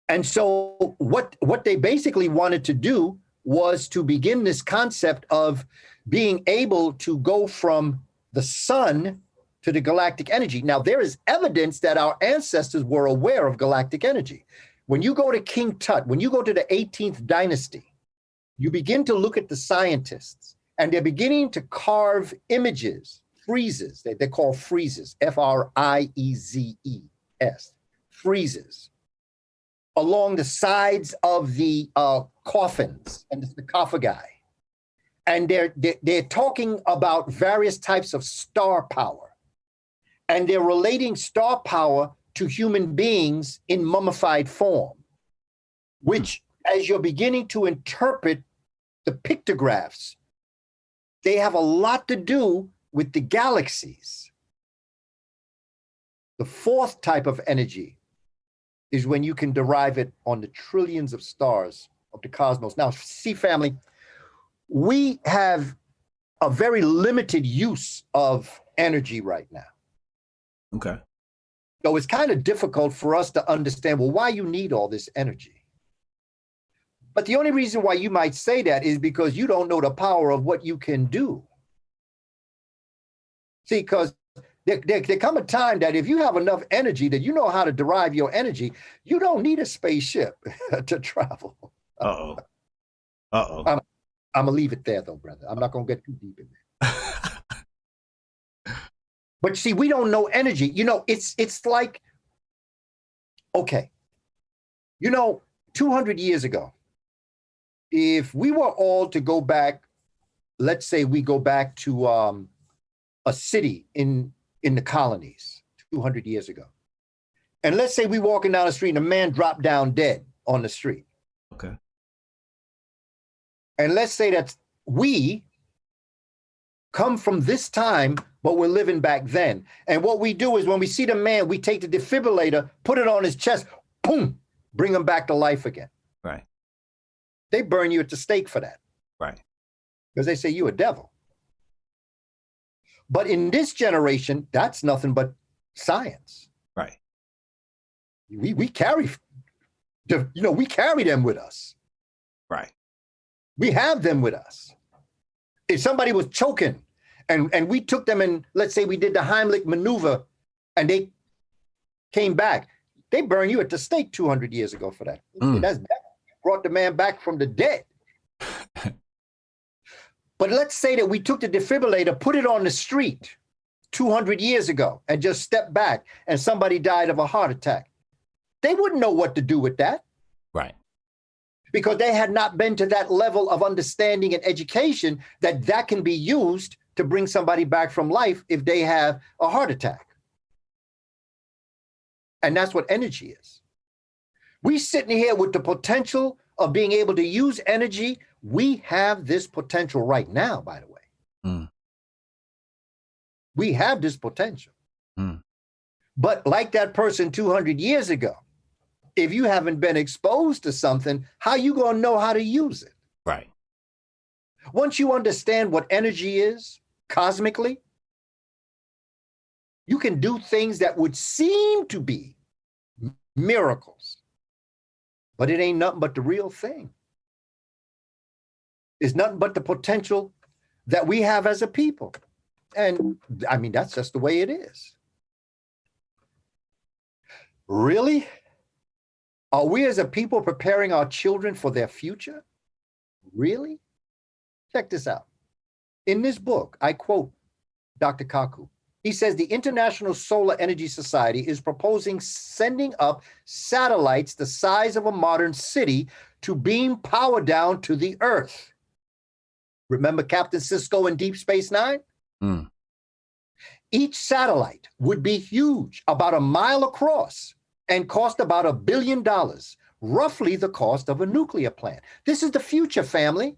B: And so what they basically wanted to do was to begin this concept of being able to go from the sun to the galactic energy. Now, there is evidence that our ancestors were aware of galactic energy. When you go to King Tut, when you go to the 18th dynasty, You begin to look at the scientists, and they're beginning to carve images, friezes, they're called friezes, F-R-I-E-Z-E-S, friezes, along the sides of the coffins and the sarcophagi. And they're talking about various types of star power. And they're relating star power to human beings in mummified form, which, as you're beginning to interpret the pictographs, they have a lot to do with the galaxies. The fourth type of energy is when you can derive it on the trillions of stars of the cosmos. Now, see, family, we have a very limited use of energy right now.
A: Okay.
B: So it's kind of difficult for us to understand, well, why you need all this energy. But the only reason why you might say that is because you don't know the power of what you can do. See, because there come a time that if you have enough energy that you know how to derive your energy, you don't need a spaceship to travel.
A: Uh-oh. Uh-oh.
B: I'm going to leave it there, though, brother. I'm not going to get too deep in there. But see, we don't know energy. You know, it's like, okay, you know, 200 years ago, if we were all to go back, let's say we go back to a city in the colonies 200 years ago. And let's say we walking down the street and a man dropped down dead on the street.
A: Okay.
B: And let's say that we come from this time, but we're living back then. And what we do is when we see the man, we take the defibrillator, put it on his chest, boom, bring him back to life again.
A: Right.
B: They burn you at the stake for that.
A: Right.
B: Because they say you a devil. But in this generation, that's nothing but science.
A: Right.
B: We carry, we carry them with us.
A: Right.
B: We have them with us. If somebody was choking and we took them and let's say we did the Heimlich maneuver and they came back, they burn you at the stake 200 years ago for that. That brought the man back from the dead. But let's say that we took the defibrillator, put it on the street 200 years ago and just stepped back and somebody died of a heart attack. They wouldn't know what to do with that.
A: Right.
B: Because they had not been to that level of understanding and education that can be used to bring somebody back from life if they have a heart attack. And that's what energy is. We sitting here with the potential of being able to use energy. We have this potential right now, by the way. We have this potential. But like that person 200 years ago, if you haven't been exposed to something, how you going to know how to use it?
A: Right.
B: Once you understand what energy is cosmically, you can do things that would seem to be miracles, but it ain't nothing but the real thing. It's nothing but the potential that we have as a people. And I mean, that's just the way it is. Really? Are we as a people preparing our children for their future? Really? Check this out. In this book, I quote Dr. Kaku. He says the International Solar Energy Society is proposing sending up satellites the size of a modern city to beam power down to the Earth. Remember Captain Sisko in Deep Space Nine? Each satellite would be huge, about a mile across, and cost about $1 billion, roughly the cost of a nuclear plant. This is the future, family.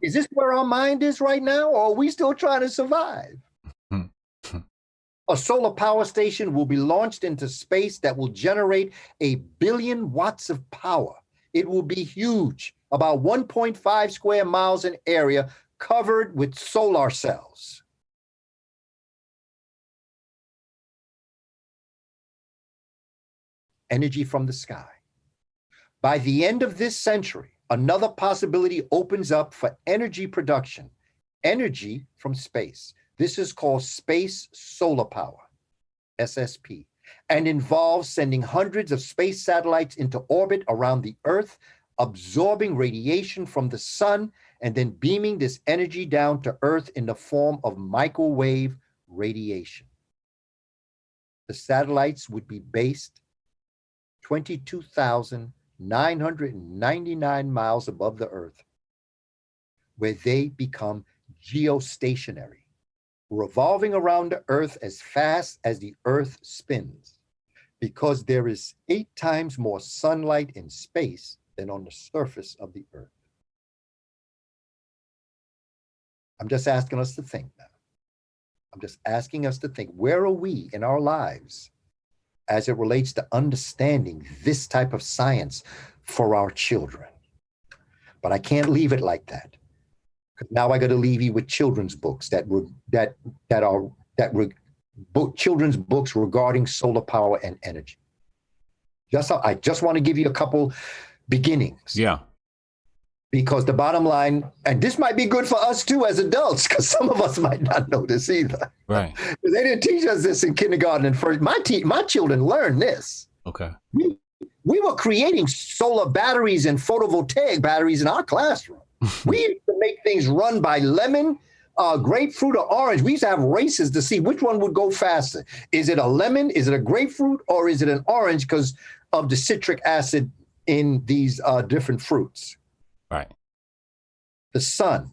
B: Is this where our mind is right now, or are we still trying to survive? A solar power station will be launched into space that will generate 1 billion watts of power. It will be huge, about 1.5 square miles in area, covered with solar cells. Energy from the sky. By the end of this century, another possibility opens up for energy production, energy from space. This is called space solar power, SSP, and involves sending hundreds of space satellites into orbit around the Earth absorbing radiation from the sun and then beaming this energy down to Earth in the form of microwave radiation. The satellites would be based 22,999 miles above the Earth, where they become geostationary, revolving around the Earth as fast as the Earth spins, because there is 8 times more sunlight in space than on the surface of the Earth. I'm just asking us to think now. I'm just asking us to think, where are we in our lives as it relates to understanding this type of science for our children? But I can't leave it like that, because now I got to leave you with children's books children's books regarding solar power and energy. I just want to give you a couple beginnings.
A: Yeah.
B: Because the bottom line, and this might be good for us too as adults, because some of us might not know this either.
A: Right.
B: They didn't teach us this in kindergarten and first. My children learned this.
A: Okay.
B: We were creating solar batteries and photovoltaic batteries in our classroom. We used to make things run by lemon, grapefruit, or orange. We used to have races to see which one would go faster. Is it a lemon? Is it a grapefruit? Or is it an orange because of the citric acid in these different fruits?
A: Right.
B: The sun.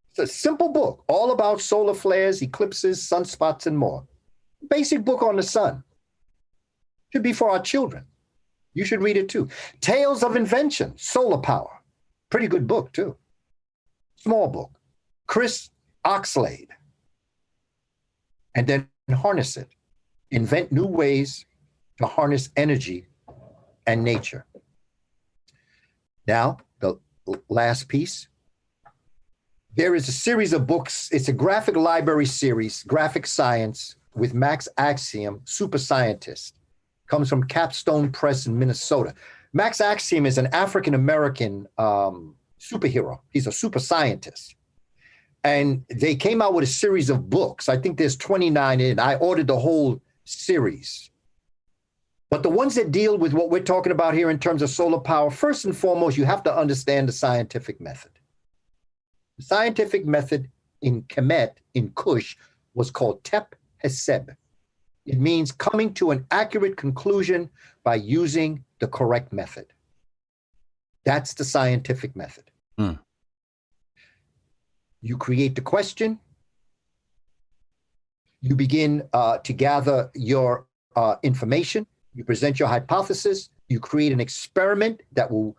B: It's a simple book, all about solar flares, eclipses, sunspots, and more. Basic book on the sun. Should be for our children. You should read it too. Tales of Invention, Solar Power. Pretty good book too. Small book. Chris Oxlade. And then harness it. Invent new ways to harness energy and nature. Now, the last piece. There is a series of books. It's a graphic library series, Graphic Science, with Max Axiom, Super Scientist. Comes from Capstone Press in Minnesota. Max Axiom is an African-American superhero. He's a super scientist. And they came out with a series of books. I think there's 29 in. I ordered the whole series. But the ones that deal with what we're talking about here in terms of solar power, first and foremost, you have to understand the scientific method. The scientific method in Kemet, in Kush, was called Tep Heseb. It means coming to an accurate conclusion by using the correct method. That's the scientific method. You create the question. You begin to gather your information. You present your hypothesis. You create an experiment that will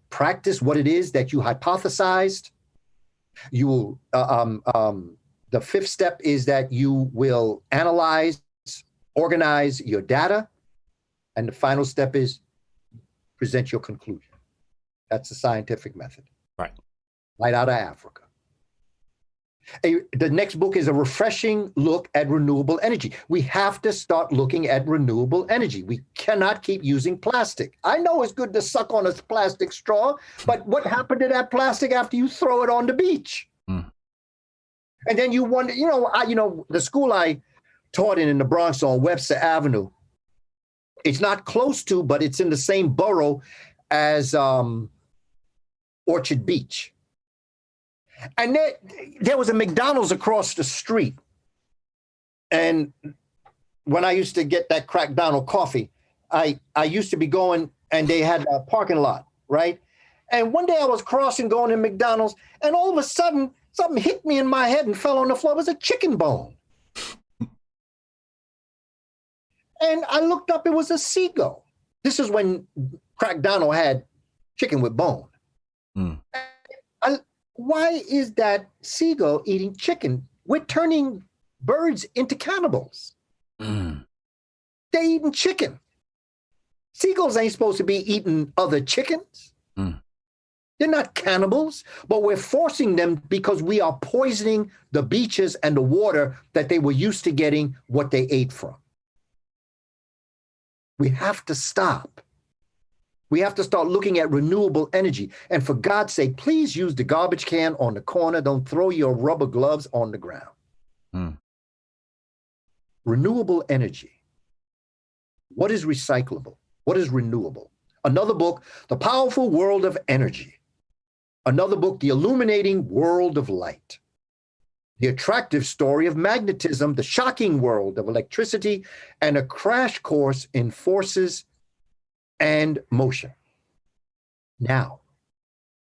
B: practice what it is that you hypothesized. You will. The fifth step is that you will analyze, organize your data, and the final step is present your conclusion. That's the scientific method. Right out of Africa. The next book is a refreshing look at renewable energy. We have to start looking at renewable energy. We cannot keep using plastic. I know it's good to suck on a plastic straw, but what happened to that plastic after you throw it on the beach? And then you wonder, the school I taught in the Bronx on Webster Avenue, it's not close to, but it's in the same borough as Orchard Beach. And there was a McDonald's across the street. And when I used to get that cracked Donald coffee, I used to be going, and they had a parking lot, right? And one day I was crossing going to McDonald's, and all of a sudden, something hit me in my head and fell on the floor. It was a chicken bone. And I looked up, it was a seagull. This is when Crack Donald had chicken with bone. Why is that seagull eating chicken? We're turning birds into cannibals. They're eating chicken. Seagulls ain't supposed to be eating other chickens. They're not cannibals, but we're forcing them because we are poisoning the beaches and the water that they were used to getting what they ate from. We have to stop. We have to start looking at renewable energy. And for God's sake, please use the garbage can on the corner. Don't throw your rubber gloves on the ground. Renewable energy. What is recyclable? What is renewable? Another book, The Powerful World of Energy. Another book, The Illuminating World of Light. The Attractive Story of Magnetism, The Shocking World of Electricity, and a Crash Course in Forces and Motion. Now,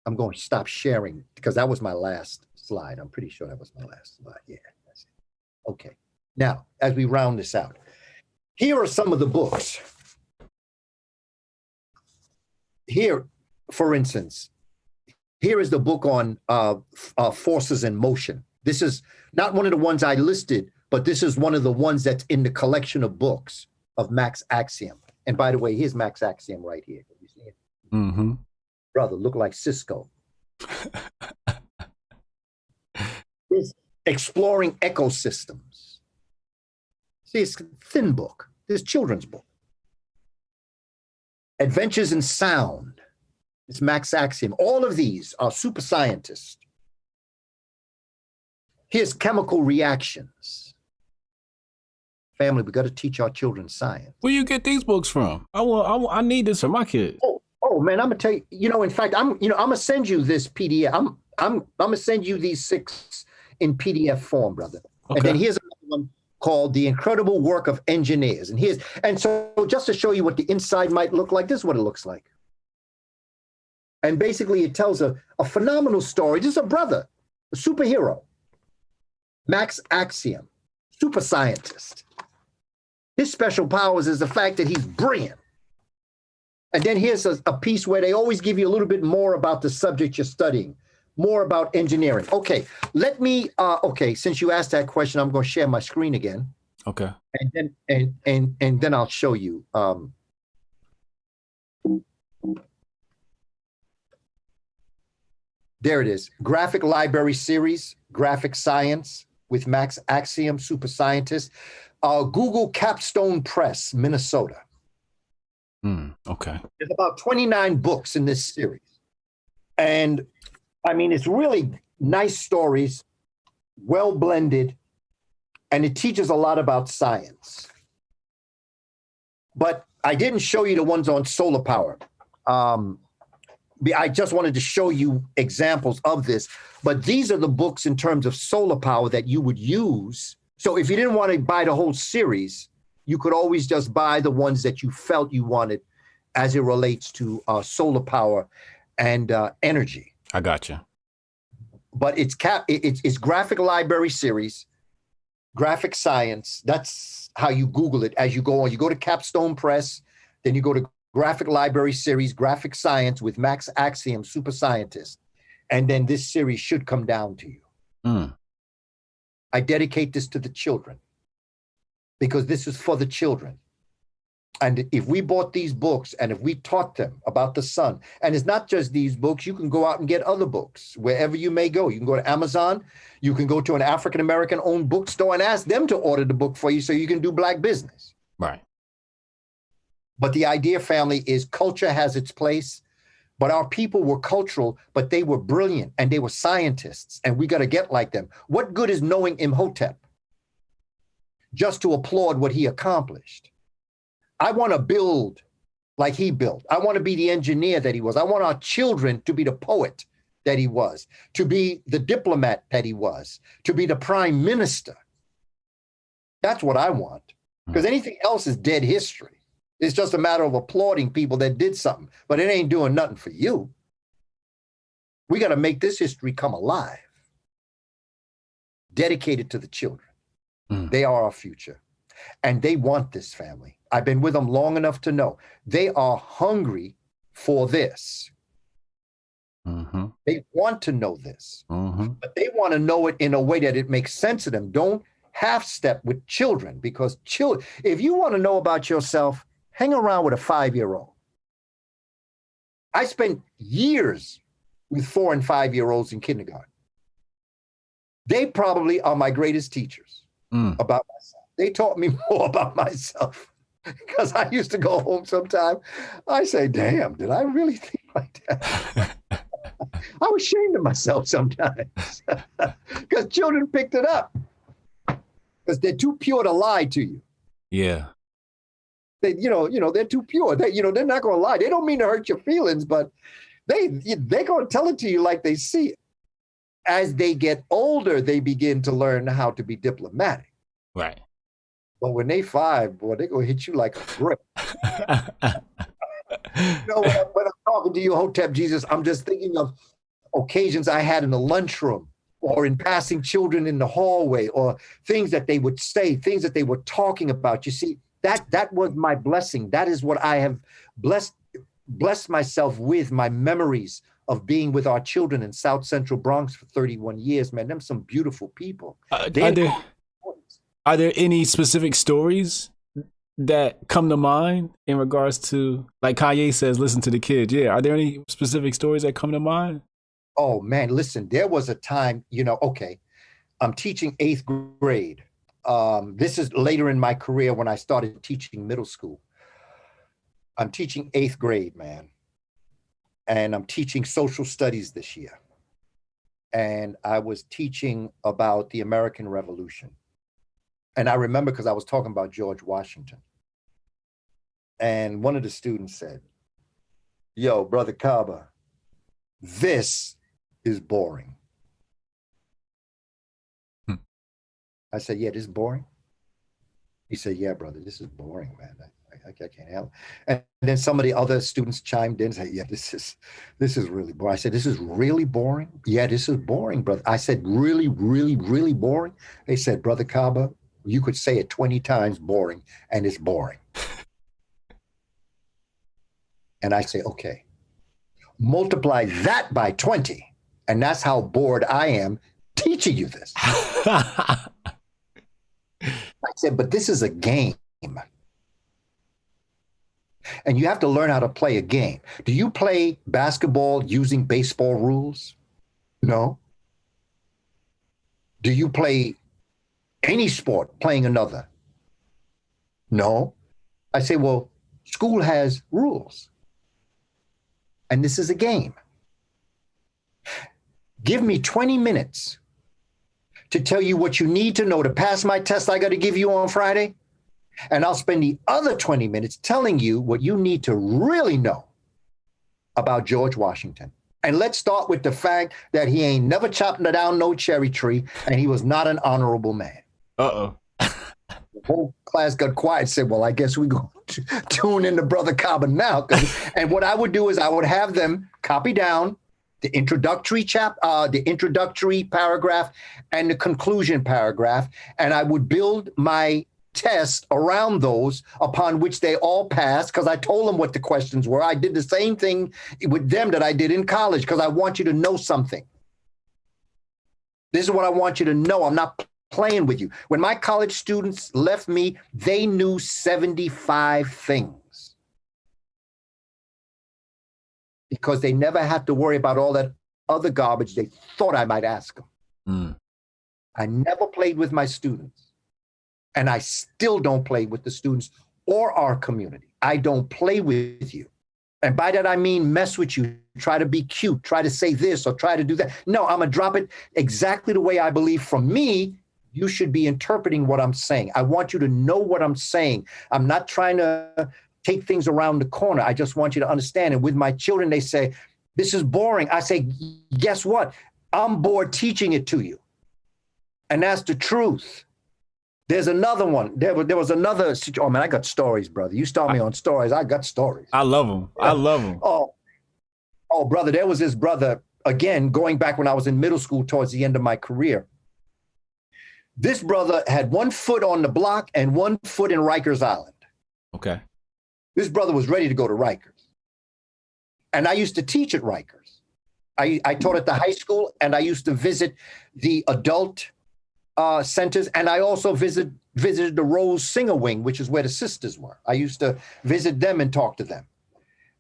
B: I'm going to stop sharing because that was my last slide. I'm pretty sure that was my last slide. Yeah, that's it. Okay. Now, as we round this out, here are some of the books. Here, for instance, here is the book on forces in motion. This is not one of the ones I listed, but this is one of the ones that's in the collection of books of Max Axiom. And by the way, here's Max Axiom right here. You see it?
A: Mm-hmm.
B: Brother, look like Cisco. This Exploring Ecosystems. See, it's a thin book. This children's book. Adventures in Sound. It's Max Axiom. All of these are super scientists. Here's Chemical Reactions. Family, we got to teach our children science.
A: Where you get these books from? I need this for my kids.
B: Oh man, I'm gonna tell you. In fact, I'm gonna send you this PDF. I'm gonna send you these 6 in PDF form, brother. Okay. And then here's another one called The Incredible Work of Engineers. And so just to show you what the inside might look like, this is what it looks like. And basically, it tells a phenomenal story. This is a brother, a superhero. Max Axiom, super scientist. His special powers is the fact that he's brilliant. And then here's a piece where they always give you a little bit more about the subject you're studying, more about engineering. Okay, let me, since you asked that question, I'm going to share my screen again.
A: Okay.
B: And then I'll show you. There it is, Graphic Library Series, Graphic Science with Max Axiom, super scientist. Google Capstone Press, Minnesota.
A: Okay.
B: There's about 29 books in this series. And I mean, it's really nice stories, well blended, and it teaches a lot about science. But I didn't show you the ones on solar power. I just wanted to show you examples of this. But these are the books in terms of solar power that you would use. So if you didn't want to buy the whole series, you could always just buy the ones that you felt you wanted as it relates to solar power and energy.
A: I got you.
B: But it's Graphic Library Series, Graphic Science. That's how you Google it as you go on. You go to Capstone Press, then you go to Graphic Library Series, Graphic Science with Max Axiom, super scientist. And then this series should come down to you. I dedicate this to the children because this is for the children. And if we bought these books and if we taught them about the sun, and it's not just these books, you can go out and get other books wherever you may go. You can go to Amazon, you can go to an African-American owned bookstore and ask them to order the book for you so you can do Black business.
A: Right.
B: But the idea, family, is culture has its place, but our people were cultural, but they were brilliant and they were scientists, and we got to get like them. What good is knowing Imhotep just to applaud what he accomplished? I want to build like he built. I want to be the engineer that he was. I want our children to be the poet that he was, to be the diplomat that he was, to be the prime minister. That's what I want, because anything else is dead history. It's just a matter of applauding people that did something, but it ain't doing nothing for you. We got to make this history come alive, dedicated to the children. They are our future, and they want this, family. I've been with them long enough to know they are hungry for this. They want to know this, but they want to know it in a way that it makes sense to them. Don't half step with children, because children, if you want to know about yourself, hang around with a 5-year-old. I spent years with 4- and 5-year-olds in kindergarten. They probably are my greatest teachers about myself. They taught me more about myself because I used to go home sometime. I say, damn, did I really think like that? I was ashamed of myself sometimes because children picked it up because they're too pure to lie to you.
A: Yeah.
B: They, they're too pure. They're not going to lie. They don't mean to hurt your feelings, but they're going to tell it to you like they see it. As they get older, they begin to learn how to be diplomatic.
A: Right.
B: But when they 5, boy, they're going to hit you like a brick. When I'm talking to you, Hotep Jesus, I'm just thinking of occasions I had in the lunchroom or in passing children in the hallway, or things that they would say, things that they were talking about. You see, that was my blessing. That is what I have blessed myself with, my memories of being with our children in South Central Bronx for 31 years, man. Them some beautiful people.
A: Are there any specific stories that come to mind in regards to, like Kanye says, listen to the kids? Yeah. Are there any specific stories that come to mind?
B: Oh, man, listen, there was a time, okay, I'm teaching 8th grade. This is later in my career when I started teaching middle school. I'm teaching 8th grade, man. And I'm teaching social studies this year. And I was teaching about the American Revolution. And I remember because I was talking about George Washington. And one of the students said, yo, Brother Kaba, this is boring. I said, yeah, this is boring. He said, yeah, brother, this is boring, man. I can't help it. And then some of the other students chimed in and said, yeah, this is really boring. I said, this is really boring? Yeah, this is boring, brother. I said, really, really, really boring? They said, Brother Kaba, you could say it 20 times boring, and it's boring. And I say, okay, multiply that by 20. And that's how bored I am teaching you this. I said, but this is a game. And you have to learn how to play a game. Do you play basketball using baseball rules? No. Do you play any sport playing another? No. I say, well, school has rules. And this is a game. Give me 20 minutes to tell you what you need to know to pass my test I got to give you on Friday. And I'll spend the other 20 minutes telling you what you need to really know about George Washington. And let's start with the fact that he ain't never chopped down no cherry tree, and he was not an honorable man.
A: Uh-oh.
B: The whole class got quiet and said, well, I guess we go tune in to Brother Kaba now. And what I would do is I would have them copy down the introductory paragraph and the conclusion paragraph, and I would build my test around those, upon which they all passed, because I told them what the questions were. I did the same thing with them that I did in college, because I want you to know something. This is what I want you to know. I'm not playing with you. When my college students left me, they knew 75 things, because they never had to worry about all that other garbage they thought I might ask them. I never played with my students. And I still don't play with the students or our community. I don't play with you. And by that, I mean mess with you, try to be cute, try to say this or try to do that. No, I'm going to drop it exactly the way I believe. From me, you should be interpreting what I'm saying. I want you to know what I'm saying. I'm not trying to take things around the corner. I just want you to understand. And with my children, they say, this is boring. I say, guess what? I'm bored teaching it to you. And that's the truth. There's another one. There was another situation. Oh, man, I got stories, brother. You start me on stories. I got stories.
A: I love them. I love them.
B: Oh, brother, there was this brother, again, going back when I was in middle school towards the end of my career. This brother had 1 foot on the block and 1 foot in Rikers Island.
A: Okay.
B: This brother was ready to go to Rikers. And I used to teach at Rikers. I taught at the high school, and I used to visit the adult centers, and I also visited the Rose Singer Wing, which is where the sisters were. I used to visit them and talk to them.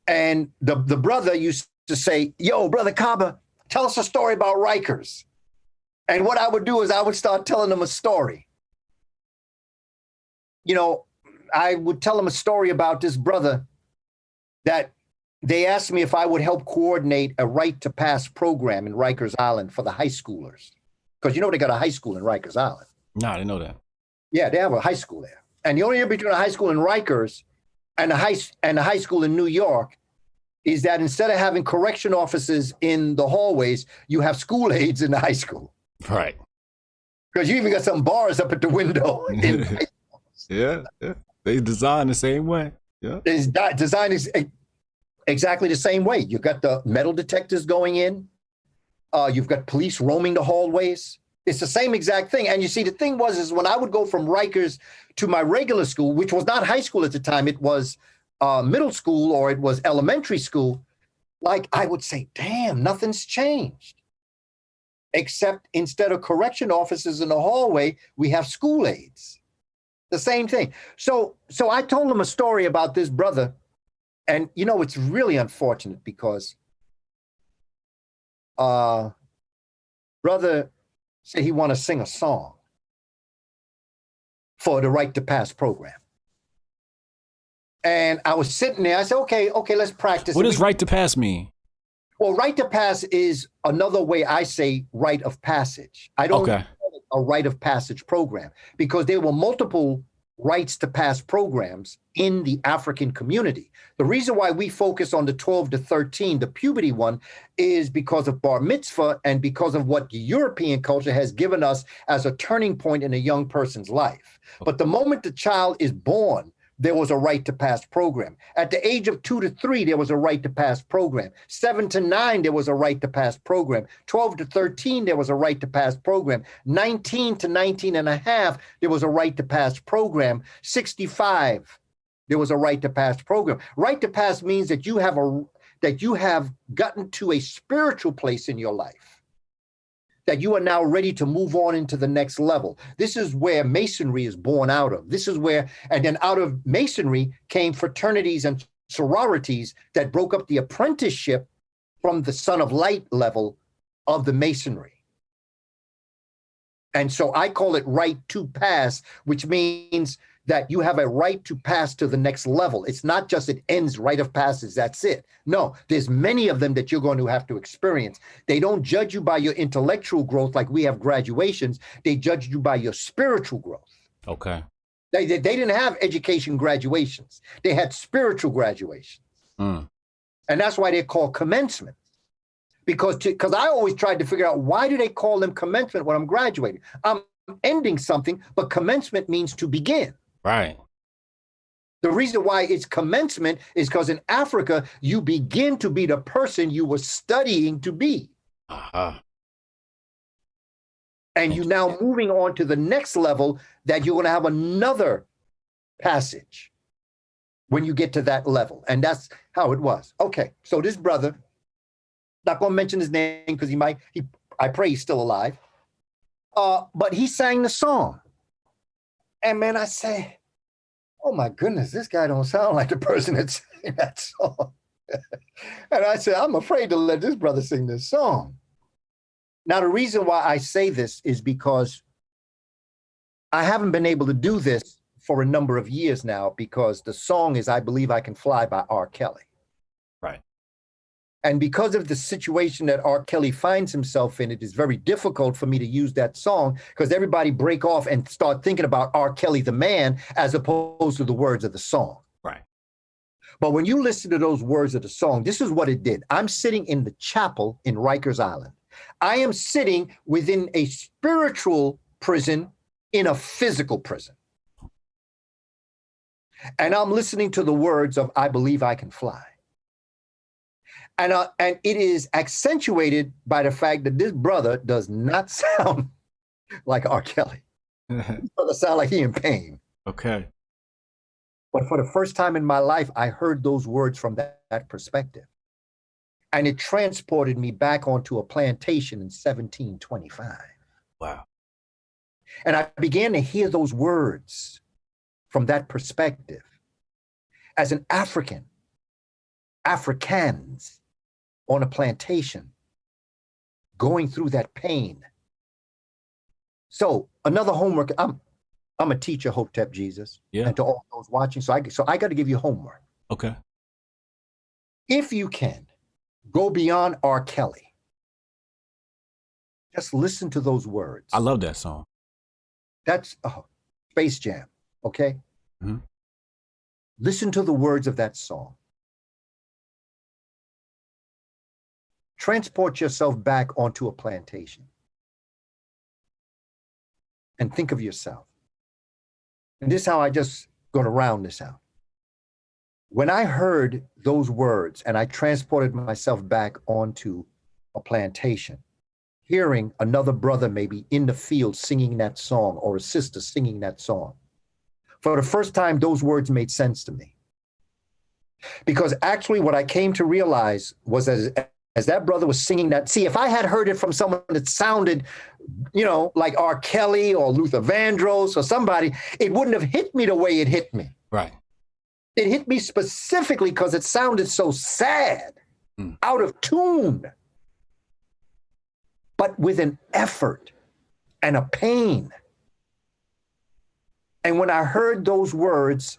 B: And the brother used to say, yo, Brother Kaba, tell us a story about Rikers. And what I would do is I would start telling them a story. I would tell them a story about this brother that they asked me if I would help coordinate a right to pass program in Rikers Island for the high schoolers. Because they got a high school in Rikers Island.
A: No, I didn't know that.
B: Yeah, they have a high school there. And the only difference between a high school and Rikers and the high school in New York is that instead of having correction officers in the hallways, you have school aides in the high school.
A: Right.
B: Because you even got some bars up at the window.
A: Yeah. They designed the same way. Yeah.
B: It's designed is exactly the same way. You've got the metal detectors going in. You've got police roaming the hallways. It's the same exact thing. And you see, the thing is when I would go from Rikers to my regular school, which was not high school at the time, it was middle school or it was elementary school, like I would say, damn, nothing's changed. Except instead of correction officers in the hallway, we have school aides. The same thing. So I told him a story about this brother. And, you know, it's really unfortunate because brother said he want to sing a song for the Right to Pass program. And I was sitting there. I said, okay, let's practice.
A: What does Right to Pass mean?
B: Well, Right to Pass is another way I say rite of passage. I don't call it a rite of passage program because there were multiple rights to pass programs in the African community. The reason why we focus on the 12 to 13, the puberty one, is because of bar mitzvah and because of what European culture has given us as a turning point in a young person's life. But the moment the child is born, there was a right to pass program. At the age of 2 to 3, there was a right to pass program. 7 to 9, there was a right to pass program. 12 to 13, there was a right to pass program. 19 to 19 and a half, there was a right to pass program. 65, there was a right to pass program. Right to pass means that you have gotten to a spiritual place in your life, that you are now ready to move on into the next level. This is where Masonry is born out of. This is where, and then out of Masonry came fraternities and sororities that broke up the apprenticeship from the Son of Light level of the Masonry. And so I call it right to pass, which means that you have a right to pass to the next level. It's not just it ends rite of passage, that's it. No, there's many of them that you're going to have to experience. They don't judge you by your intellectual growth like we have graduations. They judge you by your spiritual growth.
A: Okay.
B: They didn't have education graduations. They had spiritual graduations. And that's why they're called commencement. Because I always tried to figure out, why do they call them commencement when I'm graduating? I'm ending something, but commencement means to begin.
A: Right.
B: The reason why it's commencement is because in Africa, you begin to be the person you were studying to be. And you're now moving on to the next level that you're going to have another passage when you get to that level. And that's how it was. Okay, so this brother, not going to mention his name because I pray he's still alive. But he sang the song. And man, I say, oh my goodness, this guy don't sound like the person that's singing that song. And I said, I'm afraid to let this brother sing this song. Now, the reason why I say this is because I haven't been able to do this for a number of years now because the song is I Believe I Can Fly by R. Kelly.
A: Right.
B: And because of the situation that R. Kelly finds himself in, it is very difficult for me to use that song because everybody break off and start thinking about R. Kelly, the man, as opposed to the words of the song.
A: Right.
B: But when you listen to those words of the song, this is what it did. I'm sitting in the chapel in Rikers Island. I am sitting within a spiritual prison in a physical prison. And I'm listening to the words of I Believe I Can Fly. And it is accentuated by the fact that this brother does not sound like R. Kelly. He doesn't sound like he in pain.
A: Okay.
B: But for the first time in my life, I heard those words from that perspective. And it transported me back onto a plantation in 1725.
A: Wow.
B: And I began to hear those words from that perspective. As an African, Africans on a plantation, going through that pain. So another homework, I'm a teacher, Hotep Jesus, and to all those watching. So I got to give you homework.
A: Okay.
B: If you can, go beyond R. Kelly. Just listen to those words.
A: I love that song.
B: That's Space Jam, okay?
A: Mm-hmm.
B: Listen to the words of that song. Transport yourself back onto a plantation and think of yourself. And this is how I just going to round this out. When I heard those words and I transported myself back onto a plantation, hearing another brother maybe in the field singing that song or a sister singing that song, for the first time, those words made sense to me. Because actually what I came to realize was as that brother was singing that, see, if I had heard it from someone that sounded, like R. Kelly or Luther Vandross or somebody, it wouldn't have hit me the way it hit me.
A: Right.
B: It hit me specifically because it sounded so sad, out of tune, but with an effort and a pain. And when I heard those words,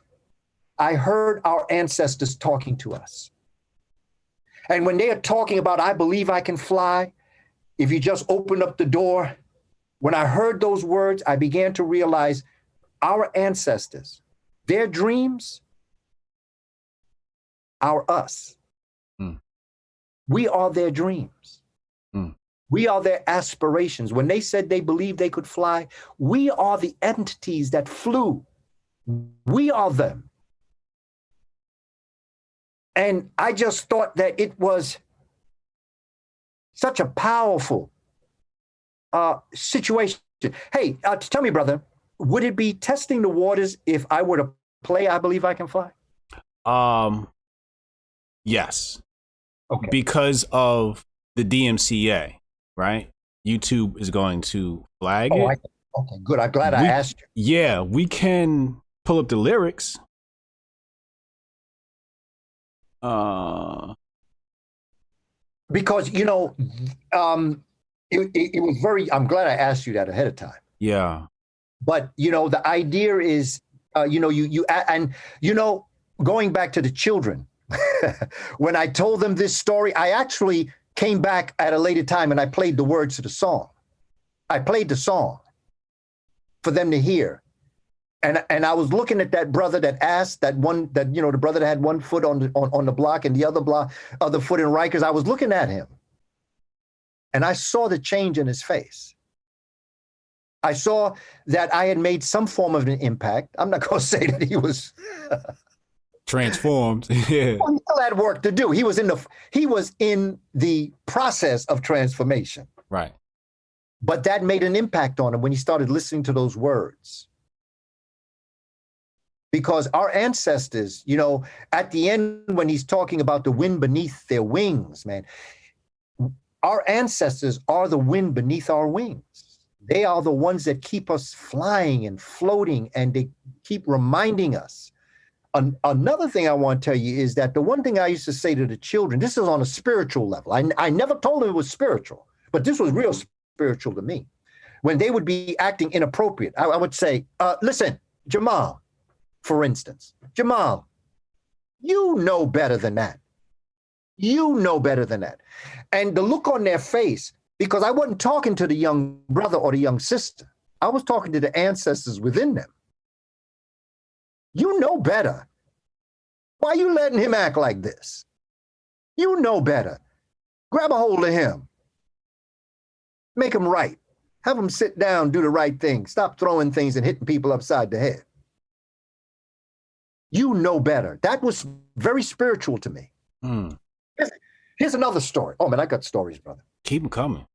B: I heard our ancestors talking to us. And when they are talking about, I believe I can fly, if you just open up the door, when I heard those words, I began to realize our ancestors, their dreams, are us. We are their dreams. We are their aspirations. When they said they believed they could fly, we are the entities that flew. We are them. And I just thought that it was such a powerful situation. Hey, tell me, brother, would it be testing the waters if I were to play I Believe I Can Fly?
A: Yes.
B: Okay.
A: Because of the DMCA, right? YouTube is going to flag it.
B: Okay, good. I'm glad I asked you.
A: Yeah, we can pull up the lyrics.
B: Because, it was very, I'm glad I asked you that ahead of time.
A: Yeah.
B: But, the idea is, going back to the children, when I told them this story, I actually came back at a later time and I played the words to the song. I played the song for them to hear. And I was looking at that brother that asked the brother that had one foot on the block and the other foot in Rikers. I was looking at him and I saw the change in his face. I saw that I had made some form of an impact. I'm not going to say that he was
A: transformed. Yeah.
B: Well, he still had work to do. He was in the process of transformation.
A: Right.
B: But that made an impact on him when he started listening to those words. Because our ancestors, at the end when he's talking about the wind beneath their wings, man, our ancestors are the wind beneath our wings. They are the ones that keep us flying and floating, and they keep reminding us. Another thing I want to tell you is that the one thing I used to say to the children, this is on a spiritual level. I never told them it was spiritual, but this was real spiritual to me. When they would be acting inappropriate, I would say, listen, Jamal, for instance, Jamal, you know better than that. You know better than that. And the look on their face, because I wasn't talking to the young brother or the young sister. I was talking to the ancestors within them. You know better. Why are you letting him act like this? You know better. Grab a hold of him. Make him right. Have him sit down, do the right thing. Stop throwing things and hitting people upside the head. You know better. That was very spiritual to me. Here's another story. Oh, man, I got stories, brother.
A: Keep them coming.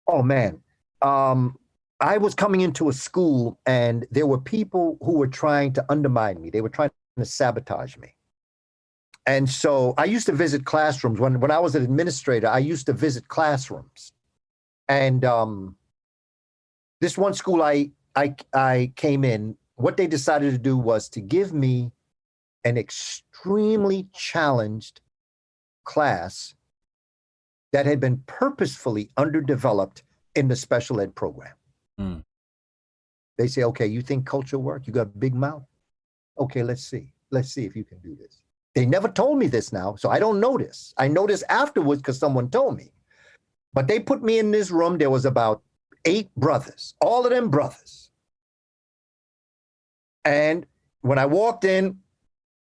B: Oh, man. I was coming into a school and there were people who were trying to undermine me. They were trying to sabotage me. And so I used to visit classrooms. When I was an administrator, I used to visit classrooms. And this one school I came in, what they decided to do was to give me an extremely challenged class that had been purposefully underdeveloped in the special ed program. They say, okay, you think culture work? You got a big mouth? Okay, let's see. Let's see if you can do this. They never told me this now, so I don't know this. I know this afterwards because someone told me. But they put me in this room. There was about 8 brothers, all of them brothers. And when I walked in,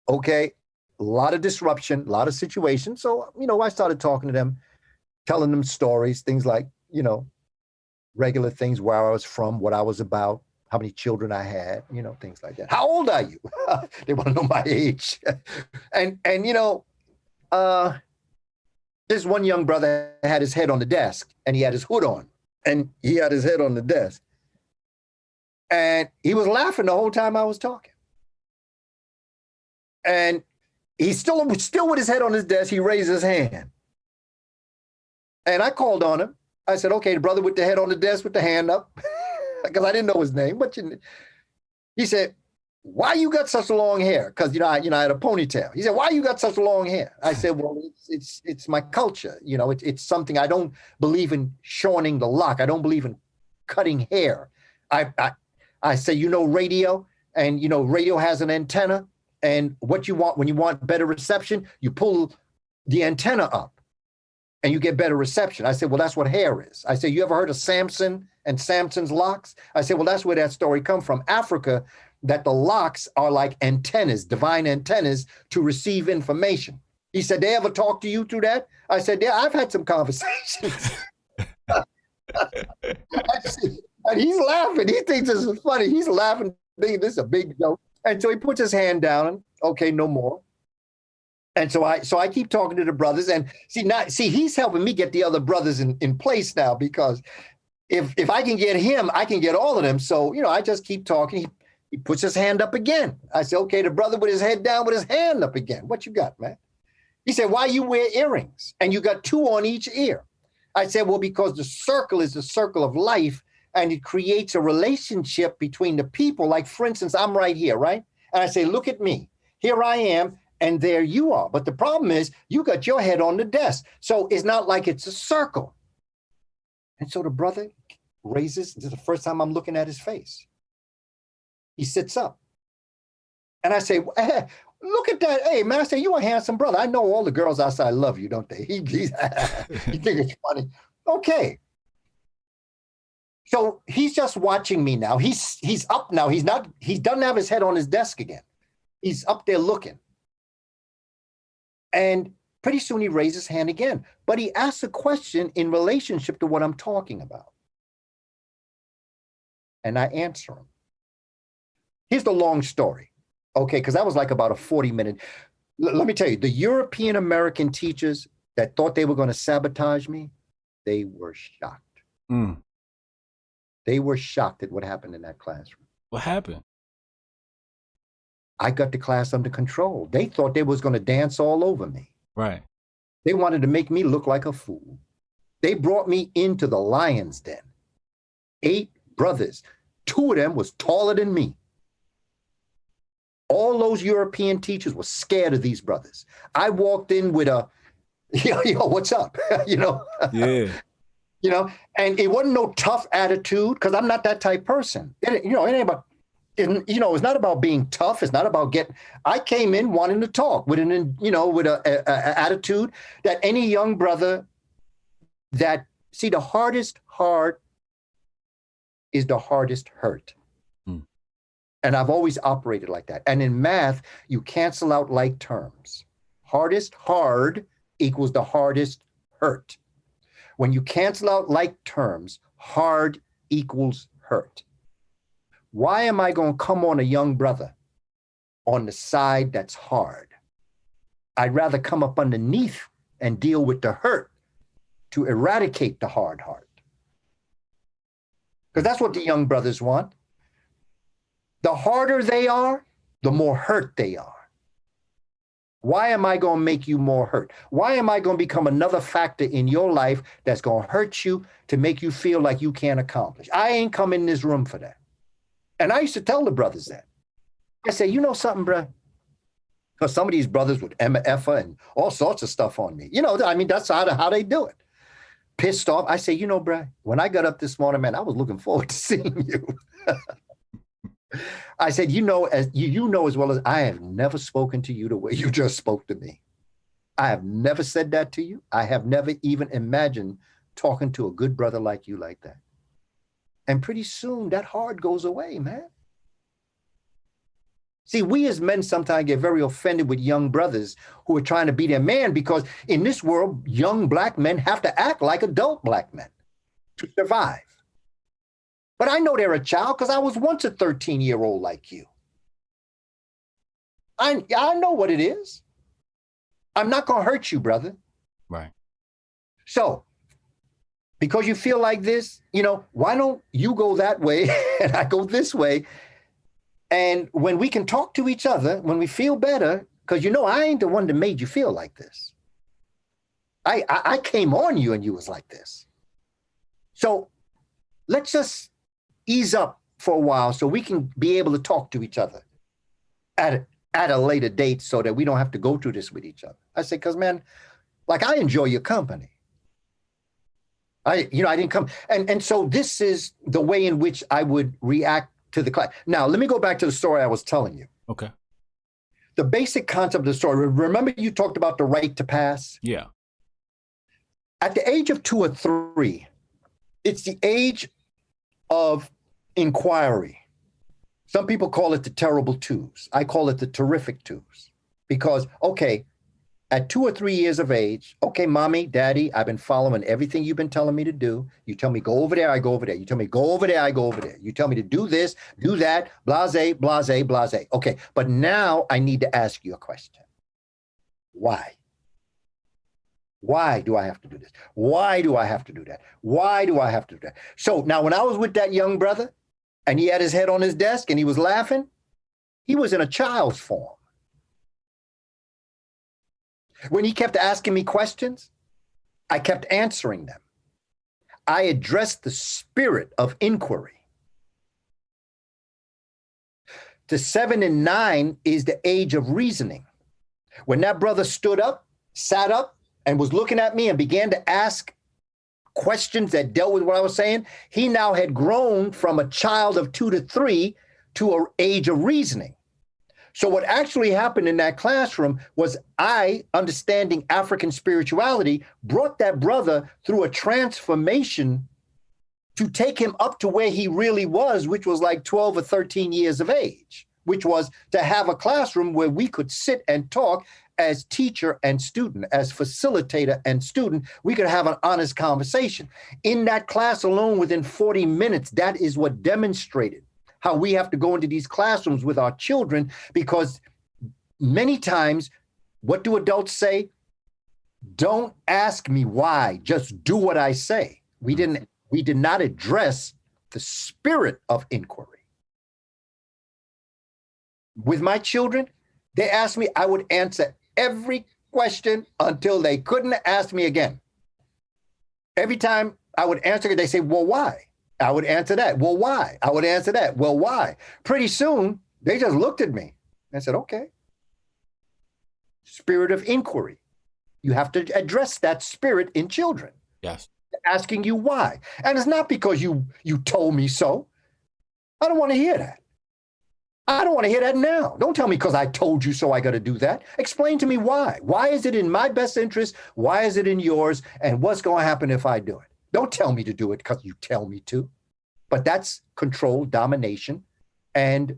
B: Okay. A lot of disruption, a lot of situations. So, I started talking to them, telling them stories, things like, regular things, where I was from, what I was about, how many children I had, things like that. How old are you? They want to know my age. and, uh, this one young brother had his head on the desk and he had his hood on and he had his head on the desk. And he was laughing the whole time I was talking. And he's still with his head on his desk. He raised his hand. And I called on him. I said, okay, the brother with the head on the desk with the hand up, because I didn't know his name. But he said, why you got such long hair? Because, I had a ponytail. He said, why you got such long hair? I said, well, it's my culture. It's something. I don't believe in shortening the lock. I don't believe in cutting hair. I say, radio, and, radio has an antenna. And what you want, when you want better reception, you pull the antenna up and you get better reception. I said, well, that's what hair is. I said, you ever heard of Samson and Samson's locks? I said, well, that's where that story come from. Africa, that the locks are like antennas, divine antennas to receive information. He said, they ever talk to you through that? I said, yeah, I've had some conversations. And he's laughing. He thinks this is funny. He's laughing, thinking this is a big joke. And so he puts his hand down and, okay, no more. And so I keep talking to the brothers and he's helping me get the other brothers in place now, because if I can get him, I can get all of them. So, I just keep talking. He puts his hand up again. I said, okay, the brother with his head down with his hand up again. What you got, man? He said, why you wear earrings? And you got 2 on each ear. I said, well, because the circle is the circle of life. And it creates a relationship between the people. Like, for instance, I'm right here, right? And I say, look at me. Here I am, and there you are. But the problem is, you got your head on the desk. So it's not like it's a circle. And so the brother raises, this is the first time I'm looking at his face. He sits up. And I say, hey, look at that. Hey, man, I say, you a handsome brother. I know all the girls outside love you, don't they? You think it's funny. Okay. So he's just watching me now. He's up now. He doesn't have his head on his desk again. He's up there looking. And pretty soon he raises his hand again. But he asks a question in relationship to what I'm talking about. And I answer him. Here's the long story. Okay, because that was like about a 40-minute. Let me tell you, the European American teachers that thought they were going to sabotage me, they were shocked.
A: Mm.
B: They were shocked at what happened in that classroom.
A: What happened?
B: I got the class under control. They thought they was going to dance all over me.
A: Right.
B: They wanted to make me look like a fool. They brought me into the lion's den. 8 brothers. 2 of them was taller than me. All those European teachers were scared of these brothers. I walked in with a, yo, what's up?
A: Yeah.
B: And it wasn't no tough attitude, because I'm not that type person. It ain't about, it's not about being tough. It's not about I came in wanting to talk with a attitude that any young brother the hardest heart is the hardest hurt.
A: Mm.
B: And I've always operated like that. And in math, you cancel out like terms. Hardest hard equals the hardest hurt. When you cancel out like terms, hard equals hurt. Why am I going to come on a young brother on the side that's hard? I'd rather come up underneath and deal with the hurt to eradicate the hard heart. Because that's what the young brothers want. The harder they are, the more hurt they are. Why am I going to make you more hurt? Why am I going to become another factor in your life that's going to hurt you to make you feel like you can't accomplish? I ain't come in this room for that. And I used to tell the brothers that. I say, you know something, bro? Because some of these brothers would MFA and all sorts of stuff on me. That's how they do it. Pissed off. I say, bro, when I got up this morning, man, I was looking forward to seeing you. I said, as well as I have never spoken to you the way you just spoke to me. I have never said that to you. I have never even imagined talking to a good brother like you like that. And pretty soon that hard goes away, man. See, we as men sometimes get very offended with young brothers who are trying to be their man, because in this world, young black men have to act like adult black men to survive. But I know they're a child because I was once a 13-year-old like you. I know what it is. I'm not going to hurt you, brother.
A: Right.
B: So, because you feel like this, why don't you go that way and I go this way? And when we can talk to each other, when we feel better, because I ain't the one that made you feel like this. I came on you and you was like this. So let's just ease up for a while so we can be able to talk to each other at a later date so that we don't have to go through this with each other. I say, because, man, like, I enjoy your company. I didn't come. And so this is the way in which I would react to the class. Now, let me go back to the story I was telling you.
A: Okay.
B: The basic concept of the story. Remember you talked about the right to pass?
A: Yeah.
B: At the age of 2 or 3, it's the age of inquiry. Some people call it the terrible twos. I call it the terrific twos. Because, okay, at 2 or 3 years of age, okay, mommy, daddy, I've been following everything you've been telling me to do. You tell me go over there, I go over there. You tell me go over there, I go over there. You tell me to do this, do that, blase, blase, blase. Okay, but now I need to ask you a question. Why? Why do I have to do this? Why do I have to do that? Why do I have to do that? So now when I was with that young brother and he had his head on his desk and he was laughing, he was in a child's form. When he kept asking me questions, I kept answering them. I addressed the spirit of inquiry. The 7 and 9 is the age of reasoning. When that brother stood up, sat up, and was looking at me and began to ask questions that dealt with what I was saying, he now had grown from a child of 2 to 3 to an age of reasoning. So what actually happened in that classroom was I, understanding African spirituality, brought that brother through a transformation to take him up to where he really was, which was like 12 or 13 years of age, which was to have a classroom where we could sit and talk as teacher and student, as facilitator and student. We could have an honest conversation. In that class alone, within 40 minutes, that is what demonstrated how we have to go into these classrooms with our children, because many times, what do adults say? Don't ask me why, just do what I say. We did not address the spirit of inquiry. With my children, they asked me, I would answer every question until they couldn't ask me again. Every time I would answer it, they say, well, why? I would answer that. Well, why? I would answer that. Well, why? Pretty soon, they just looked at me and said, okay. Spirit of inquiry. You have to address that spirit in children.
A: Yes.
B: Asking you why. And it's not because you told me so. I don't want to hear that. I don't want to hear that now. Don't tell me because I told you so I got to do that. Explain to me why. Why is it in my best interest? Why is it in yours? And what's going to happen if I do it? Don't tell me to do it because you tell me to. But that's control, domination, and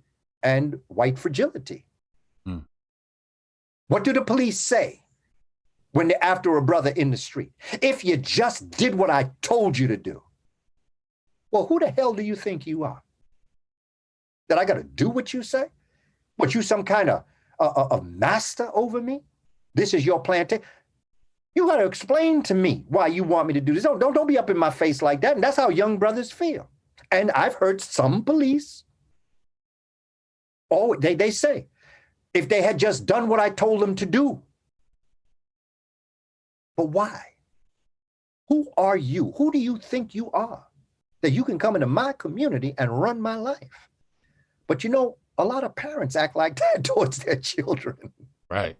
B: white fragility. Mm. What do the police say when they're after a brother in the street? If you just did what I told you to do. Well, who the hell do you think you are? That I got to do what you say? What, you some kind of a master over me? This is your plan. You got to explain to me why you want me to do this. Don't be up in my face like that. And that's how young brothers feel. And I've heard some police, they say, if they had just done what I told them to do. But why? Who are you? Who do you think you are? That you can come into my community and run my life? But a lot of parents act like that towards their children.
A: Right.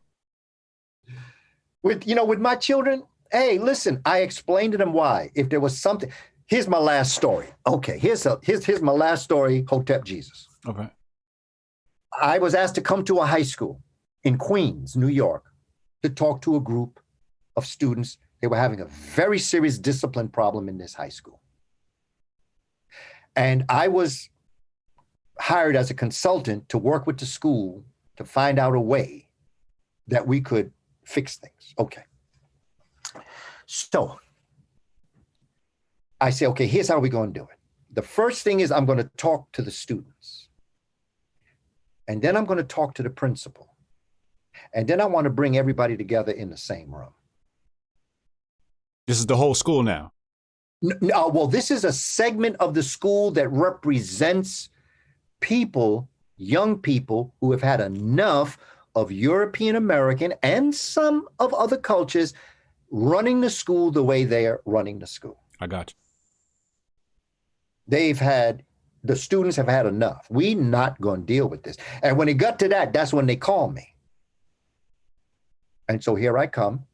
B: With my children, hey, listen, I explained to them why. If there was something, here's my last story. Okay, here's my last story, Hotep Jesus.
A: Okay.
B: I was asked to come to a high school in Queens, New York, to talk to a group of students. They were having a very serious discipline problem in this high school. And I was hired as a consultant to work with the school to find out a way that we could fix things. Okay. So I say, okay, here's how we're going to do it. The first thing is I'm going to talk to the students. And then I'm going to talk to the principal. And then I want to bring everybody together in the same room.
A: This is the whole school now.
B: No, well, this is a segment of the school that represents people, young people who have had enough of European American and some of other cultures running the school the way they're running the school.
A: I got you.
B: The students have had enough. We're not going to deal with this. And when it got to that, that's when they called me. And so here I come.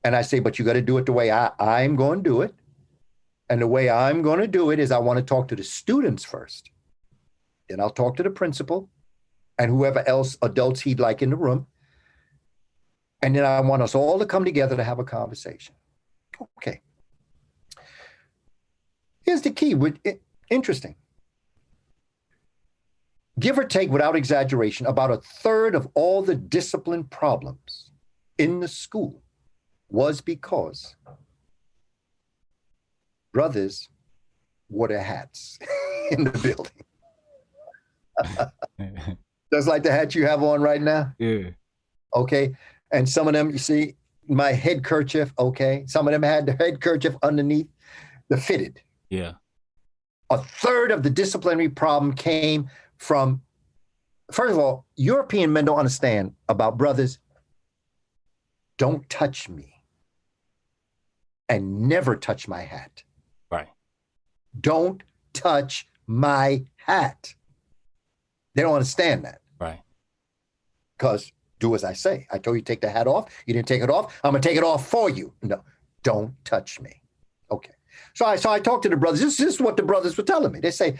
B: And I say, but you got to do it the way I'm going to do it. And the way I'm going to do it is I want to talk to the students first. Then I'll talk to the principal and whoever else adults he'd like in the room. And then I want us all to come together to have a conversation. Okay. Here's the key. Interesting. Give or take, without exaggeration, about a third of all the discipline problems in the school was because brothers wore their hats in the building. Just like the hat you have on right now.
A: Yeah.
B: Okay. And some of them, you see, my head kerchief, okay. Some of them had the head kerchief underneath the fitted.
A: Yeah.
B: A third of the disciplinary problem came from, first of all, European men don't understand about brothers. Don't touch me. And never touch my hat.
A: Right.
B: Don't touch my hat. They don't understand that.
A: Right.
B: Because do as I say. I told you to take the hat off. You didn't take it off. I'm going to take it off for you. No, don't touch me. Okay. So I talked to the brothers. This is what the brothers were telling me. They say,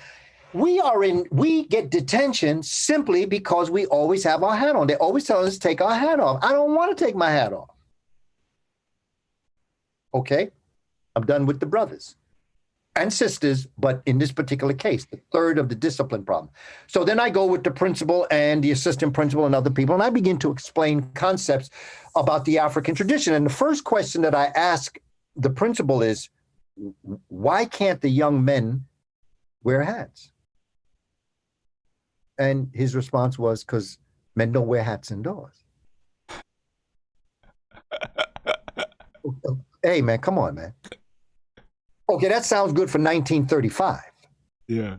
B: we get detention simply because we always have our hat on. They always tell us to take our hat off. I don't want to take my hat off. Okay. I'm done with the brothers and sisters, but in this particular case, the third of the discipline problem. So then I go with the principal and the assistant principal and other people, and I begin to explain concepts about the African tradition. And the first question that I ask the principal is, why can't the young men wear hats? And his response was, because men don't wear hats indoors. Hey, man, come on, man. Okay, that sounds good for 1935.
A: Yeah.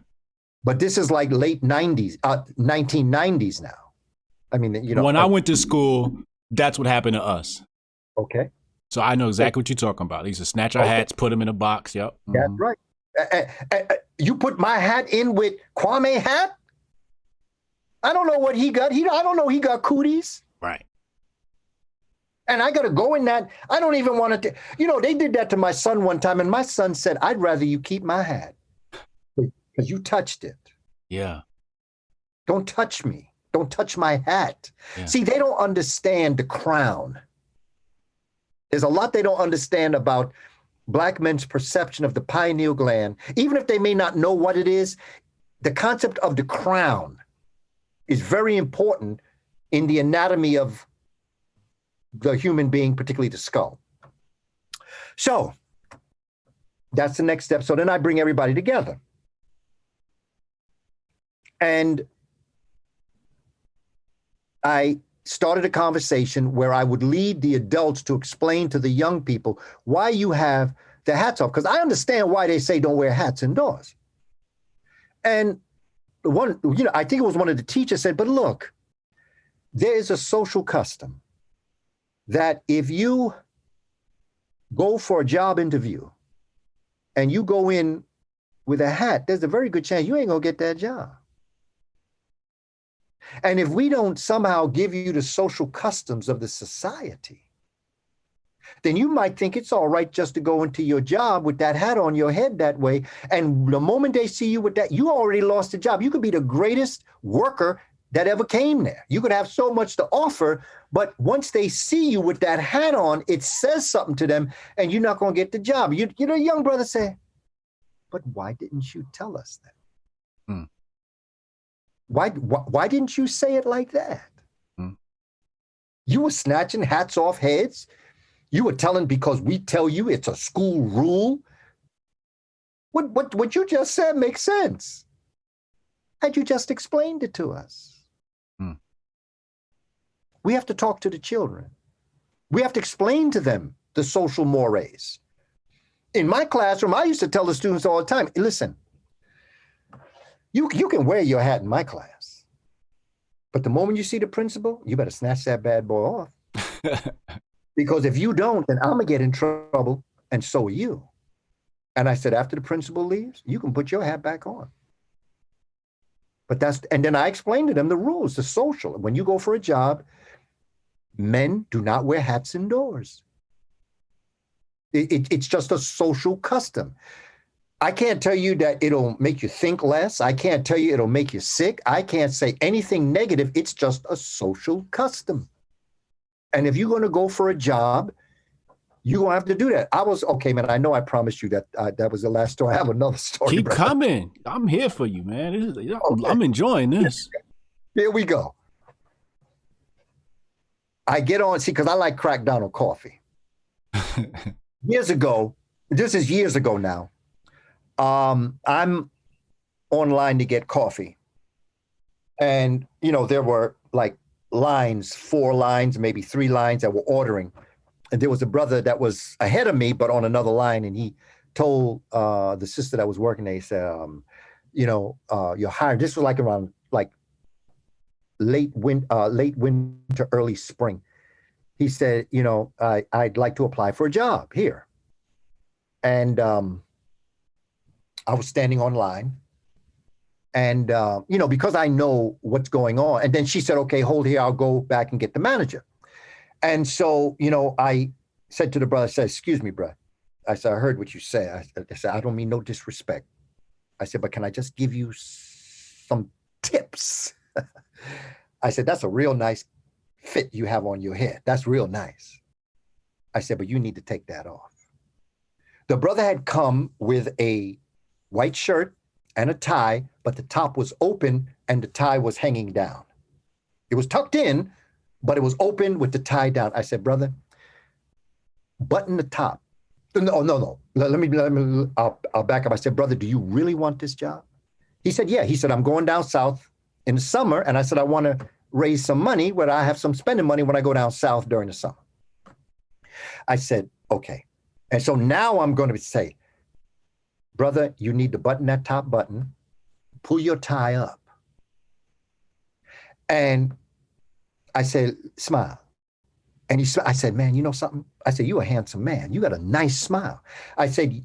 B: But this is like late 90s, 1990s now. I mean, you know.
A: When I went to school, that's what happened to us.
B: Okay.
A: So I know exactly what you're talking about. They used to snatch our hats, put them in a box. Yep.
B: That's right. You put my hat in with Kwame hat? I don't know what he got. I don't know he got cooties.
A: Right.
B: And I got to go in that. I don't even want to. They did that to my son one time, and my son said, I'd rather you keep my hat because you touched it.
A: Yeah.
B: Don't touch me. Don't touch my hat.
A: Yeah.
B: See, they don't understand the crown. There's a lot they don't understand about Black men's perception of the pineal gland. Even if they may not know what it is, the concept of the crown is very important in the anatomy of the human being, particularly the skull. So that's the next step. So then I bring everybody together. And I started a conversation where I would lead the adults to explain to the young people why you have the hats off. Because I understand why they say don't wear hats indoors. And I think it was one of the teachers said, but look, there is a social custom that if you go for a job interview and you go in with a hat, there's a very good chance you ain't gonna get that job. And if we don't somehow give you the social customs of the society, then you might think it's all right just to go into your job with that hat on your head that way. And the moment they see you with that, you already lost the job. You could be the greatest worker that ever came there. You could have so much to offer, but once they see you with that hat on, it says something to them, and you're not going to get the job. Young brother say, but why didn't you tell us that? Why didn't you say it like that?
A: Hmm.
B: You were snatching hats off heads. You were telling because we tell you it's a school rule. What you just said makes sense. Had you just explained it to us?
A: Hmm.
B: We have to talk to the children. We have to explain to them the social mores. In my classroom, I used to tell the students all the time, listen, you can wear your hat in my class, but the moment you see the principal, you better snatch that bad boy off. Because if you don't, then I'm going to get in trouble, and so are you. And I said, after the principal leaves, you can put your hat back on. And then I explained to them the rules, the social. When you go for a job, men do not wear hats indoors. It's just a social custom. I can't tell you that it'll make you think less. I can't tell you it'll make you sick. I can't say anything negative. It's just a social custom. And if you're going to go for a job, you're going to have to do that. Okay, man, I know I promised you that that was the last story. I have another story.
A: Keep
B: brother.
A: coming. I'm here for you, man.
B: Okay.
A: I'm enjoying this.
B: Here we go. I get on, because I like crack down on coffee. Years ago, this is years ago now, I'm online to get coffee. And, there were like lines, 4 lines, maybe 3 lines that were ordering. And there was a brother that was ahead of me, but on another line. And he told the sister that was working there, he said, you're hired. This was like around like late winter, early spring. He said, I'd like to apply for a job here. And I was standing online. And, because I know what's going on. And then she said, okay, hold here. I'll go back and get the manager. And so, I said to the brother, I said, excuse me, bro. I said, I heard what you said. I said, I don't mean no disrespect. I said, but can I just give you some tips? I said, that's a real nice fit you have on your head. That's real nice. I said, but you need to take that off. The brother had come with a white shirt and a tie, but the top was open and the tie was hanging down. It was tucked in, but it was open with the tie down. I said, brother, button the top. No. I'll back up. I said, brother, do you really want this job? He said, yeah. He said, I'm going down south in the summer. And I said, I want to raise some money where I have some spending money when I go down south during the summer. I said, okay. And so now I'm going to say, brother, you need to button that top button, pull your tie up. And I said, smile. And I said, man, you know something? I said, you're a handsome man. You got a nice smile. I said,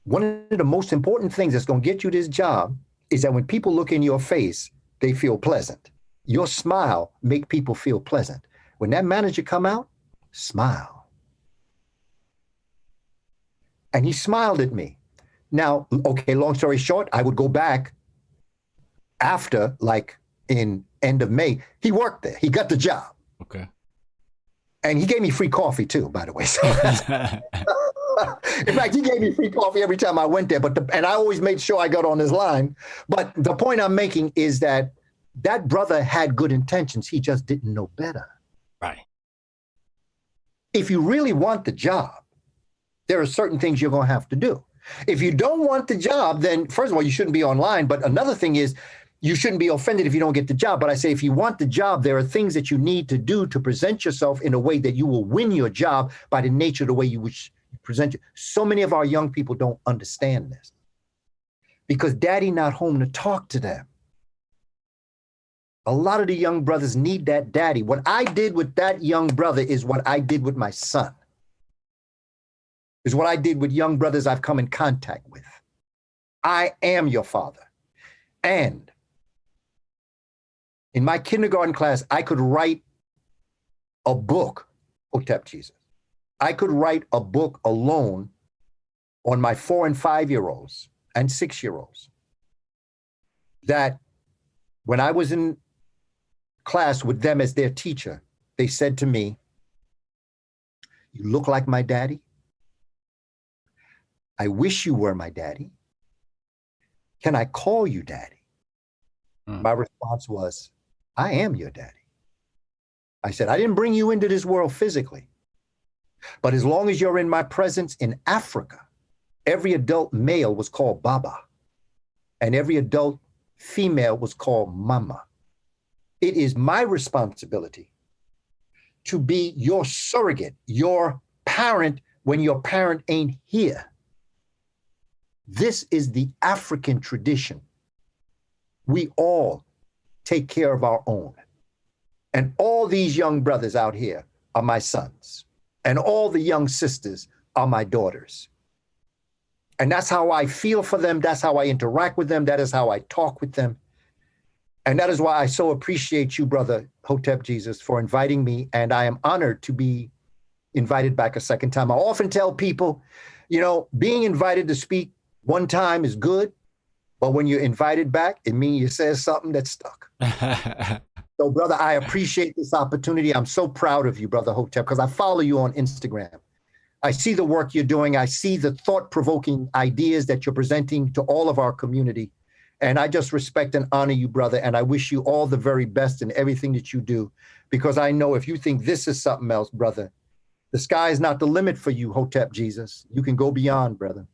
B: one of the most important things that's going to get you this job is that when people look in your face, they feel pleasant. Your smile make people feel pleasant. When that manager come out, smile. And he smiled at me. Now, okay, long story short, I would go back after, like in end of May. He worked there. He got the job.
A: Okay.
B: And he gave me free coffee too, by the way. So in fact, he gave me free coffee every time I went there. And I always made sure I got on his line. But the point I'm making is that brother had good intentions. He just didn't know better.
A: Right.
B: If you really want the job, there are certain things you're going to have to do. If you don't want the job, then first of all, you shouldn't be online. But another thing is, you shouldn't be offended if you don't get the job. But I say, if you want the job, there are things that you need to do to present yourself in a way that you will win your job by the nature of the way you would present you. So many of our young people don't understand this because daddy not home to talk to them. A lot of the young brothers need that daddy. What I did with that young brother is what I did with my son. Is what I did with young brothers I've come in contact with. I am your father. And in my kindergarten class, I could write a book, Hotep Jesus. I could write a book alone on my 4 and 5-year-olds and 6-year-olds. That when I was in class with them as their teacher, they said to me, you look like my daddy. I wish you were my daddy. Can I call you daddy? My response was, I am your daddy. I said, I didn't bring you into this world physically, but as long as you're in my presence in Africa, every adult male was called Baba, and every adult female was called Mama. It is my responsibility to be your surrogate, your parent when your parent ain't here. This is the African tradition. We all take care of our own. And all these young brothers out here are my sons. And all the young sisters are my daughters. And that's how I feel for them. That's how I interact with them. That is how I talk with them. And that is why I so appreciate you, brother Hotep Jesus, for inviting me. And I am honored to be invited back a second time. I often tell people, you know, being invited to speak one time is good, but when you're invited back, it means you said something that stuck. So, brother, I appreciate this opportunity. I'm so proud of you, brother Hotep, because I follow you on Instagram. I see the work you're doing. I see the thought-provoking ideas that you're presenting to all of our community. And I just respect and honor you, brother. And I wish you all the very best in everything that you do, because I know if you think this is something else, brother, the sky is not the limit for you, Hotep Jesus. You can go beyond, brother.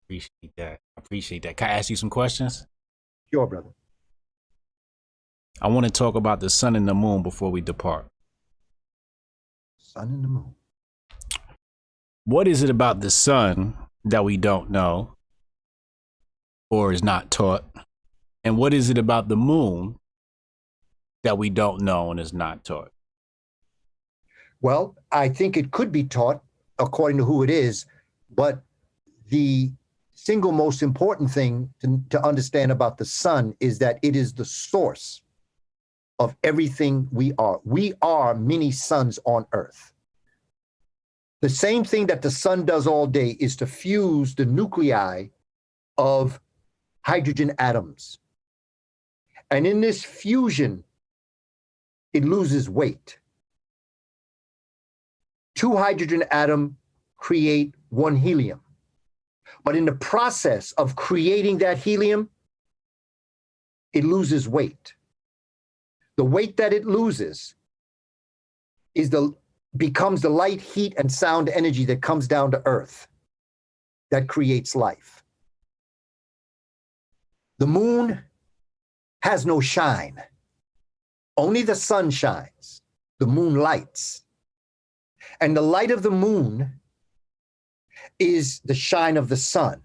A: Appreciate that. Appreciate that. Can I ask you some questions?
B: Sure, brother.
A: I want to talk about the sun and the moon before we depart.
B: Sun and the moon.
A: What is it about the sun that we don't know or is not taught? And what is it about the moon that we don't know and is not taught?
B: Well, I think it could be taught according to who it is, but the single most important thing to understand about the sun is that it is the source of everything we are. We are many suns on Earth. The same thing that the sun does all day is to fuse the nuclei of hydrogen atoms. And in this fusion, it loses weight. Two hydrogen atoms create one helium. But in the process of creating that helium, it loses weight. The weight that it loses becomes the light, heat, and sound energy that comes down to Earth that creates life. The moon has no shine. Only the sun shines. The moon lights. And the light of the moon is the shine of the sun.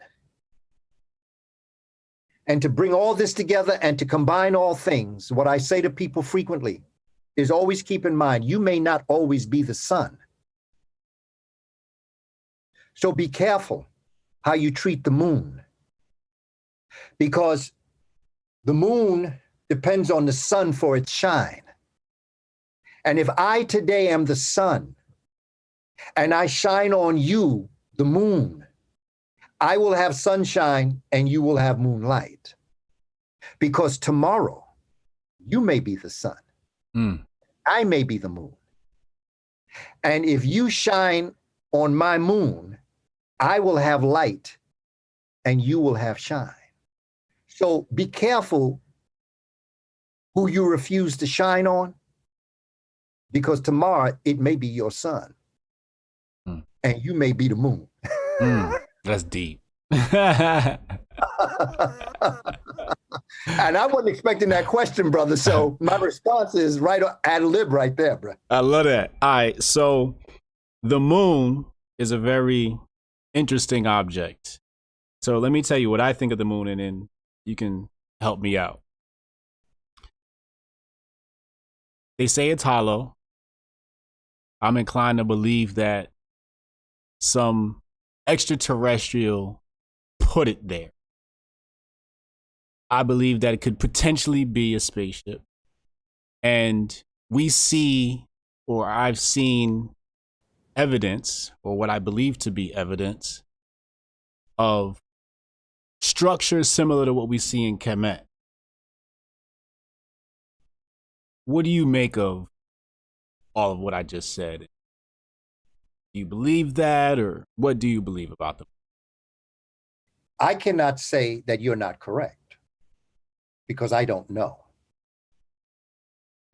B: And to bring all this together and to combine all things, what I say to people frequently is always keep in mind, you may not always be the sun. So be careful how you treat the moon, because the moon depends on the sun for its shine. And if I today am the sun and I shine on you, the moon, I will have sunshine and you will have moonlight. Because tomorrow, you may be the sun. I may be the moon. And if you shine on my moon, I will have light and you will have shine. So be careful who you refuse to shine on, because tomorrow it may be your sun and you may be the moon.
A: That's deep.
B: And I wasn't expecting that question, brother. So my response is right ad lib right there, bro.
A: I love that. All right. So the moon is a very interesting object. So let me tell you what I think of the moon, and then you can help me out. They say it's hollow. I'm inclined to believe that some extraterrestrial put it there. I believe that it could potentially be a spaceship. And we see, or I've seen evidence, or what I believe to be evidence, of structures similar to what we see in Kemet. What do you make of all of what I just said? Do you believe that, or what do you believe about them?
B: I cannot say that you're not correct. because I don't know.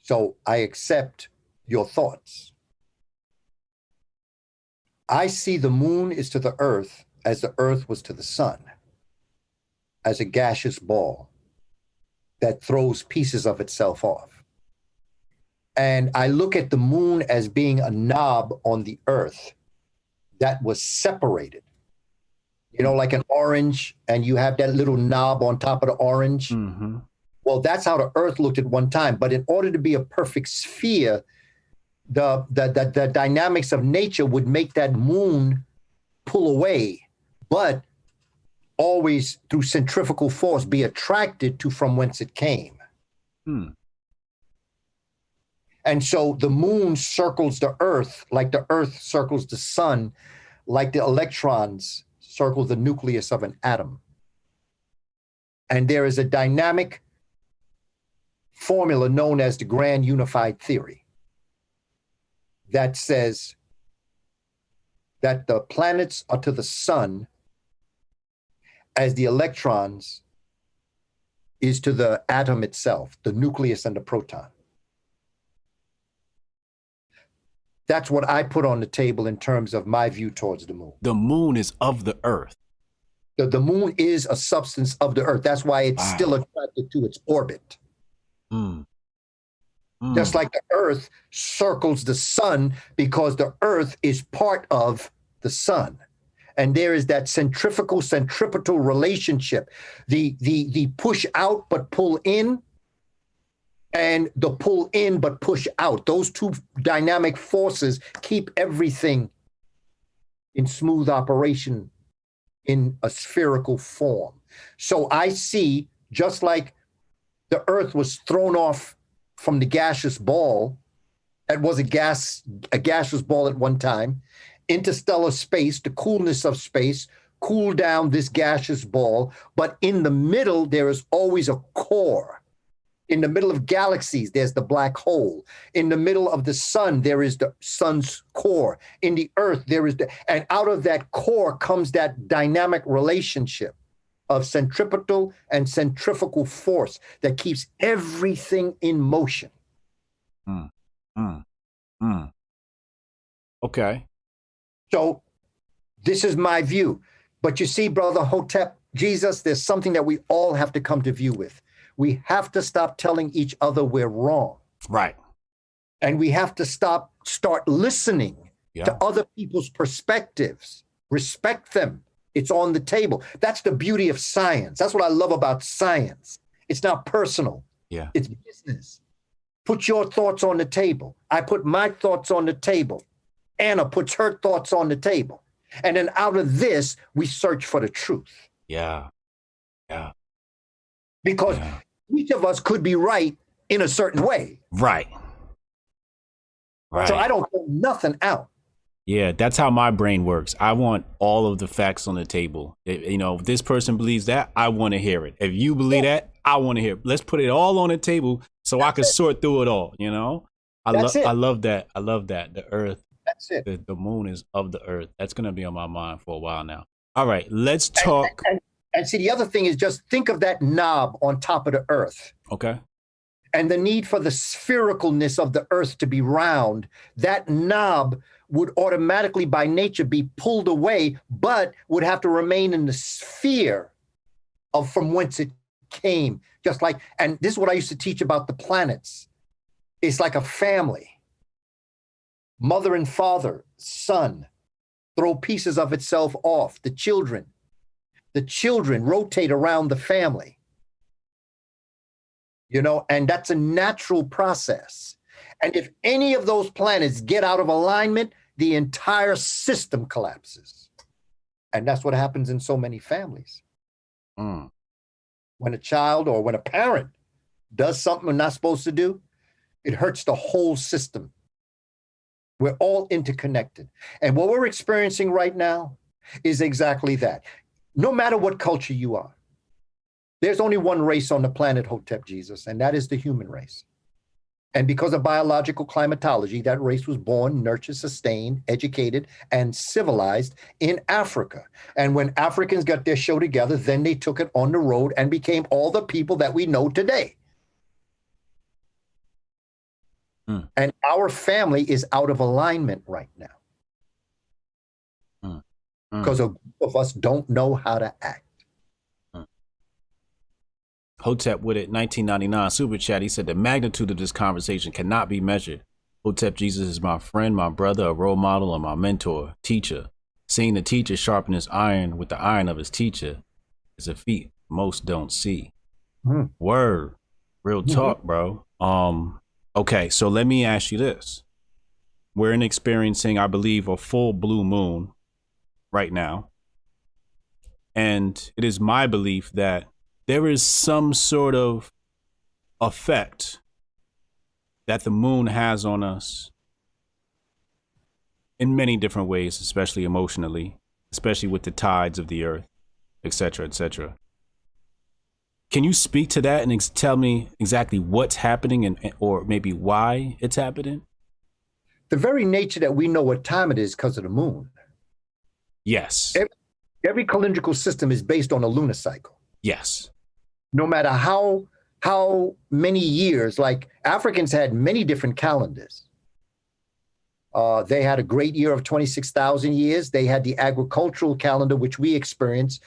B: So I accept your thoughts. I see the moon is to the earth as the earth was to the sun, as a gaseous ball that throws pieces of itself off. And I look at the moon as being a knob on the earth that was separated. You know, like an orange, and you have that little knob on top of the orange.
A: Mm-hmm.
B: Well, that's how the earth looked at one time. But in order to be a perfect sphere, the dynamics of nature would make that moon pull away, but always through centrifugal force be attracted to from whence it came. And so the moon circles the earth like the earth circles the sun, like the electrons circle the nucleus of an atom. And there is a dynamic formula known as the grand unified theory that says that the planets are to the sun as the electrons is to the atom itself, the nucleus and the proton. That's what I put on the table in terms of my view towards the moon.
A: The moon is of the earth.
B: The moon is a substance of the earth. That's why it's still attracted to its orbit. Just like the earth circles the sun because the earth is part of the sun. And there is that centripetal relationship, the push out but pull in, and the pull in but push out. Those two dynamic forces keep everything in smooth operation in a spherical form. So I see, just like the earth was thrown off from the gaseous ball, that was a gaseous ball at one time, interstellar space, the coolness of space, cool down this gaseous ball, but in the middle, there is always a core. In the middle of galaxies, there's the black hole. In the middle of the sun, there is the sun's core. In the earth, there is and out of that core comes that dynamic relationship of centripetal and centrifugal force that keeps everything in motion.
A: Okay.
B: So this is my view. But you see, Brother Hotep, Jesus, there's something that we all have to come to view with. We have to stop telling each other we're wrong.
A: Right.
B: And we have to start listening to other people's perspectives, respect them. It's on the table. That's the beauty of science. That's what I love about science. It's not personal.
A: Yeah.
B: It's business. Put your thoughts on the table. I put my thoughts on the table. Anna puts her thoughts on the table. And then out of this, we search for the truth.
A: Yeah. Yeah.
B: Because each of us could be right in a certain way.
A: Right. Right.
B: So I don't throw nothing out.
A: Yeah, that's how my brain works. I want all of the facts on the table. If this person believes that, I want to hear it. If you believe that, I want to hear it. Let's put it all on the table so I can sort through it all, I love that. I love that. The earth.
B: That's it.
A: The moon is of the earth. That's going to be on my mind for a while now. All right, let's talk.
B: And see, the other thing is just think of that knob on top of the earth.
A: Okay.
B: And the need for the sphericalness of the earth to be round. That knob would automatically by nature be pulled away, but would have to remain in the sphere of from whence it came. Just like, and this is what I used to teach about the planets. It's like a family. Mother and father, son, throw pieces of itself off. The children rotate around the family. And that's a natural process. And if any of those planets get out of alignment, the entire system collapses. And that's what happens in so many families. When a child or when a parent does something they're not supposed to do, it hurts the whole system. We're all interconnected. And what we're experiencing right now is exactly that. No matter what culture you are, there's only one race on the planet, Hotep Jesus, and that is the human race. And because of biological climatology, that race was born, nurtured, sustained, educated, and civilized in Africa. And when Africans got their show together, then they took it on the road and became all the people that we know today. And our family is out of alignment right now because a group of us don't know how to act.
A: Hotep with it, 1999 super chat. He said the magnitude of this conversation cannot be measured. Hotep Jesus is my friend, my brother, a role model, and my mentor, teacher. Seeing the teacher sharpen his iron with the iron of his teacher is a feat most don't see. Word, real talk, bro. Okay, so let me ask you this: we're experiencing, I believe, a full blue moon right now, and it is my belief that there is some sort of effect that the moon has on us in many different ways, especially emotionally, especially with the tides of the earth, etc., etc. Can you speak to that and tell me exactly what's happening and or maybe why it's happening?
B: The very nature that we know what time it is because of the moon.
A: Yes.
B: Every calendrical system is based on a lunar cycle.
A: Yes.
B: No matter how many years, like Africans had many different calendars. They had a great year of 26,000 years. They had the agricultural calendar, which we experience,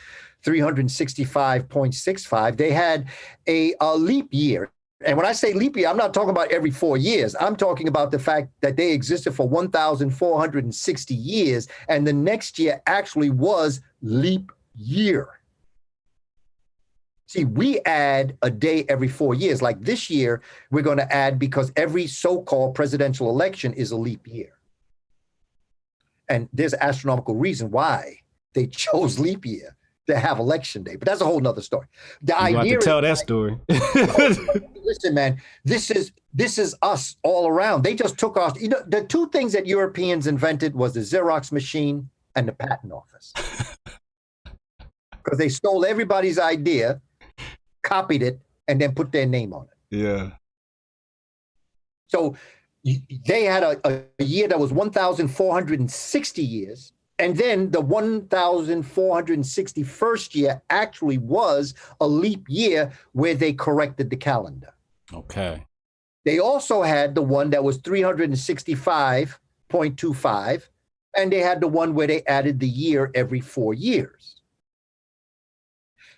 B: 365.65. They had a leap year. And when I say leap year, I'm not talking about every 4 years. I'm talking about the fact that they existed for 1,460 years. And the next year actually was leap year. See, we add a day every 4 years. Like this year, we're going to add because every so-called presidential election is a leap year. And there's an astronomical reason why they chose leap year to have election day. But that's a whole nother story.
A: You have to tell that story.
B: Listen, man, this is us all around. They just took off. You know, the two things that Europeans invented was the Xerox machine and the patent office. Because they stole everybody's idea, copied it, and then put their name on it.
A: Yeah.
B: So they had a year that was 1,460 years. And then the 1,461st year actually was a leap year where they corrected the calendar.
A: Okay.
B: They also had the one that was 365.25, and they had the one where they added the year every 4 years.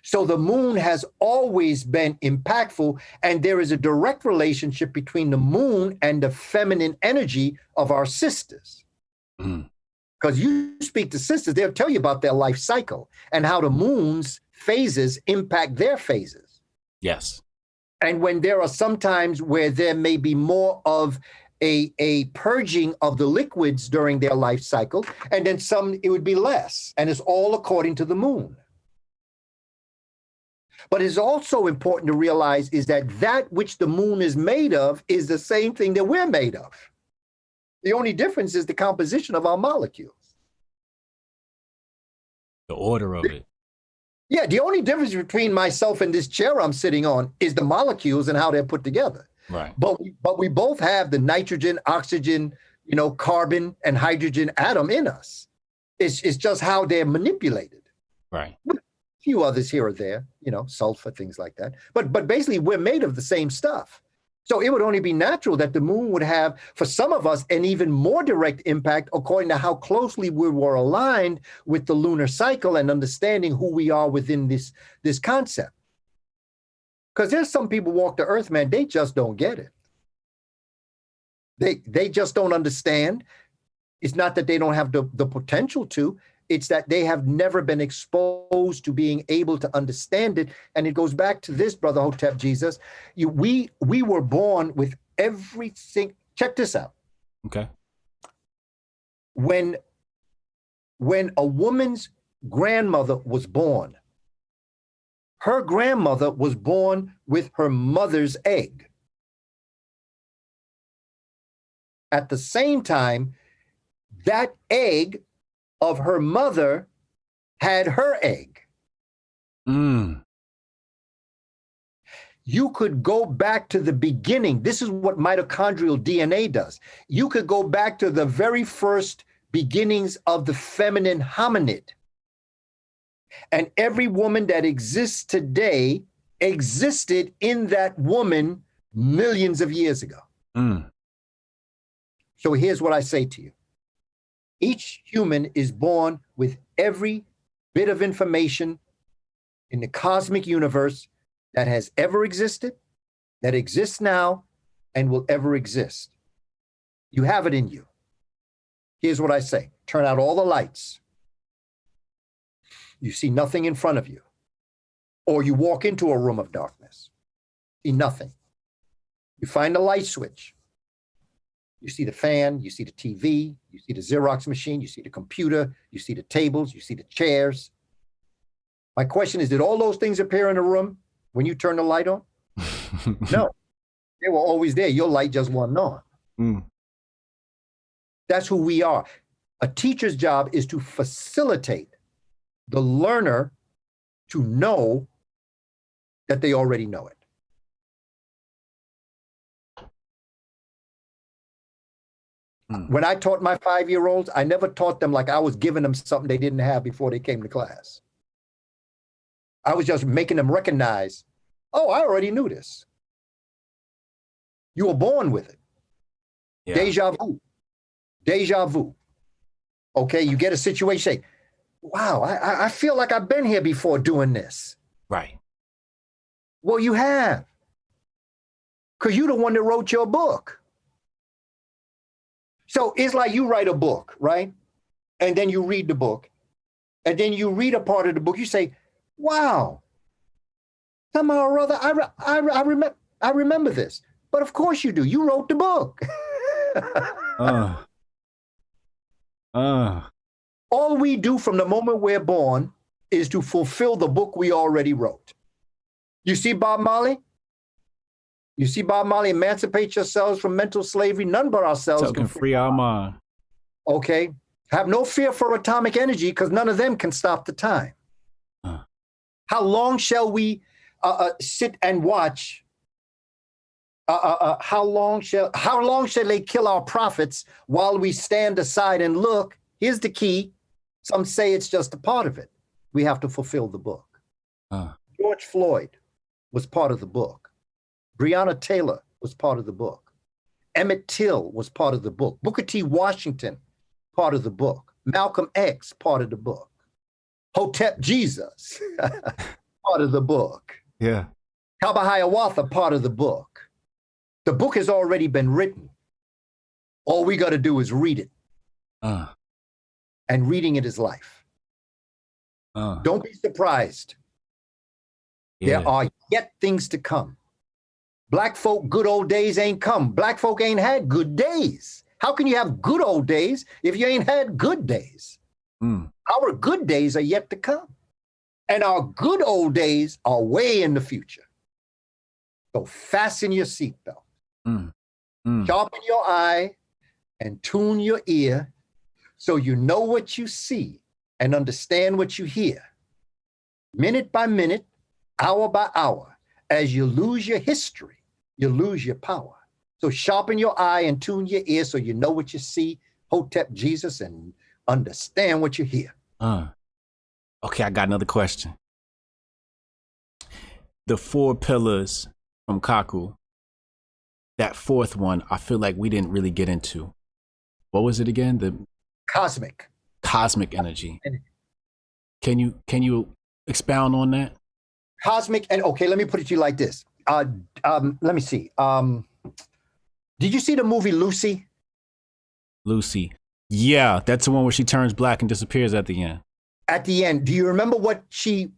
B: So the moon has always been impactful, and there is a direct relationship between the moon and the feminine energy of our sisters. Because you speak to sisters, they'll tell you about their life cycle and how the moon's phases impact their phases.
A: Yes.
B: And when there are some times where there may be more of a purging of the liquids during their life cycle, and then some, it would be less. And it's all according to the moon. But it's also important to realize is that which the moon is made of is the same thing that we're made of. The only difference is the composition of our molecules.
A: The order of it.
B: Yeah, the only difference between myself and this chair I'm sitting on is the molecules and how they're put together.
A: Right.
B: But we both have the nitrogen, oxygen, carbon, and hydrogen atom in us. It's just how they're manipulated.
A: Right.
B: A few others here or there, sulfur, things like that. But basically, we're made of the same stuff. So it would only be natural that the moon would have, for some of us, an even more direct impact according to how closely we were aligned with the lunar cycle and understanding who we are within this concept. Because there's some people walk the earth, man, they just don't get it. They just don't understand. It's not that they don't have the potential to. It's that they have never been exposed to being able to understand it. And it goes back to this, Brother Hotep Jesus. We were born with everything. Check this out.
A: Okay.
B: When a woman's grandmother was born, her grandmother was born with her mother's egg. At the same time, that egg of her mother had her egg. You could go back to the beginning. This is what mitochondrial DNA does. You could go back to the very first beginnings of the feminine hominid. And every woman that exists today existed in that woman millions of years ago. So here's what I say to you. Each human is born with every bit of information in the cosmic universe that has ever existed, that exists now, and will ever exist. You have it in you. Here's what I say. Turn out all the lights. You see nothing in front of you. Or you walk into a room of darkness. See nothing. You find the light switch. You see the fan, you see the TV, you see the Xerox machine, you see the computer, you see the tables, you see the chairs. My question is, did all those things appear in the room when you turned the light on? No, they were always there. Your light just wasn't on. That's who we are. A teacher's job is to facilitate the learner to know that they already know it. When I taught my 5-year-olds, I never taught them like I was giving them something they didn't have before they came to class. I was just making them recognize, oh, I already knew this. You were born with it. Yeah. Deja vu. Deja vu. Okay, you get a situation, say, wow, I feel like I've been here before doing this.
A: Right.
B: Well, you have. Because you're the one that wrote your book. So it's like you write a book, right? And then you read the book. And then you read a part of the book. You say, wow, somehow or other, I remember this. But of course you do. You wrote the book. All we do from the moment we're born is to fulfill the book we already wrote. You see Bob Marley? You see Bob Marley, emancipate yourselves from mental slavery. None but ourselves
A: can free our mind.
B: Okay. Have no fear for atomic energy because none of them can stop the time. How long shall we sit and watch? How long shall they kill our prophets while we stand aside and look? Here's the key. Some say it's just a part of it. We have to fulfill the book. George Floyd was part of the book. Breonna Taylor was part of the book. Emmett Till was part of the book. Booker T. Washington, part of the book. Malcolm X, part of the book. Hotep Jesus, part of the book.
A: Yeah.
B: Kaba Hiawatha, part of the book. The book has already been written. All we got to do is read it. And reading it is life. Don't be surprised. Yeah. There are yet things to come. Black folk, good old days ain't come. Black folk ain't had good days. How can you have good old days if you ain't had good days? Our good days are yet to come. And our good old days are way in the future. So fasten your seatbelt. Sharpen your eye and tune your ear so you know what you see and understand what you hear. Minute by minute, hour by hour, as you lose your history, you lose your power. So sharpen your eye and tune your ear so you know what you see, Hotep Jesus, and understand what you hear.
A: Okay, I got another question. The 4 pillars from Kaku, that 4th one, I feel like we didn't really get into. What was it again? The
B: cosmic
A: energy. Can you expound on that?
B: Cosmic, and okay, let me put it to you like this. Let me see. Did you see the movie Lucy?
A: Lucy. Yeah, that's the one where she turns black and disappears at the end.
B: At the end, do you remember what she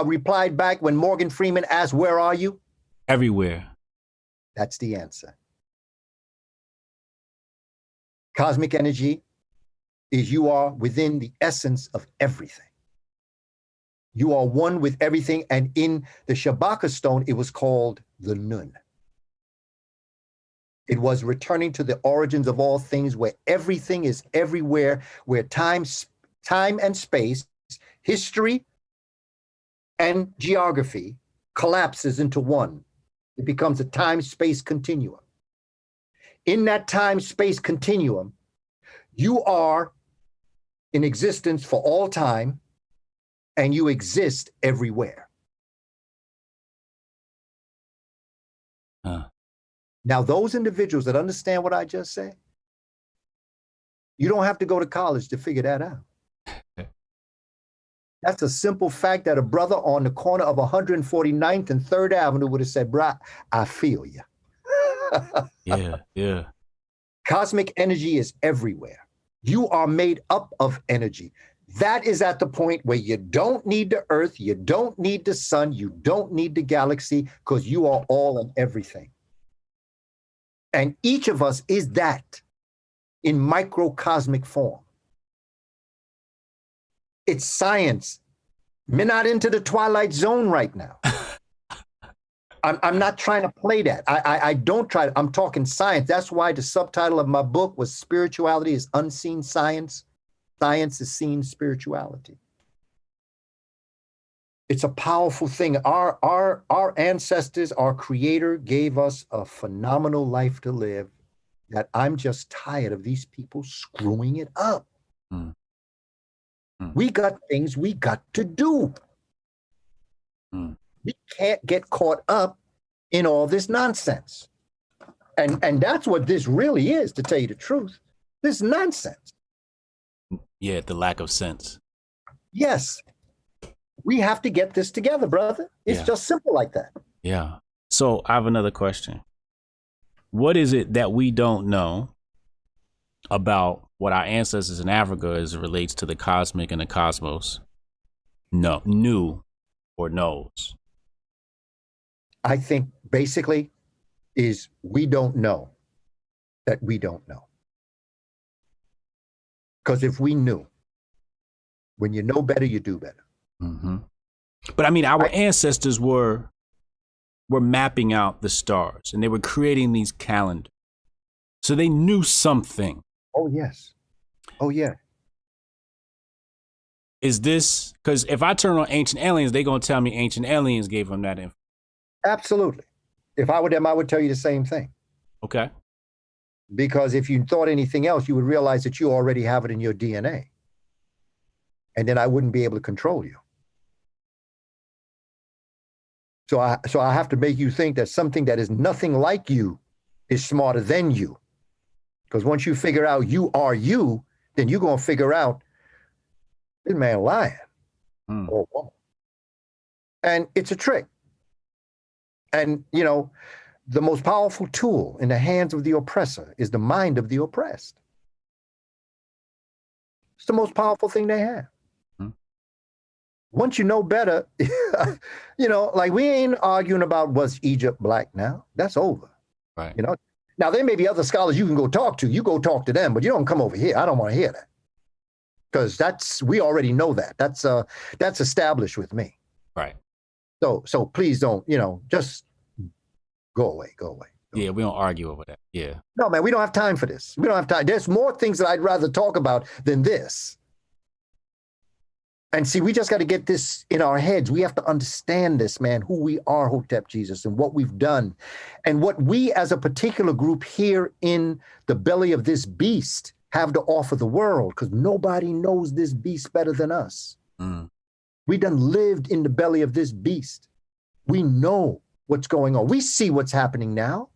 B: replied back when Morgan Freeman asked, "Where are you?"
A: Everywhere.
B: That's the answer. Cosmic energy is you are within the essence of everything. You are one with everything. And in the Shabaka stone, it was called the Nun. It was returning to the origins of all things, where everything is everywhere, where time and space, history and geography collapses into one. It becomes a time-space continuum. In that time-space continuum, you are in existence for all time, and you exist everywhere. Now, those individuals that understand what I just said, you don't have to go to college to figure that out. That's a simple fact that a brother on the corner of 149th and 3rd Avenue would have said, "Bruh, I feel you."
A: Yeah.
B: Cosmic energy is everywhere. You are made up of energy. That is at the point where you don't need the earth, you don't need the sun, you don't need the galaxy, because you are all and everything. And each of us is that in microcosmic form. It's science. We're not into the Twilight Zone right now. I'm not trying to play that. I don't try. I'm talking science. That's why the subtitle of my book was Spirituality is Unseen Science. Science is Seen Spirituality. It's a powerful thing. Our ancestors, our creator gave us a phenomenal life to live that I'm just tired of these people screwing it up. We got things we got to do. We can't get caught up in all this nonsense. And that's what this really is, to tell you the truth. This nonsense.
A: Yeah, the lack of sense.
B: Yes. We have to get this together, brother. It's just simple like that.
A: Yeah. So I have another question. What is it that we don't know about what our ancestors in Africa as it relates to the cosmic and the cosmos knew or knows?
B: I think basically is we don't know that we don't know. Because if we knew, when you know better, you do better.
A: But I mean, our ancestors were mapping out the stars and they were creating these calendars. So they knew something.
B: Oh, yes. Oh, yeah.
A: Is this, because if I turn on Ancient Aliens, they're going to tell me Ancient Aliens gave them that info.
B: Absolutely. If I were them, I would tell you the same thing.
A: Okay.
B: Because if you thought anything else, you would realize that you already have it in your DNA. And then I wouldn't be able to control you. So I have to make you think that something that is nothing like you is smarter than you. Because once you figure out you are you, then you're going to figure out this man lying. Or woman. And it's a trick. And, you know, the most powerful tool in the hands of the oppressor is the mind of the oppressed. It's the most powerful thing they have. Once you know better, you know, like we ain't arguing about was Egypt black now. That's over.
A: Right.
B: You know, now there may be other scholars you can go talk to. You go talk to them, but you don't come over here. I don't want to hear that. Because we already know that. That's established with me.
A: Right.
B: So please don't, you know, just go away.
A: Yeah, we don't argue over that. Yeah.
B: No, man, we don't have time for this. We don't have time. There's more things that I'd rather talk about than this. And see, we just got to get this in our heads. We have to understand this, man, who we are, Hotep Jesus, and what we've done. And what we as a particular group here in the belly of this beast have to offer the world, because nobody knows this beast better than us. We done lived in the belly of this beast. We know what's going on. We see what's happening now.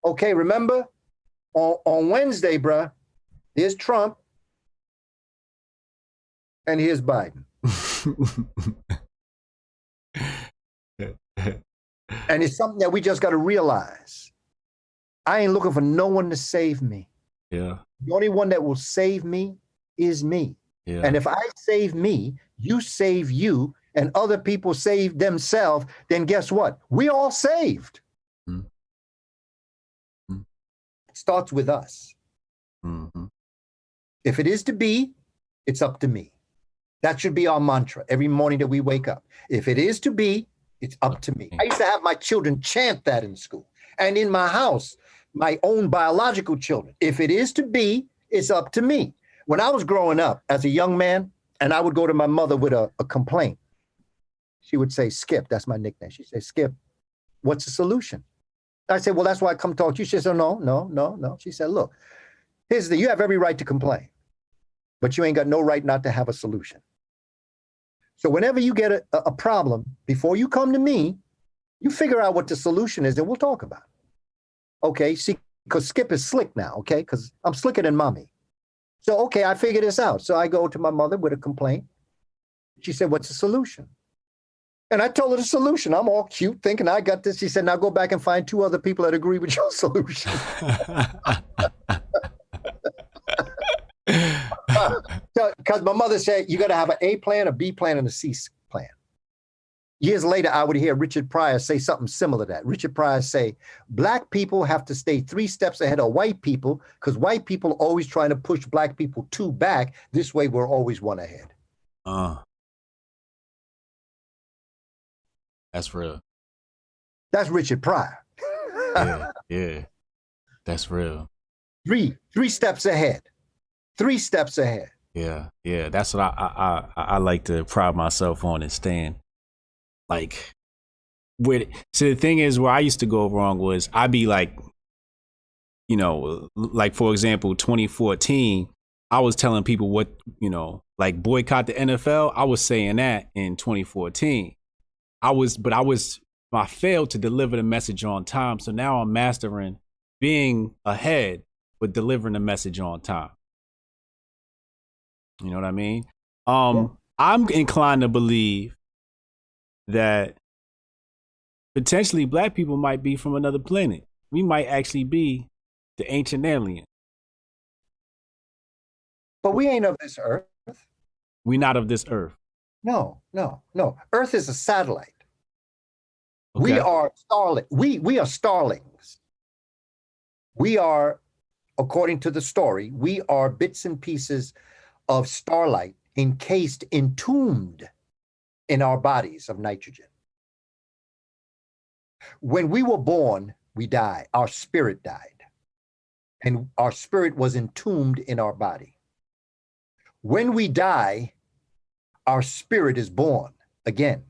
B: Okay, remember, on Wednesday, bruh, here's Trump, and here's Biden. And it's something that we just got to realize. I ain't looking for no one to save me.
A: Yeah.
B: The only one that will save me is me.
A: Yeah.
B: And if I save me, you save you, and other people save themselves, then guess what? We all saved. It starts with us. If it is to be, it's up to me. That should be our mantra every morning that we wake up. If it is to be, it's up to me. I used to have my children chant that in school. And in my house, my own biological children. If it is to be, it's up to me. When I was growing up as a young man, and I would go to my mother with a complaint, She would say, Skip, that's my nickname. She'd say, Skip, what's the solution? I said, well, that's why I come talk to you. She said, no. She said, look, here's you have every right to complain, but you ain't got no right not to have a solution. So whenever you get a problem, before you come to me, you figure out what the solution is and we'll talk about it. Okay, see, because Skip is slick now, okay, because I'm slicker than mommy. So, okay, I figured this out. So I go to my mother with a complaint. She said, what's the solution? And I told her the solution. I'm all cute thinking I got this. She said, now go back and find 2 other people that agree with your solution. Because my mother said, you got to have an A plan, a B plan, and a C plan. Years later, I would hear Richard Pryor say something similar to that. Richard Pryor say, black people have to stay 3 steps ahead of white people because white people are always trying to push black people 2 back. This way, we're always 1 ahead.
A: That's real.
B: That's Richard Pryor.
A: Yeah. That's real.
B: 3 steps ahead. 3 steps ahead.
A: Yeah. That's what I like to pride myself on and stand. Like, so the thing is, where I used to go wrong was I'd be like, like for example, 2014, I was telling people what, like boycott the NFL. I was saying that in 2014. I failed to deliver the message on time. So now I'm mastering being ahead, but delivering the message on time. You know what I mean? I'm inclined to believe that potentially black people might be from another planet. We might actually be the ancient alien.
B: But we ain't of this earth.
A: We not of this earth.
B: No. Earth is a satellite.
A: Okay.
B: We are we are starlings. We are, according to the story, we are bits and pieces of starlight entombed in our bodies of nitrogen. When we were born, we died. Our spirit died. And our spirit was entombed in our body. When we die, our spirit is born again.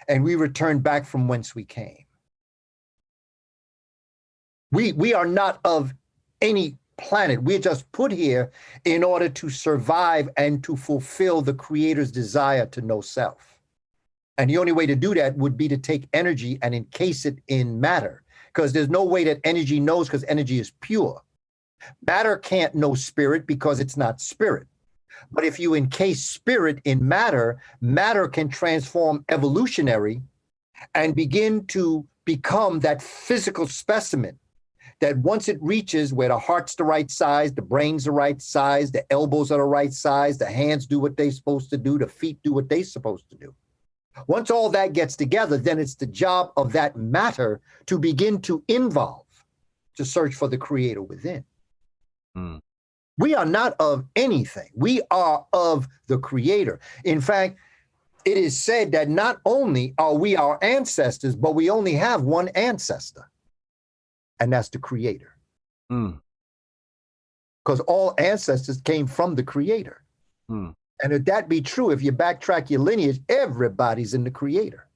B: And we return back from whence we came. We are not of any planet. We're just put here in order to survive and to fulfill the Creator's desire to know self. And the only way to do that would be to take energy and encase it in matter, because there's no way that energy knows, because energy is pure. Matter can't know spirit because it's not spirit. But if you encase spirit in matter, matter can transform evolutionary and begin to become that physical specimen that once it reaches where the heart's the right size, the brain's the right size, the elbows are the right size, the hands do what they're supposed to do, the feet do what they're supposed to do. Once all that gets together, then it's the job of that matter to begin to evolve, to search for the Creator within. We are not of anything. We are of the Creator. In fact, it is said that not only are we our ancestors, but we only have one ancestor, and that's the Creator. Because all ancestors came from the Creator. And if that be true, if you backtrack your lineage, everybody's in the Creator.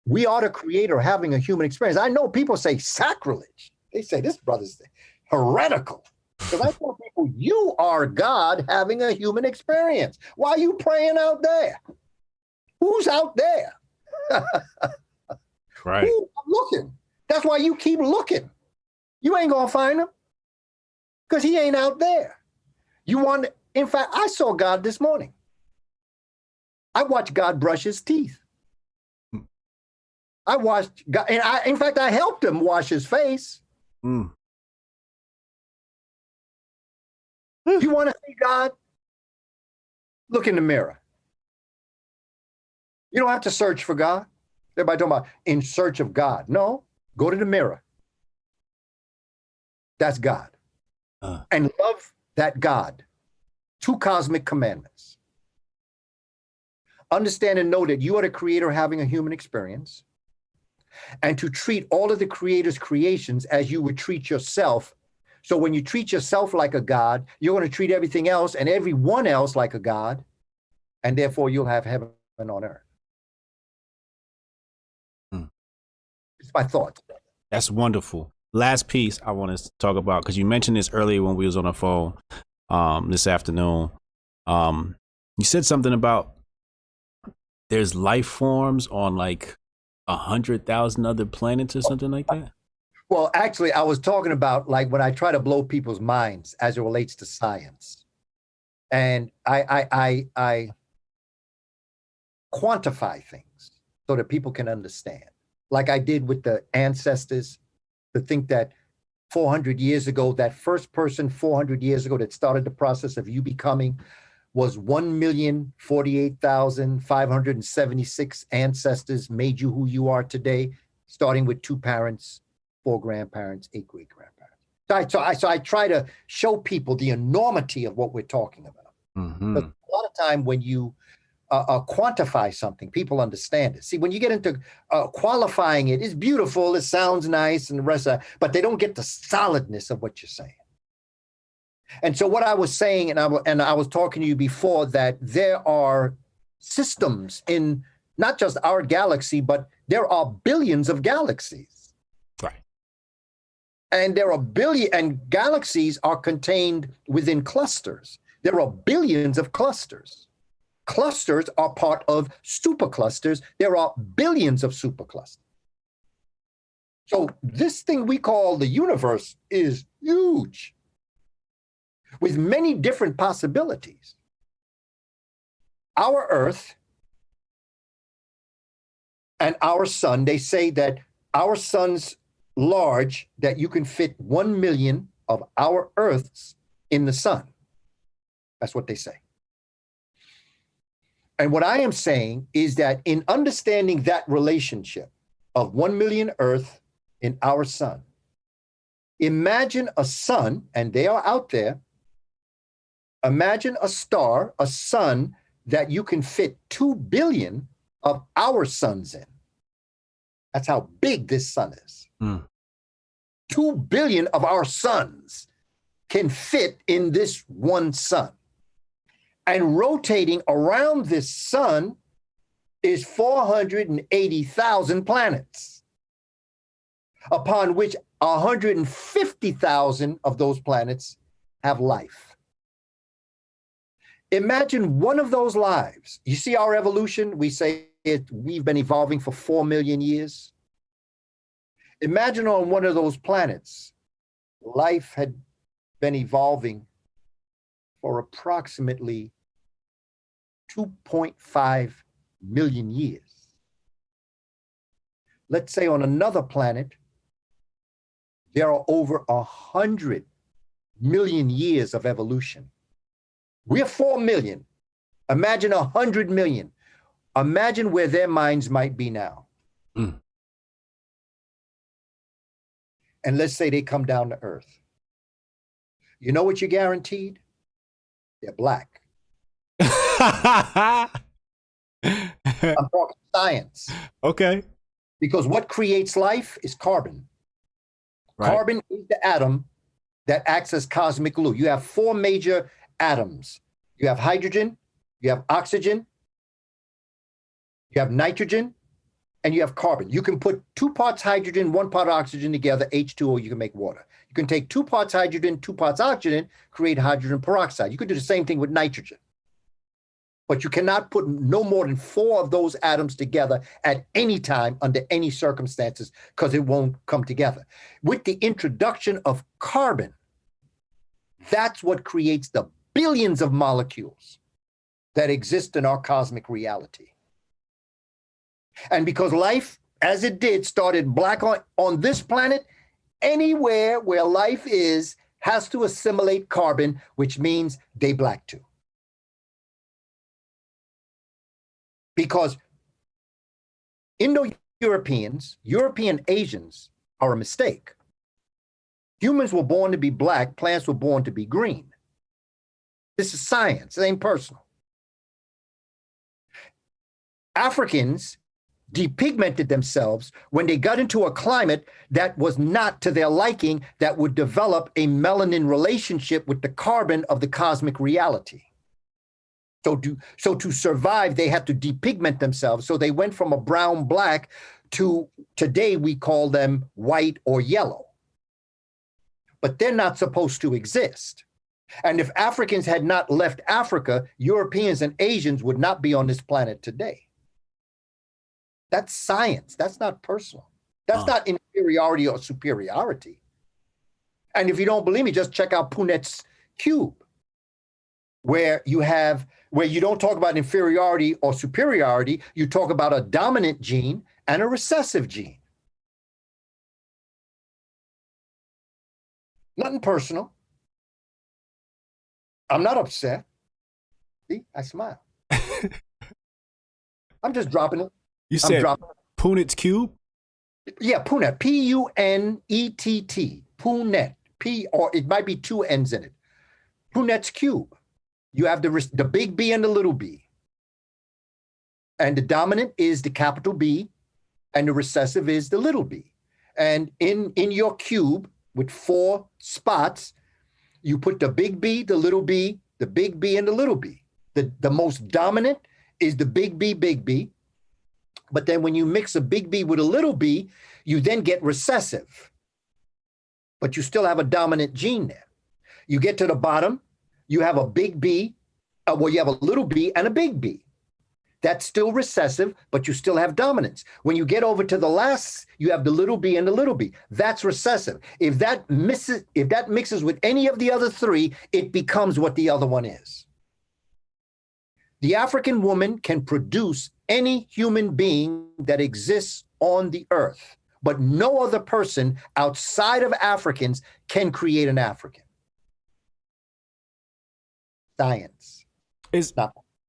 B: We are the Creator having a human experience. I know people say sacrilege. They say this brother's heretical. Because I tell people, you are God having a human experience. Why are you praying out there? Who's out there?
A: Right.
B: Who's looking? That's why you keep looking. You ain't going to find him because he ain't out there. In fact, I saw God this morning. I watched God brush his teeth. I watched God, and in fact, I helped him wash his face. You want to see God? Look in the mirror. You don't have to search for God. Everybody talking about in search of God. No, go to the mirror. That's God. And love that God. 2 cosmic commandments. Understand and know that you are the Creator having a human experience, and to treat all of the Creator's creations as you would treat yourself. So when you treat yourself like a God, you're going to treat everything else and everyone else like a God, and therefore you'll have heaven on Earth.
A: Hmm.
B: It's my thoughts.
A: That's wonderful. Last piece I want to talk about, because you mentioned this earlier when we was on the phone this afternoon. You said something about there's life forms on like 100,000 other planets or something like that.
B: Well, actually, I was talking about like when I try to blow people's minds as it relates to science, and I quantify things so that people can understand, like I did with the ancestors, to think that 400 years ago, that first person 400 years ago that started the process of you becoming was 1,048,576 ancestors made you who you are today, starting with 2 parents, 4 grandparents, 8 great-grandparents. So I try to show people the enormity of what we're talking about.
A: Mm-hmm.
B: But a lot of time when you quantify something, people understand it. See, when you get into qualifying it, it's beautiful, it sounds nice, and the rest of that, but they don't get the solidness of what you're saying. And so what I was saying, and I was talking to you before, that there are systems in not just our galaxy, but there are billions of galaxies.
A: Right.
B: And and galaxies are contained within clusters. There are billions of clusters. Clusters are part of superclusters. There are billions of superclusters. So this thing we call the universe is huge, with many different possibilities. Our Earth and our sun, they say that our sun's large, that you can fit 1 million of our Earths in the sun. That's what they say. And what I am saying is that in understanding that relationship of 1 million Earth in our sun, imagine a sun, and they are out there. Imagine a star, a sun that you can fit 2 billion of our suns in. That's how big this sun is. 2 billion of our suns can fit in this one sun. And rotating around this sun is 480,000 planets, upon which 150,000 of those planets have life. Imagine one of those lives. You see our evolution, we say we've been evolving for 4 million years. Imagine on one of those planets, life had been evolving for approximately 2.5 million years. Let's say on another planet, there are over 100 million years of evolution. We're 4 million. Imagine 100 million. Imagine where their minds might be now. And let's say they come down to Earth. You know what you're guaranteed? They're black. I'm talking science.
A: Okay.
B: Because what creates life is carbon. Right. Carbon is the atom that acts as cosmic glue. You have 4 major atoms. You have hydrogen, you have oxygen, you have nitrogen, and you have carbon. You can put 2 parts hydrogen, 1 part oxygen together, H2O, you can make water. You can take 2 parts hydrogen, 2 parts oxygen, create hydrogen peroxide. You could do the same thing with nitrogen. But you cannot put no more than 4 of those atoms together at any time under any circumstances, because it won't come together. With the introduction of carbon, that's what creates the billions of molecules that exist in our cosmic reality. And because life, as it did, started black on this planet, anywhere where life is has to assimilate carbon, which means they black too. Because Indo-Europeans, European Asians are a mistake. Humans were born to be black, plants were born to be green. This is science, it ain't personal. Africans depigmented themselves when they got into a climate that was not to their liking, that would develop a melanin relationship with the carbon of the cosmic reality. So to survive, they had to depigment themselves. So they went from a brown black to today we call them white or yellow. But they're not supposed to exist. And if Africans had not left Africa, Europeans and Asians would not be on this planet today. That's science. That's not personal. That's not inferiority or superiority. And if you don't believe me, just check out Punet's cube, where you don't talk about inferiority or superiority. You talk about a dominant gene and a recessive gene. Nothing personal. I'm not upset. See, I smile. I'm just dropping it.
A: You said Punet's cube?
B: Yeah, Punet. Punett. Punet. Or it might be two N's in it. Punet's cube. You have the big B and the little b. And the dominant is the capital B, and the recessive is the little b. And in your cube with 4 spots, you put the big B, the little b, the big B, and the little b. The most dominant is the big B. But then when you mix a big B with a little b, you then get recessive. But you still have a dominant gene there. You get to the bottom, you have a big B, you have a little b and a big B. That's still recessive, but you still have dominance. When you get over to the last, you have the little b and the little b. That's recessive. If that mixes with any of the other 3, it becomes what the other one is. The African woman can produce any human being that exists on the earth, but no other person outside of Africans can create an African. Science.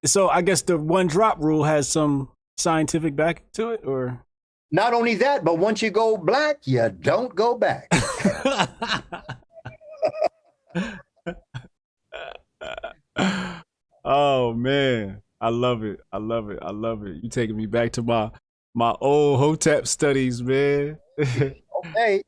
A: So I guess the 1 drop rule has some scientific back to it, or?
B: Not only that, but once you go black, you don't go back.
A: Oh man, I love it. You taking me back to my old Hotep studies, man.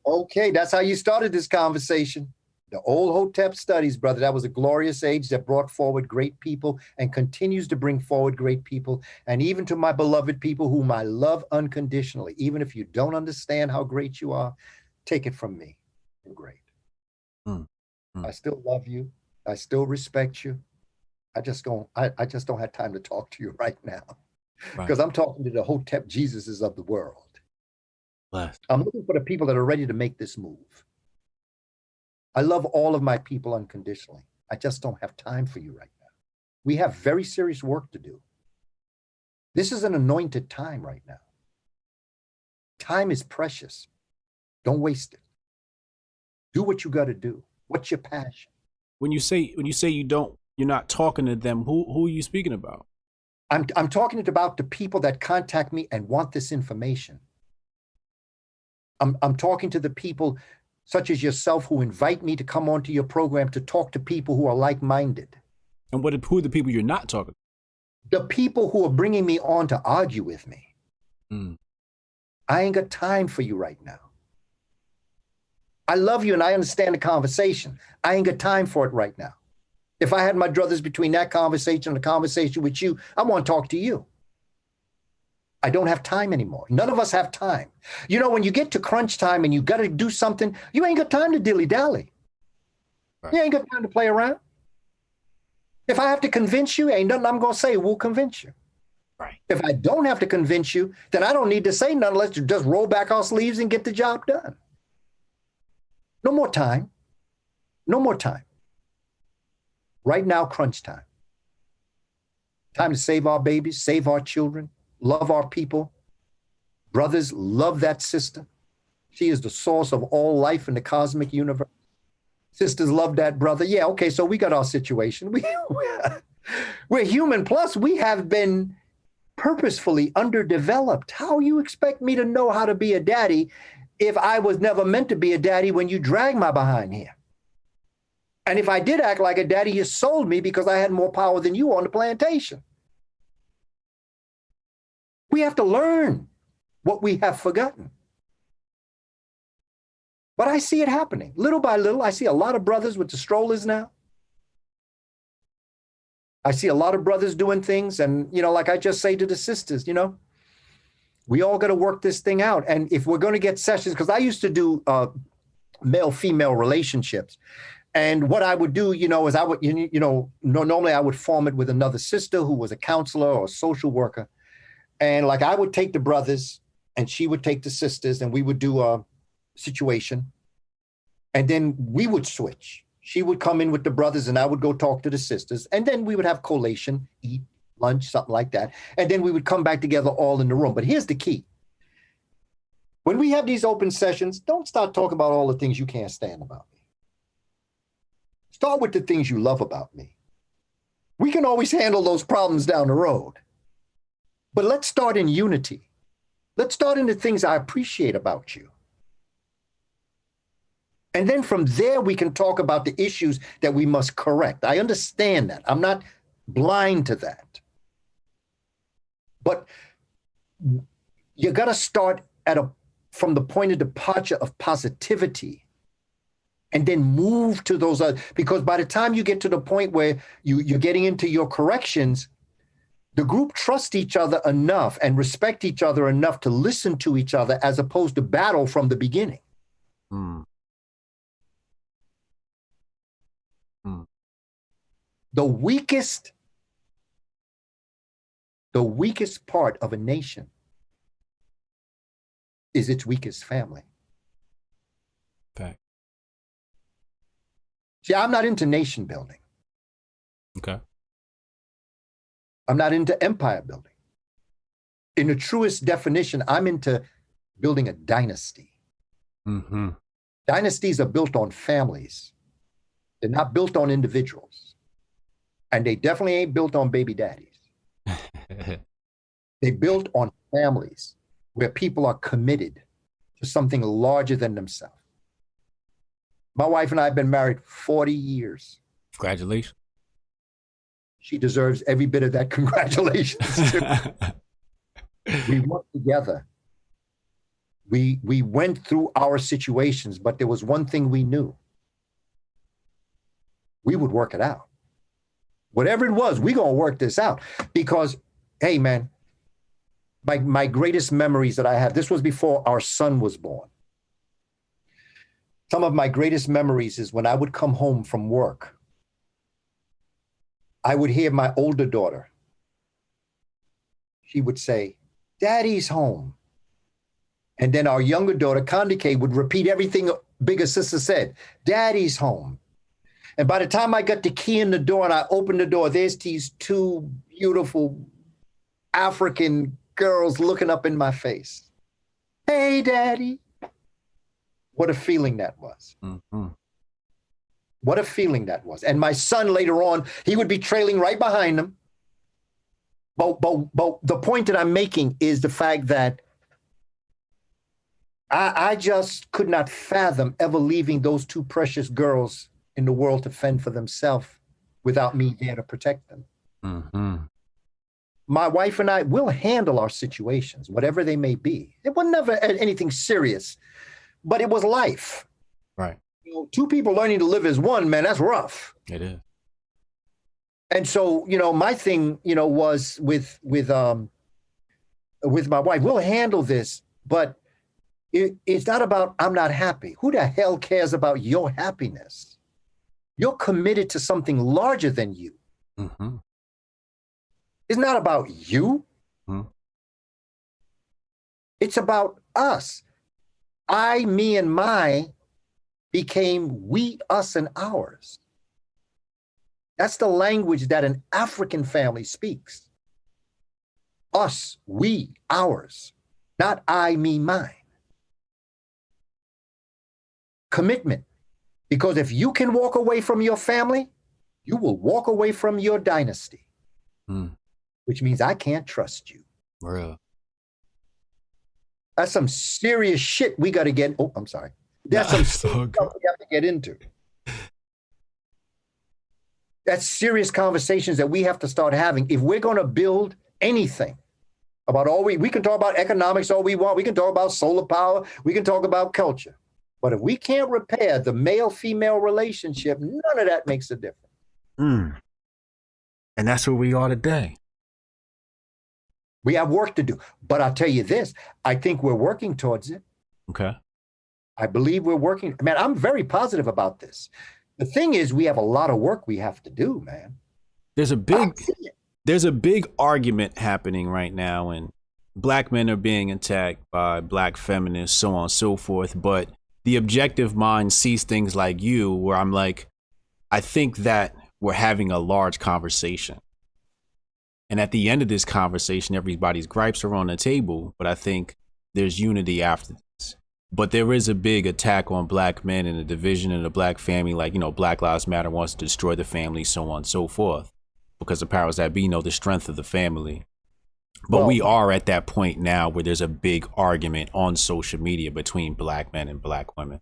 B: Okay. That's how you started this conversation. The old Hotep studies, brother. That was a glorious age that brought forward great people and continues to bring forward great people. And even to my beloved people whom I love unconditionally, even if you don't understand how great you are, take it from me. You're great. I still love you. I still respect you. I just don't have time to talk to you right now, because I'm talking to the Hotep Jesuses of the world. I'm looking for the people that are ready to make this move. I love all of my people unconditionally. I just don't have time for you right now. We have very serious work to do. This is an anointed time right now. Time is precious. Don't waste it. Do what you got to do. What's your passion?
A: When you say you're not talking to them, who are you speaking about?
B: I'm talking about the people that contact me and want this information. I'm talking to the people such as yourself who invite me to come onto your program to talk to people who are like-minded.
A: And who are the people you're not talking
B: to? The people who are bringing me on to argue with me. I ain't got time for you right now. I love you and I understand the conversation. I ain't got time for it right now. If I had my druthers between that conversation and the conversation with you, I want to talk to you. I don't have time anymore. None of us have time. You know, when you get to crunch time and you got to do something, you ain't got time to dilly-dally. You ain't got time to play around. If I have to convince you, ain't nothing I'm going to say will convince you.
A: Right.
B: If I don't have to convince you, then I don't need to say nothing. Let's just roll back our sleeves and get the job done. No more time. No more time. Right now, crunch time. Time to save our babies, save our children, love our people. Brothers, love that sister. She is the source of all life in the cosmic universe. Sisters love that brother. Yeah, okay, so we got our situation. We're human. Plus, we have been purposefully underdeveloped. How you expect me to know how to be a daddy if I was never meant to be a daddy when you drag my behind here? And if I did act like a daddy, you sold me because I had more power than you on the plantation. We have to learn what we have forgotten. But I see it happening. Little by little, I see a lot of brothers with the strollers now. I see a lot of brothers doing things, and like I just say to the sisters, we all got to work this thing out. And if we're going to get sessions, because I used to do male-female relationships, and what I would do, is I would, normally I would form it with another sister who was a counselor or a social worker, and like I would take the brothers, and she would take the sisters, and we would do a situation, and then we would switch. She would come in with the brothers, and I would go talk to the sisters. And then we would have collation, eat lunch, something like that. And then we would come back together all in the room. But here's the key. When we have these open sessions, don't start talking about all the things you can't stand about me. Start with the things you love about me. We can always handle those problems down the road. But let's start in unity. Let's start in the things I appreciate about you. And then from there, we can talk about the issues that we must correct. I understand that. I'm not blind to that. But you got to start from the point of departure of positivity and then move to those other, because by the time you get to the point where you're getting into your corrections, the group trusts each other enough and respect each other enough to listen to each other as opposed to battle from the beginning.
A: Mm.
B: The weakest part of a nation is its weakest family.
A: Okay.
B: See, I'm not into nation building.
A: Okay.
B: I'm not into empire building. In the truest definition, I'm into building a dynasty.
A: Mm-hmm.
B: Dynasties are built on families. They're not built on individuals. And they definitely ain't built on baby daddies. They built on families where people are committed to something larger than themselves. My wife and I have been married 40 years.
A: Congratulations.
B: She deserves every bit of that congratulations too. We worked together. We went through our situations, but there was one thing we knew. We would work it out. Whatever it was, we're going to work this out. Because, hey, man, my greatest memories that I have, this was before our son was born. Some of my greatest memories is when I would come home from work, I would hear my older daughter. She would say, "Daddy's home." And then our younger daughter, Kandike, would repeat everything bigger sister said, "Daddy's home." And by the time I got the key in the door and I opened the door, there's these two beautiful African girls looking up in my face. "Hey, Daddy." What a feeling that was.
A: Mm-hmm.
B: What a feeling that was. And my son later on, he would be trailing right behind them. But the point that I'm making is the fact that I just could not fathom ever leaving those two precious girls in the world to fend for themselves without me there to protect them.
A: Mm-hmm.
B: My wife and I will handle our situations, whatever they may be. It was never anything serious, but it was life.
A: Right.
B: Two people learning to live as one, man, that's rough.
A: It is.
B: And so, my thing, was with my wife, we'll handle this, but it's not about I'm not happy. Who the hell cares about your happiness? You're committed to something larger than you.
A: Mm-hmm.
B: It's not about you.
A: Mm-hmm.
B: It's about us. I, me, and my became we, us, and ours. That's the language that an African family speaks. Us, we, ours, not I, me, mine. Commitment. Because if you can walk away from your family, you will walk away from your dynasty, which means I can't trust you.
A: Real.
B: That's some serious shit we got to get. Oh, I'm sorry. That's some stuff we have to get into. That's serious conversations that we have to start having. If we're going to build anything about we can talk about economics all we want. We can talk about solar power. We can talk about culture. But if we can't repair the male-female relationship, none of that makes a difference.
A: And that's where we are today.
B: We have work to do. But I'll tell you this, I think we're working towards it.
A: Okay.
B: I believe we're working. Man, I'm very positive about this. The thing is, we have a lot of work we have to do, man.
A: There's a big argument happening right now, and black men are being attacked by black feminists, so on and so forth. But the objective mind sees things like you, where I'm like, I think that we're having a large conversation. And at the end of this conversation, everybody's gripes are on the table, but I think there's unity after this. But there is a big attack on black men and the division in the black family, like, Black Lives Matter wants to destroy the family, so on and so forth, because the powers that be know the strength of the family. But we are at that point now where there's a big argument on social media between black men and black women.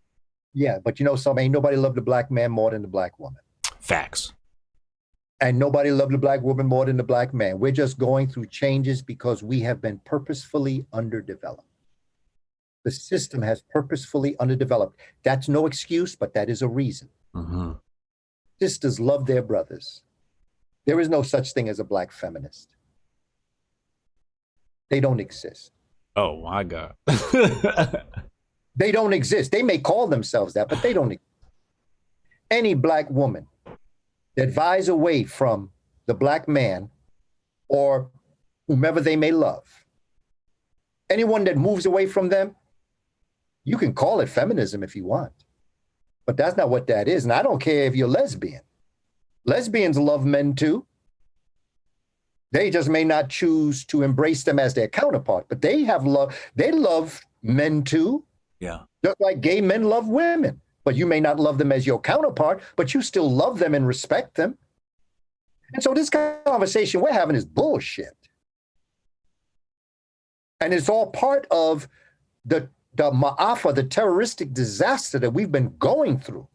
B: Yeah, but something, ain't nobody loved the black man more than the black woman.
A: Facts.
B: And nobody loved the black woman more than the black man. We're just going through changes because we have been purposefully underdeveloped. The system has purposefully underdeveloped. That's no excuse, but that is a reason.
A: Mm-hmm.
B: Sisters love their brothers. There is no such thing as a black feminist. They don't exist.
A: Oh, my God.
B: They don't exist. They may call themselves that, but they don't exist. Any black woman that vies away from the black man or whomever they may love, anyone that moves away from them, you can call it feminism if you want, but that's not what that is. And I don't care if you're lesbian. Lesbians love men too. They just may not choose to embrace them as their counterpart, but they have love. They love men too.
A: Yeah.
B: Just like gay men love women, but you may not love them as your counterpart, but you still love them and respect them. And so this conversation we're having is bullshit. And it's all part of the ma'afa, the terroristic disaster that we've been going through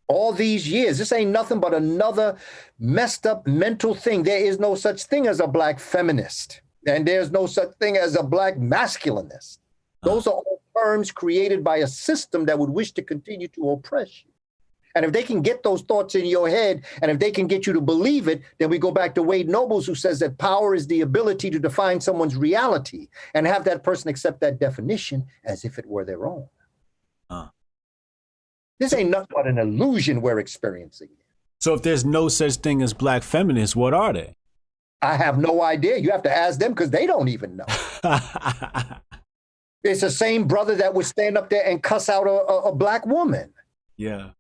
B: all these years. This ain't nothing but another messed up mental thing. There is no such thing as a black feminist, and there's no such thing as a black masculinist. Those are all terms created by a system that would wish to continue to oppress you. And if they can get those thoughts in your head, and if they can get you to believe it, then we go back to Wade Nobles, who says that power is the ability to define someone's reality and have that person accept that definition as if it were their own. This ain't nothing but an illusion we're experiencing.
A: So if there's no such thing as black feminists, what are they?
B: I have no idea. You have to ask them because they don't even know. It's the same brother that would stand up there and cuss out a black woman.
A: Yeah.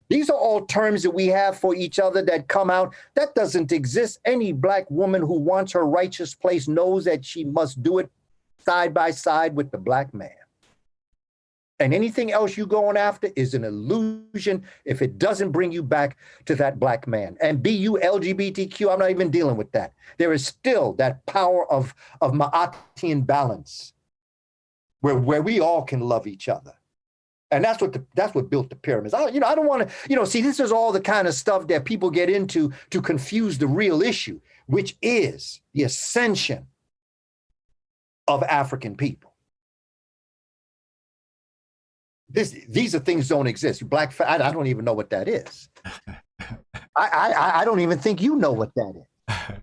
B: These are all terms that we have for each other that come out. That doesn't exist. Any black woman who wants her righteous place knows that she must do it side by side with the black man. And anything else you going after is an illusion if it doesn't bring you back to that black man. And be you LGBTQ, I'm not even dealing with that. There is still that power of Ma'atian balance where we all can love each other. And that's what built the pyramids. I don't want to, see, this is all the kind of stuff that people get into to confuse the real issue, which is the ascension of African people. These are things don't exist. I don't even know what that is. I don't even think you know what that is.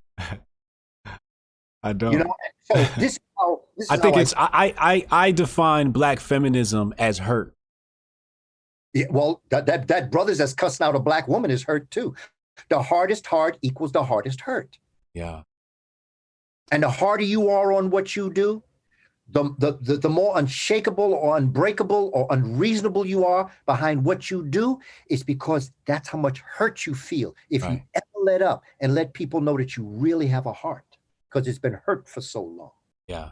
A: I don't.
B: So
A: I define black feminism as hurt.
B: Yeah, well, that brothers that's cussing out a black woman is hurt too. The hardest heart equals the hardest hurt.
A: Yeah.
B: And the harder you are on what you do, the more unshakable or unbreakable or unreasonable you are behind what you do, is because that's how much hurt you feel. If you ever let up and let people know that you really have a heart, because it's been hurt for so long.
A: Yeah.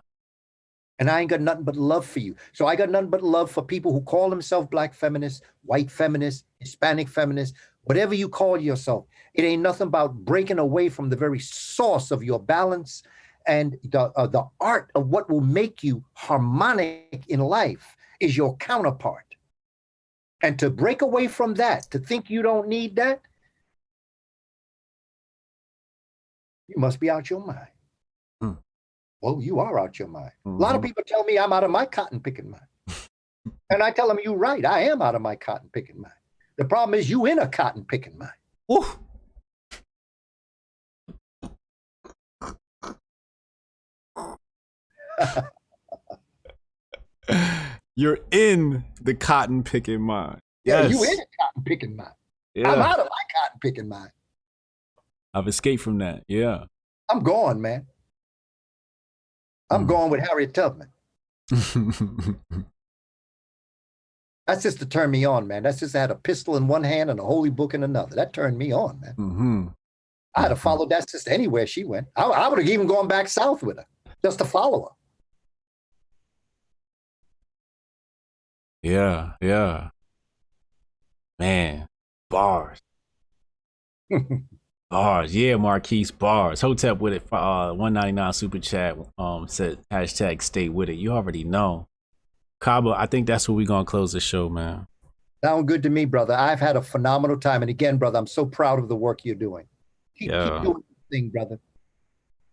B: And I ain't got nothing but love for you. So I got nothing but love for people who call themselves black feminists, white feminists, Hispanic feminists, whatever you call yourself. It ain't nothing about breaking away from the very source of your balance and the art of what will make you harmonic in life is your counterpart. And to break away from that, to think you don't need that, you must be out your mind. Well, you are out your mind. Mm-hmm. A lot of people tell me I'm out of my cotton picking mind. And I tell them, you're right. I am out of my cotton picking mind. The problem is you in a cotton picking mind.
A: Oof. You're in the cotton picking mind.
B: Yeah, you in
A: Yes.
B: a cotton picking mind. I'm
A: Yeah.
B: out of my cotton picking mind.
A: I've escaped from that. Yeah.
B: I'm gone, man. I'm
A: Mm.
B: going with Harriet Tubman. That's just to turn me on, man. That's just I had a pistol in one hand and a holy book in another. That turned me on, man.
A: Mm-hmm.
B: I'd have
A: Mm-hmm.
B: followed that sister anywhere she went. I would have even gone back south with her just to follow
A: Yeah. Yeah. Man. Bars.
B: her.
A: Bars. Yeah, Marquise bars. Hotep with it. 199 super chat. Said hashtag stay with it. You already know. Kaba, I think that's where we're gonna close the show, man.
B: Sound good to me, brother. I've had a phenomenal time. And again, brother, I'm so proud of the work you're doing. Keep
A: Yeah.
B: doing the thing, brother.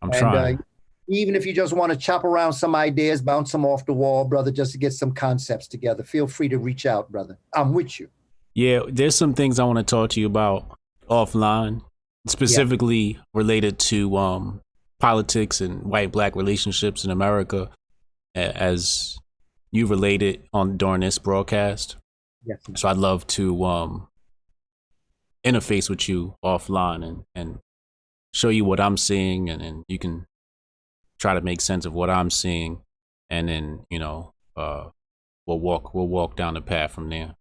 A: I'm
B: And
A: trying.
B: even if you just want to chop around some ideas, bounce them off the wall, brother, just to get some concepts together, feel free to reach out, brother. I'm with you.
A: Yeah, there's some things I want to talk to you about offline, specifically related to politics and white-black relationships in America, as you related on during this broadcast.
B: Yes.
A: So I'd love to interface with you offline and show you what I'm seeing, and you can try to make sense of what I'm seeing, and then we'll walk down the path from there.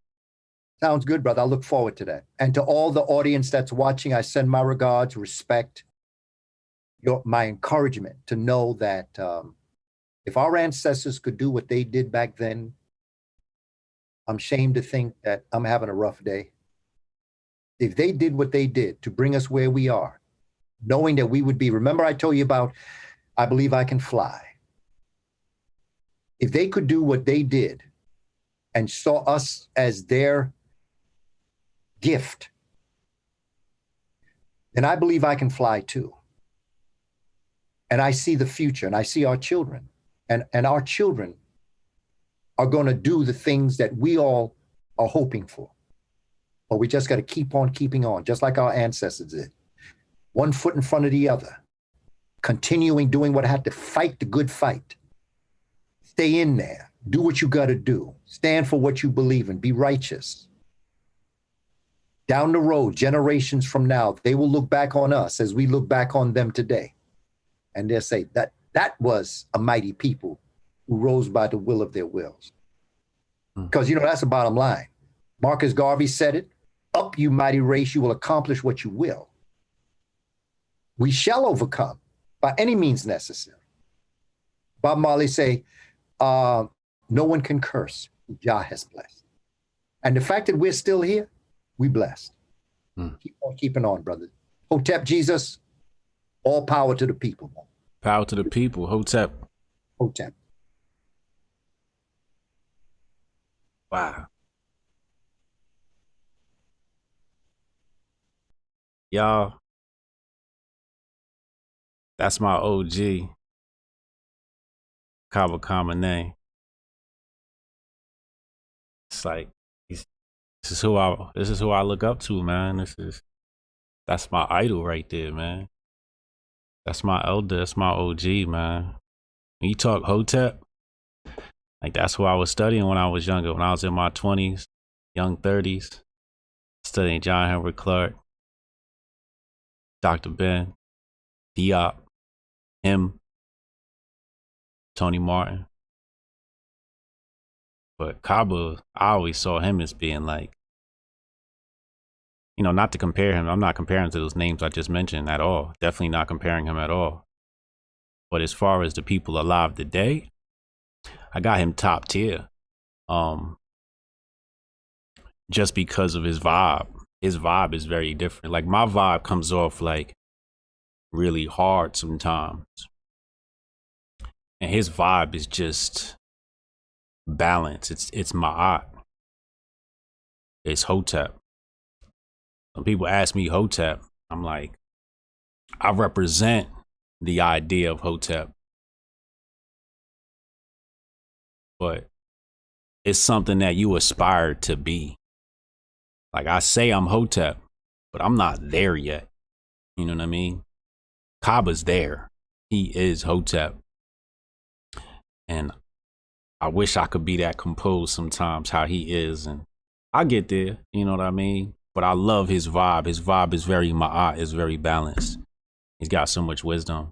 B: Sounds good, brother. I look forward to that. And to all the audience that's watching, I send my regards, respect, my encouragement to know that if our ancestors could do what they did back then, I'm ashamed to think that I'm having a rough day. If they did what they did to bring us where we are, knowing that we would be, remember I told you about, I believe I can fly. If they could do what they did and saw us as their gift, then I believe I can fly too. And I see the future, and I see our children, and our children are going to do the things that we all are hoping for. But we just got to keep on keeping on, just like our ancestors did. One foot in front of the other, continuing doing what I had to fight the good fight. Stay in there. Do what you got to do. Stand for what you believe in. Be righteous. Down the road, generations from now, they will look back on us as we look back on them today. And they'll say that was a mighty people who rose by the will of their wills. Because, that's the bottom line. Marcus Garvey said it. Up, you mighty race, you will accomplish what you will. We shall overcome by any means necessary. Bob Marley say, no one can curse. Jah has blessed. And the fact that we're still here, we blessed. Keep on keeping on, brother. Hotep Jesus, all power to the people.
A: Power to the people. Hotep.
B: Hotep.
A: Wow. Y'all, that's my OG, Kaba Kamene. It's like this is who I look up to, man. That's my idol right there, man. That's my elder. That's my OG, man. When you talk Hotep, like that's who I was studying when I was younger. When I was in my 20s, young 30s, studying John Henry Clark, Dr. Ben, Diop, him, Tony Martin. But Kaba, I always saw him as being like, not to compare him. I'm not comparing to those names I just mentioned at all. Definitely not comparing him at all. But as far as the people alive today, I got him top tier. Just because of his vibe. His vibe is very different. Like my vibe comes off like really hard sometimes. And his vibe is just balance. It's Ma'at. It's Hotep. When people ask me Hotep, I'm like, I represent the idea of Hotep. But it's something that you aspire to be. Like I say I'm Hotep, but I'm not there yet. You know what I mean? Kaba's there. He is Hotep. And I wish I could be that composed sometimes, how he is. And I get there, you know what I mean? But I love his vibe. His vibe is very ma'at, is very balanced. He's got so much wisdom.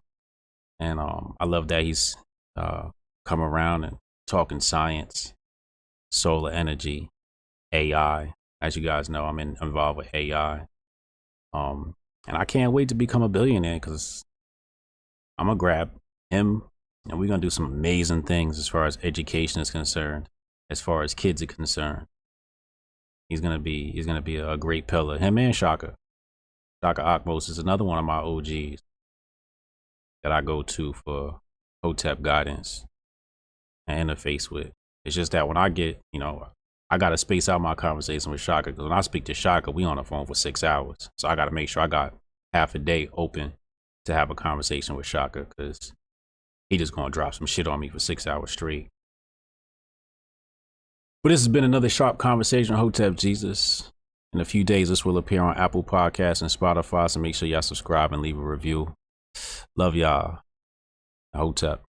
A: And I love that he's come around and talking science, solar energy, AI. As you guys know, I'm involved with AI. And I can't wait to become a billionaire because I'm going to grab him and we're going to do some amazing things as far as education is concerned, as far as kids are concerned. He's going to be a great pillar. Him and Shaka. Shaka Akmos is another one of my OGs that I go to for Hotep guidance and interface with. It's just that when I get, I got to space out my conversation with Shaka, because when I speak to Shaka, we on the phone for 6 hours. So I got to make sure I got half a day open to have a conversation with Shaka, because he just going to drop some shit on me for 6 hours straight. But this has been another sharp conversation on Hotep Jesus. In a few days, this will appear on Apple Podcasts and Spotify, so make sure y'all subscribe and leave a review. Love y'all. Hotep.